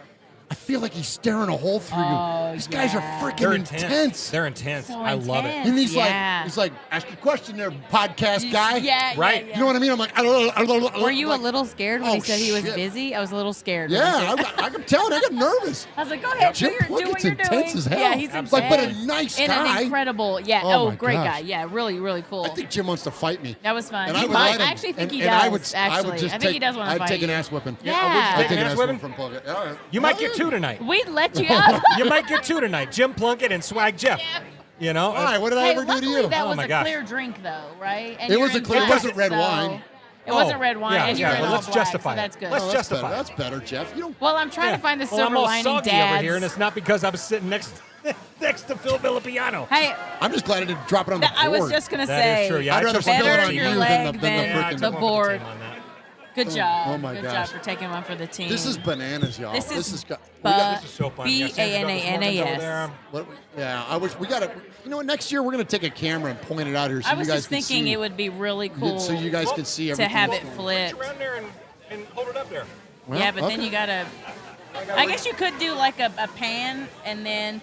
S3: I feel like he's staring a hole through you. These guys are freaking intense.
S2: They're intense.
S4: So
S2: I love it.
S4: intense.
S3: And he's like, ask a question there, podcast guy.
S4: Yeah,
S2: Right.
S4: yeah.
S3: You know what I mean? I'm like, I don't know.
S4: Were you a little scared when he said he was
S3: shit.
S4: busy? I was a little scared. when he
S3: Yeah,
S4: said-
S3: I'm telling you, I got nervous.
S4: I was like, go ahead,
S3: Jim
S4: do what
S3: Plunkett's
S4: you're doing.
S3: intense as hell.
S4: Yeah, he's intense.
S3: Like, but a nice
S4: and
S3: guy.
S4: an incredible, yeah.
S3: Oh,
S4: Oh,
S3: my
S4: great
S3: gosh.
S4: guy. Yeah, really, really cool.
S3: I think Jim wants to fight me.
S4: That was fun.
S3: And
S4: He
S3: I would
S4: might.
S3: let him.
S4: I actually think he
S3: and
S4: does.
S3: I would just
S4: I think he does want to
S3: I'd
S4: fight
S3: take an
S4: you.
S3: ass whipping.
S4: Yeah.
S3: I'd take an
S2: Ass
S3: ass
S2: whipping?
S3: whipping from Plunkett. All right.
S2: You might get two tonight.
S4: We'd let you up.
S2: You might get two tonight. Jim Plunkett and Swag Jeff. You know?
S3: All right, what did I
S4: Hey,
S3: ever do to
S4: luckily
S3: you?
S4: that
S2: Oh
S4: was
S2: my
S4: a
S2: gosh.
S4: clear drink, though, right? And
S3: It
S4: you're
S3: was a
S4: in
S3: clear- it
S4: black,
S3: wasn't red
S4: so-
S3: wine.
S4: It wasn't red wine,
S2: yeah,
S4: and
S2: yeah,
S4: you're in
S2: well,
S4: all
S2: let's
S4: black,
S2: justify
S4: so
S2: it.
S4: that's good.
S2: Let's
S3: Oh, that's
S2: justify
S3: better.
S2: it.
S3: That's better, Jeff. You don't.
S4: Well, I'm trying to find the
S2: Well,
S4: silver
S2: I'm all
S4: lining,
S2: soggy
S4: Dads.
S2: over here, and it's not because I was sitting next to Phil Villapiano.
S4: Hey,
S3: I'm just glad I didn't drop it on the board.
S4: I was just gonna
S2: That
S4: say,
S2: is true. Yeah,
S3: I'd
S2: I
S3: rather
S2: took one
S3: spill
S2: for
S3: it
S2: the
S3: on
S2: team.
S3: you
S4: your
S3: than
S4: leg
S3: the
S4: than
S2: Yeah, I
S3: freaking.
S2: took
S4: the
S2: one for
S4: board.
S2: team on that.
S4: Good job.
S3: Oh my
S4: Good
S3: gosh.
S4: job for taking one for the team.
S3: This is bananas, y'all.
S4: This is
S3: got.
S2: This is so fun. Yeah, Sandy got the Mormons over
S4: BANANAS.
S2: there.
S3: Yeah, I wish we got to. You know what? Next year we're gonna take a camera and point it out here so
S4: I
S3: you
S4: was
S3: guys
S4: just
S3: can
S4: thinking
S3: see.
S4: it would be really cool
S3: So you guys can see
S4: to
S3: everything.
S4: have
S3: that's
S4: it
S3: going on.
S4: flipped.
S2: Around there and hold it up there.
S3: Well,
S4: Yeah, but then
S3: okay.
S4: you gotta. I guess you could do like a pan and then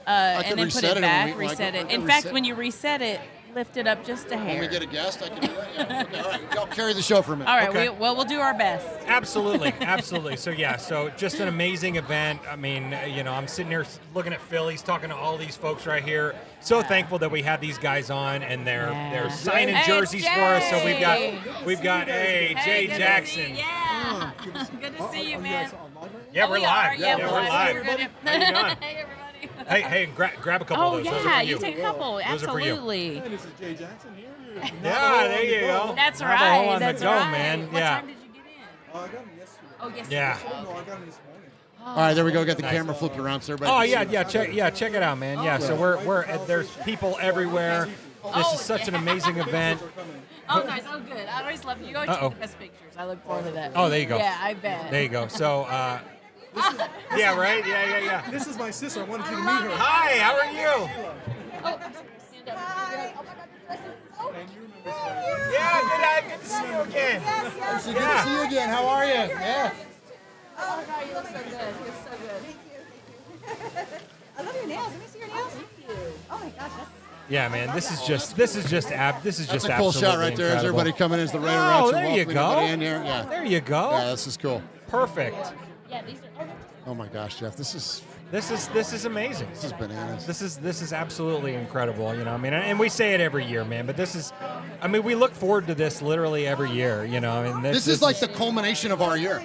S4: and
S3: could
S4: then put
S3: reset
S4: it
S3: it
S4: back,
S3: when we-
S4: reset
S3: I
S4: it.
S3: could
S4: In fact,
S3: reset-
S4: when you reset it, lift it up just a
S3: When
S4: hair.
S3: we get a guest, I can do that. Yeah. Okay, all right, y'all carry the show for a minute.
S4: All right,
S2: Okay.
S4: we'll do our best.
S2: Absolutely, absolutely. So yeah, so just an amazing event. I mean, you know, I'm sitting here looking at Phil. He's talking to all these folks right here. So thankful that we had these guys on and they're signing
S4: Hey,
S2: jerseys for us. So we've
S4: Jay.
S2: got Jay
S4: Hey, good to
S2: Jackson.
S4: see you. Yeah, good to see you, man.
S2: Yeah, we're
S4: we are.
S2: live.
S4: Yeah,
S2: we're
S4: we're
S2: live.
S4: We're good.
S2: How you doing?
S4: Hey, everybody.
S2: Hey, grab a couple
S4: Oh
S2: of those. Those are
S4: yeah,
S2: for
S4: you take a couple.
S2: Those are for you.
S4: Absolutely.
S2: Yeah, there you go.
S4: That's
S2: Have a
S4: right.
S2: hole on
S4: That's
S2: the go,
S4: right.
S2: man.
S4: What
S2: Yeah.
S4: time did you get in?
S14: I got him yesterday.
S4: Oh, yes.
S2: Yeah.
S14: No, I got him this morning.
S3: All right, there we go. Got the camera flipped around so everybody.
S2: Oh
S3: can
S2: yeah,
S3: see.
S2: check it out, man. Yeah, so we're there's people everywhere. This is such an amazing event.
S4: Oh, nice. Oh, good. I always love you. You always
S2: Uh-oh.
S4: take the best pictures. I look forward to that.
S2: Oh, there you go.
S4: Yeah, I bet.
S2: There you go. So, yeah, right? Yeah.
S14: This is my sister. I wanted you to meet her.
S2: Hi, how are you?
S4: Oh, stand up.
S10: Hi. Oh my God, this is so cute.
S2: Yeah, good to see you again.
S3: It's good to see you again. How are you? Yeah.
S4: Oh, my God, you look so good. You're so good.
S10: I love your nails. Let me see your nails. Thank you. Oh my gosh, that's
S2: Yeah, man. This is just
S3: That's a cool shot right there. As everybody coming in as the Raider
S2: Oh,
S3: Rats.
S2: there you go.
S3: In here. Yeah.
S2: There you go.
S3: Yeah, this is cool.
S2: Perfect.
S4: Yeah, these are.
S3: Oh my gosh, Jeff, this is
S2: amazing.
S3: This is bananas.
S2: This is absolutely incredible. You know, I mean, and we say it every year, man. But this is, I mean, we look forward to this literally every year. You know, I mean,
S3: This is like the culmination of our year.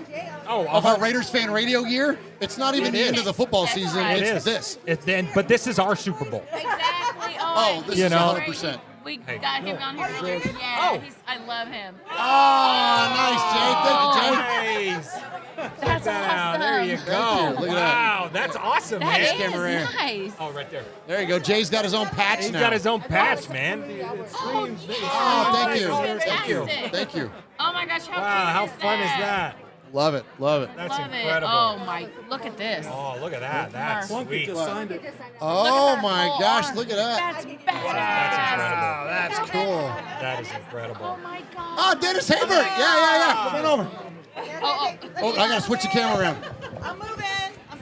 S2: Oh,
S3: Of our Raiders fan radio year. It's not even
S2: It
S3: the
S2: is.
S3: end of the football season.
S2: It
S3: It's
S2: is.
S3: this.
S2: It's then, but this is our Super Bowl.
S4: Exactly.
S3: Oh, this
S2: You
S3: is
S2: know.
S3: 100%.
S4: We
S2: Hey.
S4: got him on here. Yeah, I love him.
S3: Oh, nice, Jay. Thank you, Jay.
S2: Nice.
S4: That's
S2: Check that out.
S4: awesome.
S2: There you go.
S3: Thank you. Look at that.
S2: Wow, that's awesome,
S4: That
S2: man.
S4: is
S3: camera here.
S4: nice.
S2: Oh, right there.
S3: There you go. Jay's got his own patch
S2: He's
S3: now.
S2: got his own patch, man.
S3: Oh, thank you.
S2: Thank you.
S3: Thank you.
S4: Oh my gosh, how
S2: Wow,
S4: cool
S2: how
S4: is
S2: fun is that?
S3: Love it. Love it.
S2: That's
S4: Love
S2: incredible.
S4: it. Oh my, look at this.
S2: Oh, look at that. That's
S14: Plunkett
S2: sweet.
S14: just signed it.
S3: Oh
S4: her
S3: my
S4: full
S3: gosh,
S4: arm.
S3: look at that.
S4: That's badass.
S2: That's incredible.
S3: That's cool.
S2: That is incredible.
S4: Oh my god.
S3: Oh, Dennis Haybert. Yeah. Come on over.
S4: Oh,
S3: Oh, I gotta switch the camera around.
S10: I'm moving.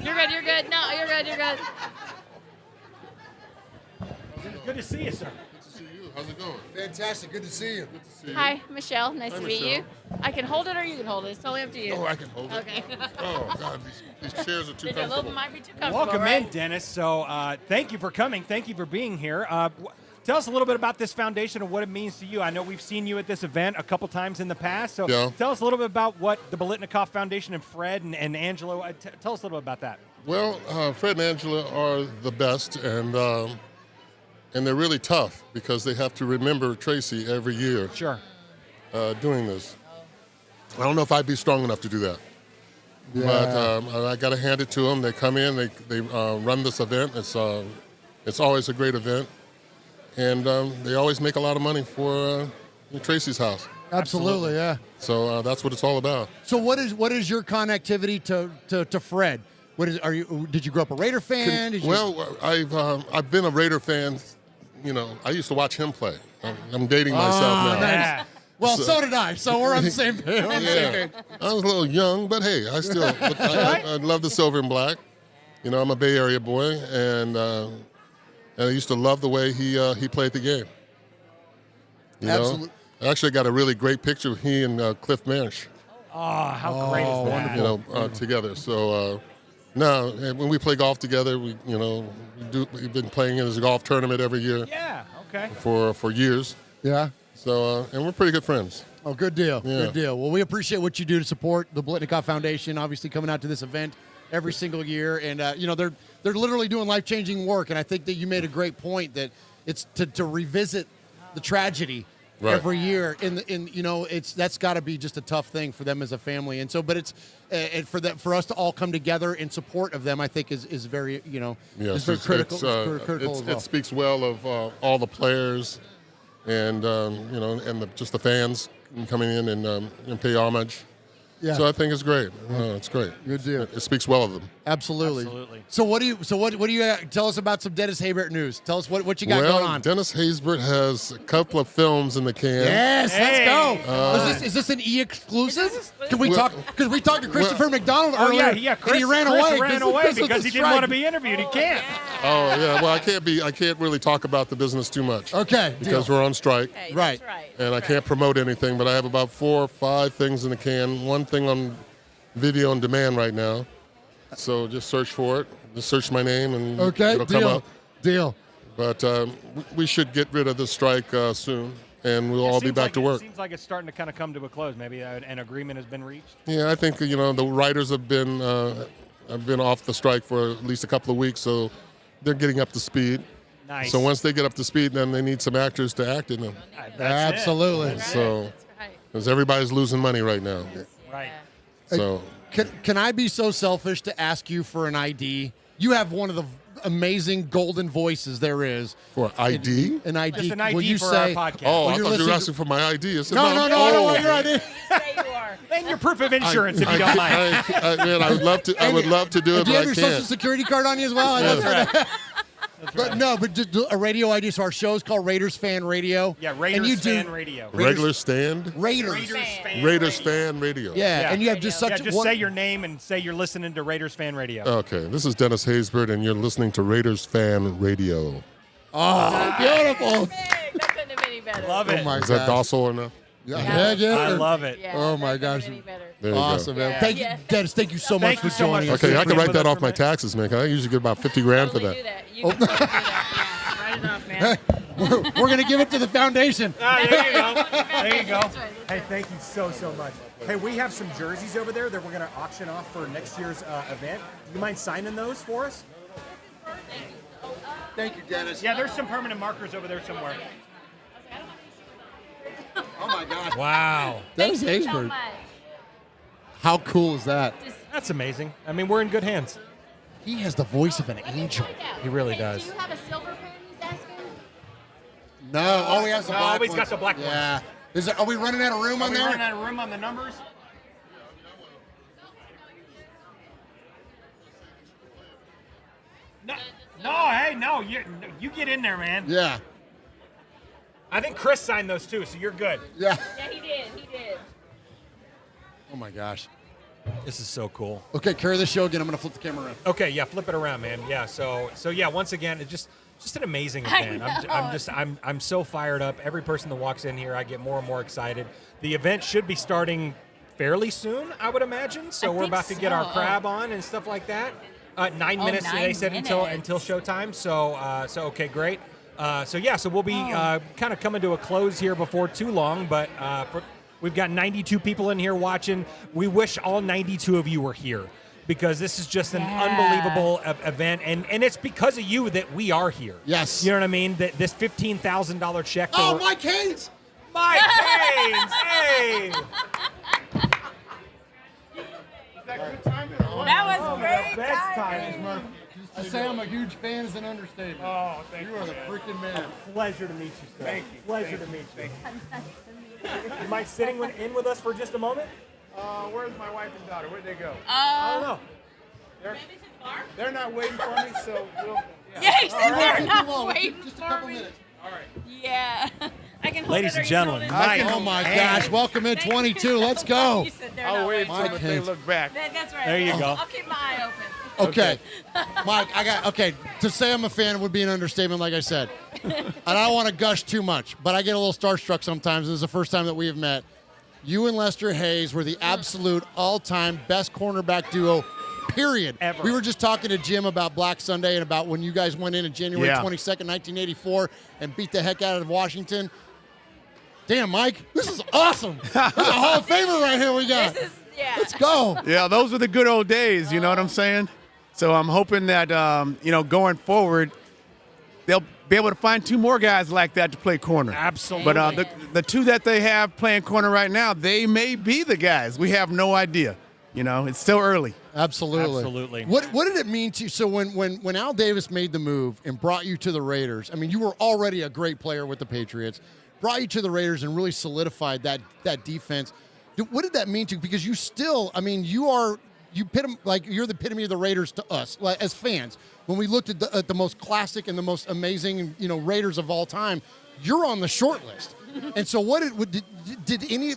S4: You're good. You're good. No, you're good. You're good.
S2: Good to see you, sir.
S7: How's it going?
S3: Fantastic. Good to see you.
S4: Hi, Michelle. Nice to meet
S7: Michelle.
S4: you. I can hold it or you can hold it. It's totally up to you.
S7: Oh, I can hold it.
S4: Okay.
S7: Oh, God, these chairs are too
S4: Did your little
S7: comfortable.
S4: might be too comfortable,
S2: Welcome
S4: right?
S2: in, Dennis. So thank you for coming. Thank you for being here. Tell us a little bit about this foundation and what it means to you. I know we've seen you at this event a couple times in the past. So
S7: Yeah.
S2: tell us a little bit about what the Biletnikoff Foundation and Fred and Angelo, tell us a little bit about that.
S7: Well, Fred and Angela are the best, and
S15: and they're really tough because they have to remember Tracy every year.
S2: Sure.
S15: Doing this. I don't know if I'd be strong enough to do that.
S3: Yeah.
S15: But I got to hand it to them. They come in, they run this event. It's always a great event. And they always make a lot of money for Tracy's house.
S3: Absolutely, yeah.
S15: So that's what it's all about.
S3: So what is your connectivity to Fred? Did you grow up a Raider fan?
S15: Well, I've been a Raider fan. You know, I used to watch him play. I'm dating myself now.
S3: Nice. Well, so did I. So we're on the same page.
S15: Yeah. I was a little young, but hey, I love the silver and black. You know, I'm a Bay Area boy, and I used to love the way he played the game. You
S3: Absolutely.
S15: know? I actually got a really great picture of he and Cliff Marsh.
S2: Oh, how great is that?
S15: You know, together. So no, and when we play golf together, we've been playing in his golf tournament every year.
S2: Yeah. Okay.
S15: For years.
S3: Yeah.
S15: So and we're pretty good friends.
S3: Oh, good deal.
S15: Yeah.
S3: Good deal. Well, we appreciate what you do to support the Biletnikoff Foundation, obviously coming out to this event every single year. And, they're literally doing life-changing work. And I think that you made a great point that it's to revisit the tragedy every year. That's got to be just a tough thing for them as a family. And so, but it's for us to all come together in support of them, I think is very, is very critical. Critical as well.
S15: It speaks well of all the players and, and just the fans coming in and pay homage.
S3: Yeah.
S15: So I think it's great. It's great.
S3: Good deal.
S15: It speaks well of them.
S3: Absolutely. So what do you tell us about some Dennis Haysbert news? Tell us what you got going on.
S15: Dennis Haysbert has a couple of films in the can.
S3: Yes, let's go. Is this an E exclusive? Can we talk to Christopher McDonald earlier?
S2: Yeah.
S3: And he ran away
S2: because he didn't want to be interviewed. He can't.
S15: Oh yeah. Well, I can't really talk about the business too much.
S3: Okay.
S15: Because we're on strike.
S4: Hey,
S3: right.
S4: That's right.
S15: And I can't promote anything, but I have about 4 or 5 things in the can. One thing on video on demand right now. So just search for it. Just search my name and it'll come up.
S3: Deal.
S15: But we should get rid of the strike soon, and we'll all be back to work.
S2: It seems like it's starting to kind of come to a close. Maybe an agreement has been reached.
S15: Yeah, I think the writers have been off the strike for at least a couple of weeks, so they're getting up to speed.
S2: Nice.
S15: So once they get up to speed, then they need some actors to act in them.
S3: Absolutely.
S15: So, because everybody's losing money right now.
S2: Right.
S15: So,
S3: can I be so selfish to ask you for an ID? You have one of the amazing golden voices there is.
S15: For ID?
S3: An ID.
S2: Just an ID
S3: Will you
S2: for
S3: say,
S2: our podcast.
S15: Oh, I thought you were asking for my ID. I said,
S3: No, I don't want your ID.
S2: And your proof of insurance, if you don't mind.
S15: Man, I would love to. I would love to do it,
S3: Do you
S15: but
S3: have
S15: I
S3: your
S15: can't.
S3: Social Security card on you as well?
S15: Yes.
S2: That's right.
S3: But just a radio ID. So our show's called Raiders Fan Radio.
S2: Yeah,
S3: and
S2: Raiders
S3: you do
S2: Fan Radio.
S15: Regular stand?
S3: Raiders
S15: Fan Radio.
S3: Yeah, and you have just such.
S2: Just say your name and say you're listening to Raiders Fan Radio.
S15: Okay, this is Dennis Haysbert, and you're listening to Raiders Fan Radio.
S3: Oh, beautiful.
S4: That couldn't have been any better.
S2: Love it.
S3: Oh my
S15: Is that
S3: gosh.
S15: docile enough?
S3: Yeah.
S2: I love it.
S4: Yeah,
S3: Oh
S4: that
S3: my
S4: couldn't have
S3: gosh.
S4: been any better.
S15: There you go.
S3: Awesome, man. Thank you, Dennis. Thank you so much
S2: Thank
S3: for
S2: you so much
S3: joining us.
S2: for
S15: Okay, I can
S2: Being
S15: write
S2: with
S15: that
S2: us
S15: off
S2: for a
S15: my
S2: minute.
S15: taxes, man. I usually get about 50 grand for
S4: Totally
S15: that.
S4: do that. You can totally do that. Yeah, write it off, man.
S3: We're gonna give it to the foundation.
S2: There you go. There you go.
S4: That's right.
S2: Hey, thank you so much. Hey, we have some jerseys over there that we're going to auction off for next year's event. Do you mind signing those for us?
S3: Thank you, Dennis.
S2: Yeah, there's some permanent markers over there somewhere.
S3: Oh my gosh.
S2: Wow.
S3: Dennis Haysbert. How cool is that?
S2: That's amazing. I mean, we're in good hands.
S3: He has the voice of an angel.
S2: He really does.
S10: Do you have a silver pen he's asking?
S3: No, oh, he has the
S2: No,
S3: black
S2: he's
S3: ones.
S2: got the black ones.
S3: Yeah. Are we running out of room on
S2: Are we
S3: there?
S2: running out of room on the numbers? No, you get in there, man.
S3: Yeah.
S2: I think Chris signed those too, so you're good.
S3: Yeah.
S10: Yeah, he did.
S3: Oh my gosh.
S2: This is so cool.
S3: Okay, carry the show again. I'm gonna flip the camera around.
S2: Okay, yeah, flip it around, man. Yeah, so yeah, once again, it's just an amazing event. I'm so fired up. Every person that walks in here, I get more and more excited. The event should be starting fairly soon, I would imagine. So we're about to get our crab on and stuff like that. 9 minutes,
S4: 9
S2: they said, until
S4: minutes.
S2: showtime. So okay, great. So we'll be kind of coming to a close here before too long, but we've got 92 people in here watching. We wish all 92 of you were here. because this is just an unbelievable event, and it's because of you that we are here.
S3: Yes.
S2: You know what I mean? That this $15,000 check.
S3: Oh, Mike Haynes!
S2: Mike Haynes! Hey!
S10: That was great timing.
S3: Murf. To say I'm a huge fan is an understatement.
S2: Oh, thank you.
S3: You are the freaking man.
S2: Pleasure to meet you, sir.
S12: Thank you.
S2: Pleasure to meet you. You mind sitting in with us for just a moment?
S12: Where's my wife and daughter? Where'd they go?
S2: I don't know.
S12: They're not waiting for me, so we'll.
S10: Yeah, he said they're not waiting
S3: Just a
S10: for
S3: couple
S10: me.
S3: minutes.
S12: All right.
S10: Yeah. I can hold
S2: Ladies
S10: it, or
S2: and
S10: you can
S2: gentlemen,
S10: hold it.
S2: Mike.
S3: Oh my gosh! Welcome in 22. Let's go.
S10: You said they're
S12: I'll
S10: not
S12: wait
S10: waiting.
S12: until
S3: Mike
S12: they
S3: Haynes.
S12: look back.
S10: That's right.
S2: There you go.
S10: I'll keep my eye open.
S3: Okay, Mike. To say I'm a fan would be an understatement, like I said. And I don't want to gush too much, but I get a little starstruck sometimes. This is the first time that we have met. You and Lester Hayes were the absolute all-time best cornerback duo. Period.
S2: Ever.
S3: We were just talking to Jim about Black Sunday and about when you guys went in January
S6: Yeah.
S3: 22nd, 1984, and beat the heck out of Washington. Damn, Mike, this is awesome. This is a Hall of Famer right here we got.
S10: This is, yeah.
S3: Let's go.
S16: Yeah, those were the good old days, you know what I'm saying? So I'm hoping that, going forward, they'll be able to find two more guys like that to play corner.
S2: Absolutely.
S16: But the two that they have playing corner right now, they may be the guys. We have no idea. You know, it's still early.
S3: Absolutely.
S2: Absolutely.
S3: What did it mean to you? So when Al Davis made the move and brought you to the Raiders, I mean, you were already a great player with the Patriots, brought you to the Raiders and really solidified that defense. What did that mean to you? Because you still, I mean, you're the epitome of the Raiders to us, like, as fans. When we looked at the most classic and the most amazing, Raiders of all time, you're on the short list. And so did any,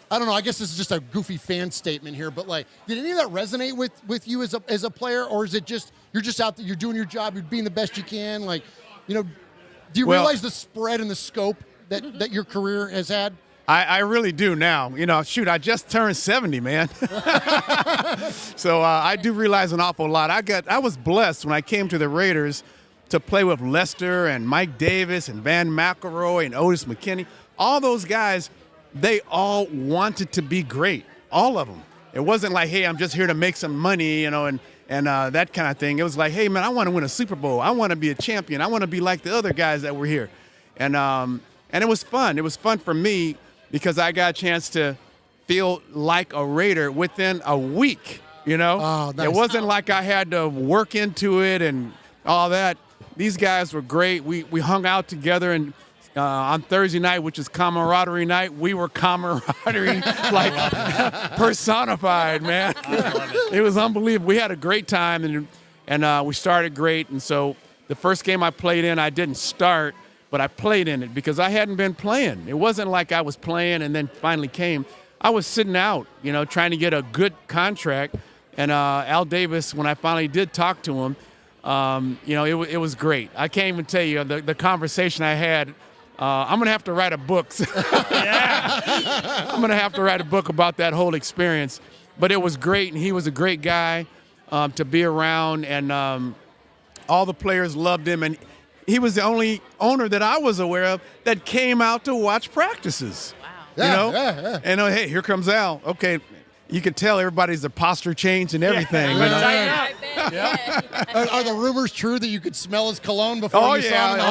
S3: I don't know, I guess this is just a goofy fan statement here, but did any of that resonate with you as a player, or is it just you're just out there, you're doing your job, you're being the best you can? Do you realize the spread and the scope that your career has had?
S16: I really do now. I just turned 70, man. So I do realize an awful lot. I was blessed when I came to the Raiders to play with Lester and Mike Davis and Van McElroy and Otis McKinney. All those guys, they all wanted to be great, all of them. It wasn't like, hey, I'm just here to make some money, and that kind of thing. It was like, hey, man, I want to win a Super Bowl. I want to be a champion. I want to be like the other guys that were here. And it was fun. It was fun for me because I got a chance to feel like a Raider within a week,
S3: Oh, nice.
S16: It wasn't like I had to work into it and all that. These guys were great. We hung out together and on Thursday night, which is camaraderie night, we were camaraderie personified, man. It was unbelievable. We had a great time, and we started great. And so the first game I played in, I didn't start, but I played in it because I hadn't been playing. It wasn't like I was playing and then finally came. I was sitting out, trying to get a good contract. And Al Davis, when I finally did talk to him, it was great. I can't even tell you the conversation I had. I'm going to have to write a book. I'm going to have to write a book about that whole experience. But it was great, and he was a great guy to be around, and all the players loved him. And he was the only owner that I was aware of that came out to watch practices. Wow.
S3: Yeah.
S16: And hey, here comes Al. Okay, you can tell everybody's their posture changed and everything.
S3: Are the rumors true that you could smell his cologne before you saw him?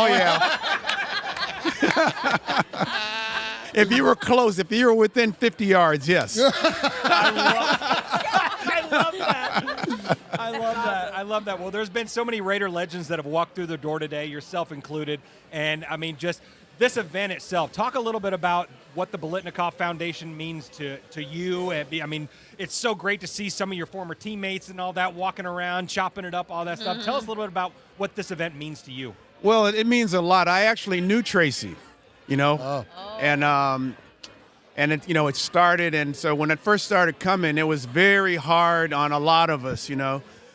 S16: If you were close, if you were within 50 yards, yes.
S2: I love that. Well, there's been so many Raider legends that have walked through the door today, yourself included. And, I mean, just this event itself. Talk a little bit about what the Biletnikoff Foundation means to you. I mean, it's so great to see some of your former teammates and all that walking around, chopping it up, all that stuff. Tell us a little bit about what this event means to you.
S16: Well, it means a lot. I actually knew Tracy, and it started. And so when it first started coming, it was very hard on a lot of us,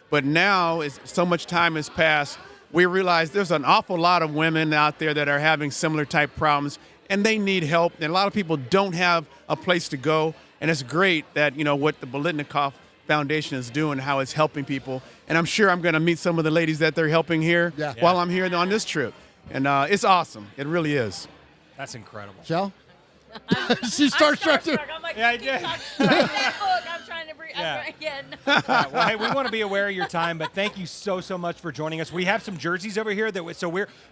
S16: But now, so much time has passed, we realize there's an awful lot of women out there that are having similar type problems, and they need help. And a lot of people don't have a place to go. And it's great that, what the Biletnikoff Foundation is doing, how it's helping people. And I'm sure I'm going to meet some of the ladies that they're helping here while I'm here on this trip. And it's awesome. It really is.
S2: That's incredible.
S3: Shell? She starstruck too.
S10: I'm like,
S2: Yeah, I did.
S10: I'm trying to breathe.
S2: Well, hey, we want to be aware of your time, but thank you so much for joining us. We have some jerseys over here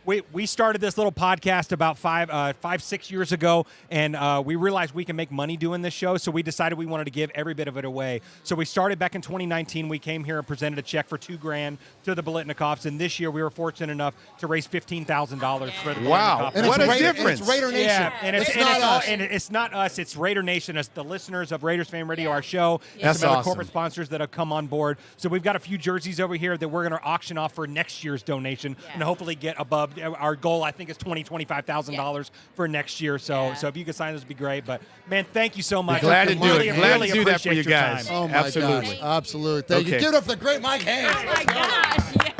S2: we started this little podcast about 5-6 years ago, and we realized we can make money doing this show, so we decided we wanted to give every bit of it away. So we started back in 2019. We came here and presented a check for $2,000 to the Biletnikoffs, and this year we were fortunate enough to raise $15,000 for the
S16: Wow.
S2: Biletnikoffs.
S16: What a difference.
S3: It's Raider Nation.
S2: Yeah,
S3: It's not us.
S2: and it's not us. It's Raider Nation. It's the listeners of Raiders Fan Radio, our show, and
S16: That's
S2: some other
S16: awesome.
S2: corporate sponsors that have come on board. So we've got a few jerseys over here that we're going to auction off for next year's donation, and hopefully get above our goal. I think is $25,000 for next year. So if you could sign those, would be great. But man, thank you so much.
S16: Glad to do
S2: Really,
S16: it. Glad
S2: really
S16: to do that for
S2: appreciate
S16: you
S2: your
S16: guys.
S2: time.
S3: Oh my
S16: Absolutely.
S3: gosh. Absolutely. Thank you.
S16: Okay.
S3: Give it up for the great Mike Haynes.
S4: Oh my gosh. Yeah.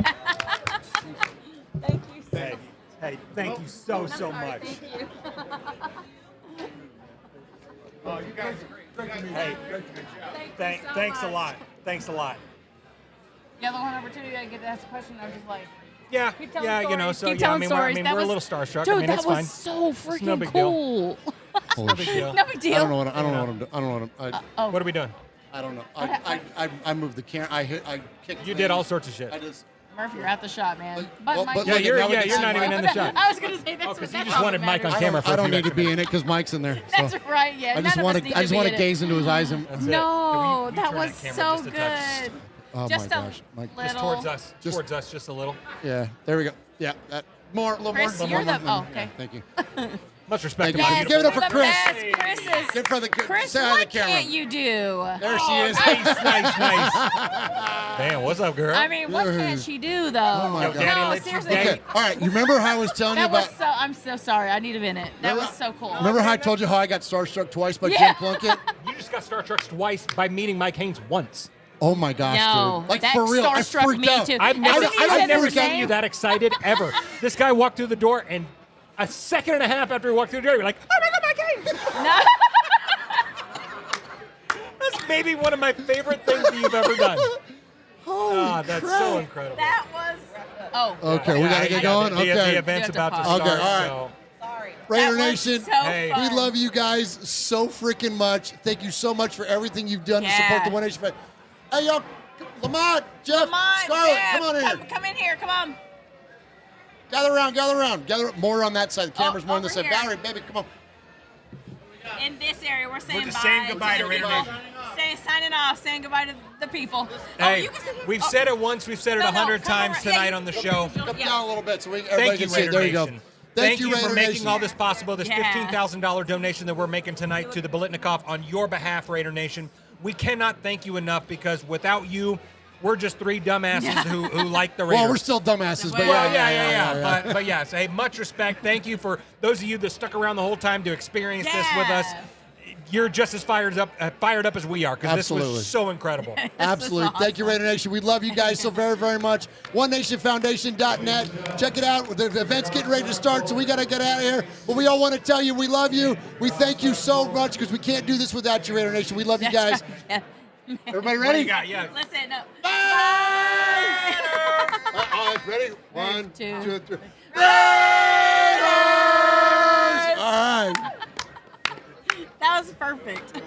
S4: Thank you.
S2: Hey, thank you so much.
S4: Thank you.
S2: Oh, you guys are great. Hey, thanks a lot. Thanks a lot.
S10: The other one over too, I get to ask a question. I'm just like,
S2: Yeah,
S10: keep telling
S2: yeah,
S10: stories.
S2: you know, so
S10: Keep
S2: yeah, I
S10: telling
S2: mean,
S10: stories. That
S2: we're a
S10: was-
S2: little starstruck.
S10: Dude,
S2: I mean,
S10: that
S2: it's
S10: was
S2: fine.
S10: so
S2: It's no
S10: freaking
S2: big deal.
S10: cool.
S2: No big deal.
S10: No big deal.
S3: I don't know what I'm.
S2: What are we doing?
S3: I don't know. I moved the camera. I kicked.
S2: You did all sorts of shit.
S3: I just.
S10: Murph, you're out the shot, man.
S3: well,
S10: Mike,
S3: but
S2: Yeah,
S3: look,
S2: you're
S3: now we can
S2: you're
S3: see
S2: not even
S3: Mike.
S2: in the shot.
S10: I was gonna say that's
S2: Oh, 'cause
S10: what
S2: you just wanted Mike on
S10: matters.
S2: camera for
S3: I
S2: a
S3: don't
S2: few
S3: need to
S2: extra
S3: be in it because Mike's in there. So
S10: That's right. Yeah.
S3: I just
S10: none
S3: want
S10: of us need
S3: to. I just
S10: be
S3: want
S10: in
S3: to
S10: it.
S3: gaze into his eyes and.
S2: That's it.
S10: No,
S2: You
S10: that
S2: turn
S10: was
S2: camera
S10: so
S2: just a touch.
S10: good.
S3: Oh
S10: Just
S3: my
S10: a
S3: gosh, Mike.
S10: little.
S2: Towards us. Towards us, just a little.
S3: Yeah. There we go. Yeah. That more. A little
S10: Chris,
S3: more.
S10: you're
S3: more,
S10: the.
S3: more.
S10: Oh, okay.
S3: Thank you.
S2: Much respect
S3: Thank
S2: to
S3: you.
S2: my
S3: Yes,
S2: beautiful
S3: give it up for
S10: The
S3: Chris.
S10: best. Chris is.
S3: Give for the.
S10: Chris,
S3: say hi to
S10: what
S3: the camera.
S10: can't you do?
S3: There she is.
S2: Nice. Damn, what's up, girl?
S10: I mean, what can't she do though?
S3: Oh my
S2: Yo,
S3: God.
S2: Daddy,
S10: No,
S2: let you
S10: seriously.
S2: daddy.
S3: Okay. All right. You remember how I was telling you
S10: That was
S3: about?
S10: so. I'm so sorry. I need a minute. That was so cool.
S3: Remember how I told you how I got starstruck twice by
S10: Yeah.
S3: Jim Plunkett?
S2: You just got Star Trek twice by meeting Mike Haynes once.
S3: Oh my gosh,
S10: No,
S3: dude! Like
S10: that
S3: for real, I
S10: starstruck
S3: freaked
S10: me
S3: out.
S10: too.
S2: I've never,
S10: As soon as you said
S2: never
S10: his
S2: seen
S10: name-
S2: you that excited ever. This guy walked through the door, and a second and a half after he walked through the door, you're like, "Oh my God, Mike Haynes!"
S10: No.
S2: That's maybe one of my favorite things that you've ever done. That's so incredible.
S10: That was. Oh.
S3: Okay, we gotta get going.
S2: The
S3: Okay,
S2: event's
S10: You have
S2: about
S10: to
S2: to
S10: pause.
S2: start.
S3: Okay, all right.
S2: So.
S10: Sorry.
S3: Raider
S10: That was
S3: Nation,
S10: so
S2: Hey.
S3: we
S10: fun.
S3: love you guys so freaking much. Thank you so much for everything you've done to support the One Nation. Hey, y'all, Lamont, Jeff,
S10: Come on,
S3: Scarlett,
S10: Jeff,
S3: come on in here.
S10: Come in here. Come on.
S3: Gather around. More on that side. The camera's more on this
S10: over
S3: side.
S10: here.
S3: Valerie, baby, come on.
S10: In this area, we're saying
S2: just
S10: bye.
S2: saying goodbye to
S10: the
S2: Raider
S10: people.
S2: Nation.
S10: Signing off. Saying goodbye to the people.
S2: Hey,
S10: you can sit here.
S2: we've said it once, we've said it
S10: No,
S2: 100
S10: come
S2: times
S10: over. Yeah,
S2: tonight
S10: you-
S2: on the show.
S3: Come
S10: Yeah.
S3: down a little bit so everybody
S2: Thank you,
S3: can see it.
S2: Raider
S3: There you go.
S2: Nation.
S3: Thank you,
S2: for
S3: Raider
S2: making
S3: Nation.
S2: all this possible. This
S10: Yeah.
S2: $15,000 donation that we're making tonight to the Biletnikoff on your behalf, Raider Nation. We cannot thank you enough because without you, we're just three dumbasses who like the Raiders.
S3: Well, we're still dumbasses, but
S2: Well, yeah. But yes, hey, much respect. Thank you for those of you that stuck around the whole time to experience this with us. You're just as fired up as we are because this
S3: Absolutely.
S2: was so incredible.
S3: Absolutely. Thank you, Raider Nation. We love you guys so very, very much. OneNationFoundation.net. Check it out. The event's getting ready to start, so we got to get out of here. But we all want to tell you we love you. We thank you so much because we can't do this without you, Raider Nation. We love you guys. Everybody
S2: What do
S3: ready?
S2: you got? Yeah.
S10: Listen. No.
S3: All right, ready? 1, 2, 3.
S10: Raiders!
S3: All right.
S10: That was perfect.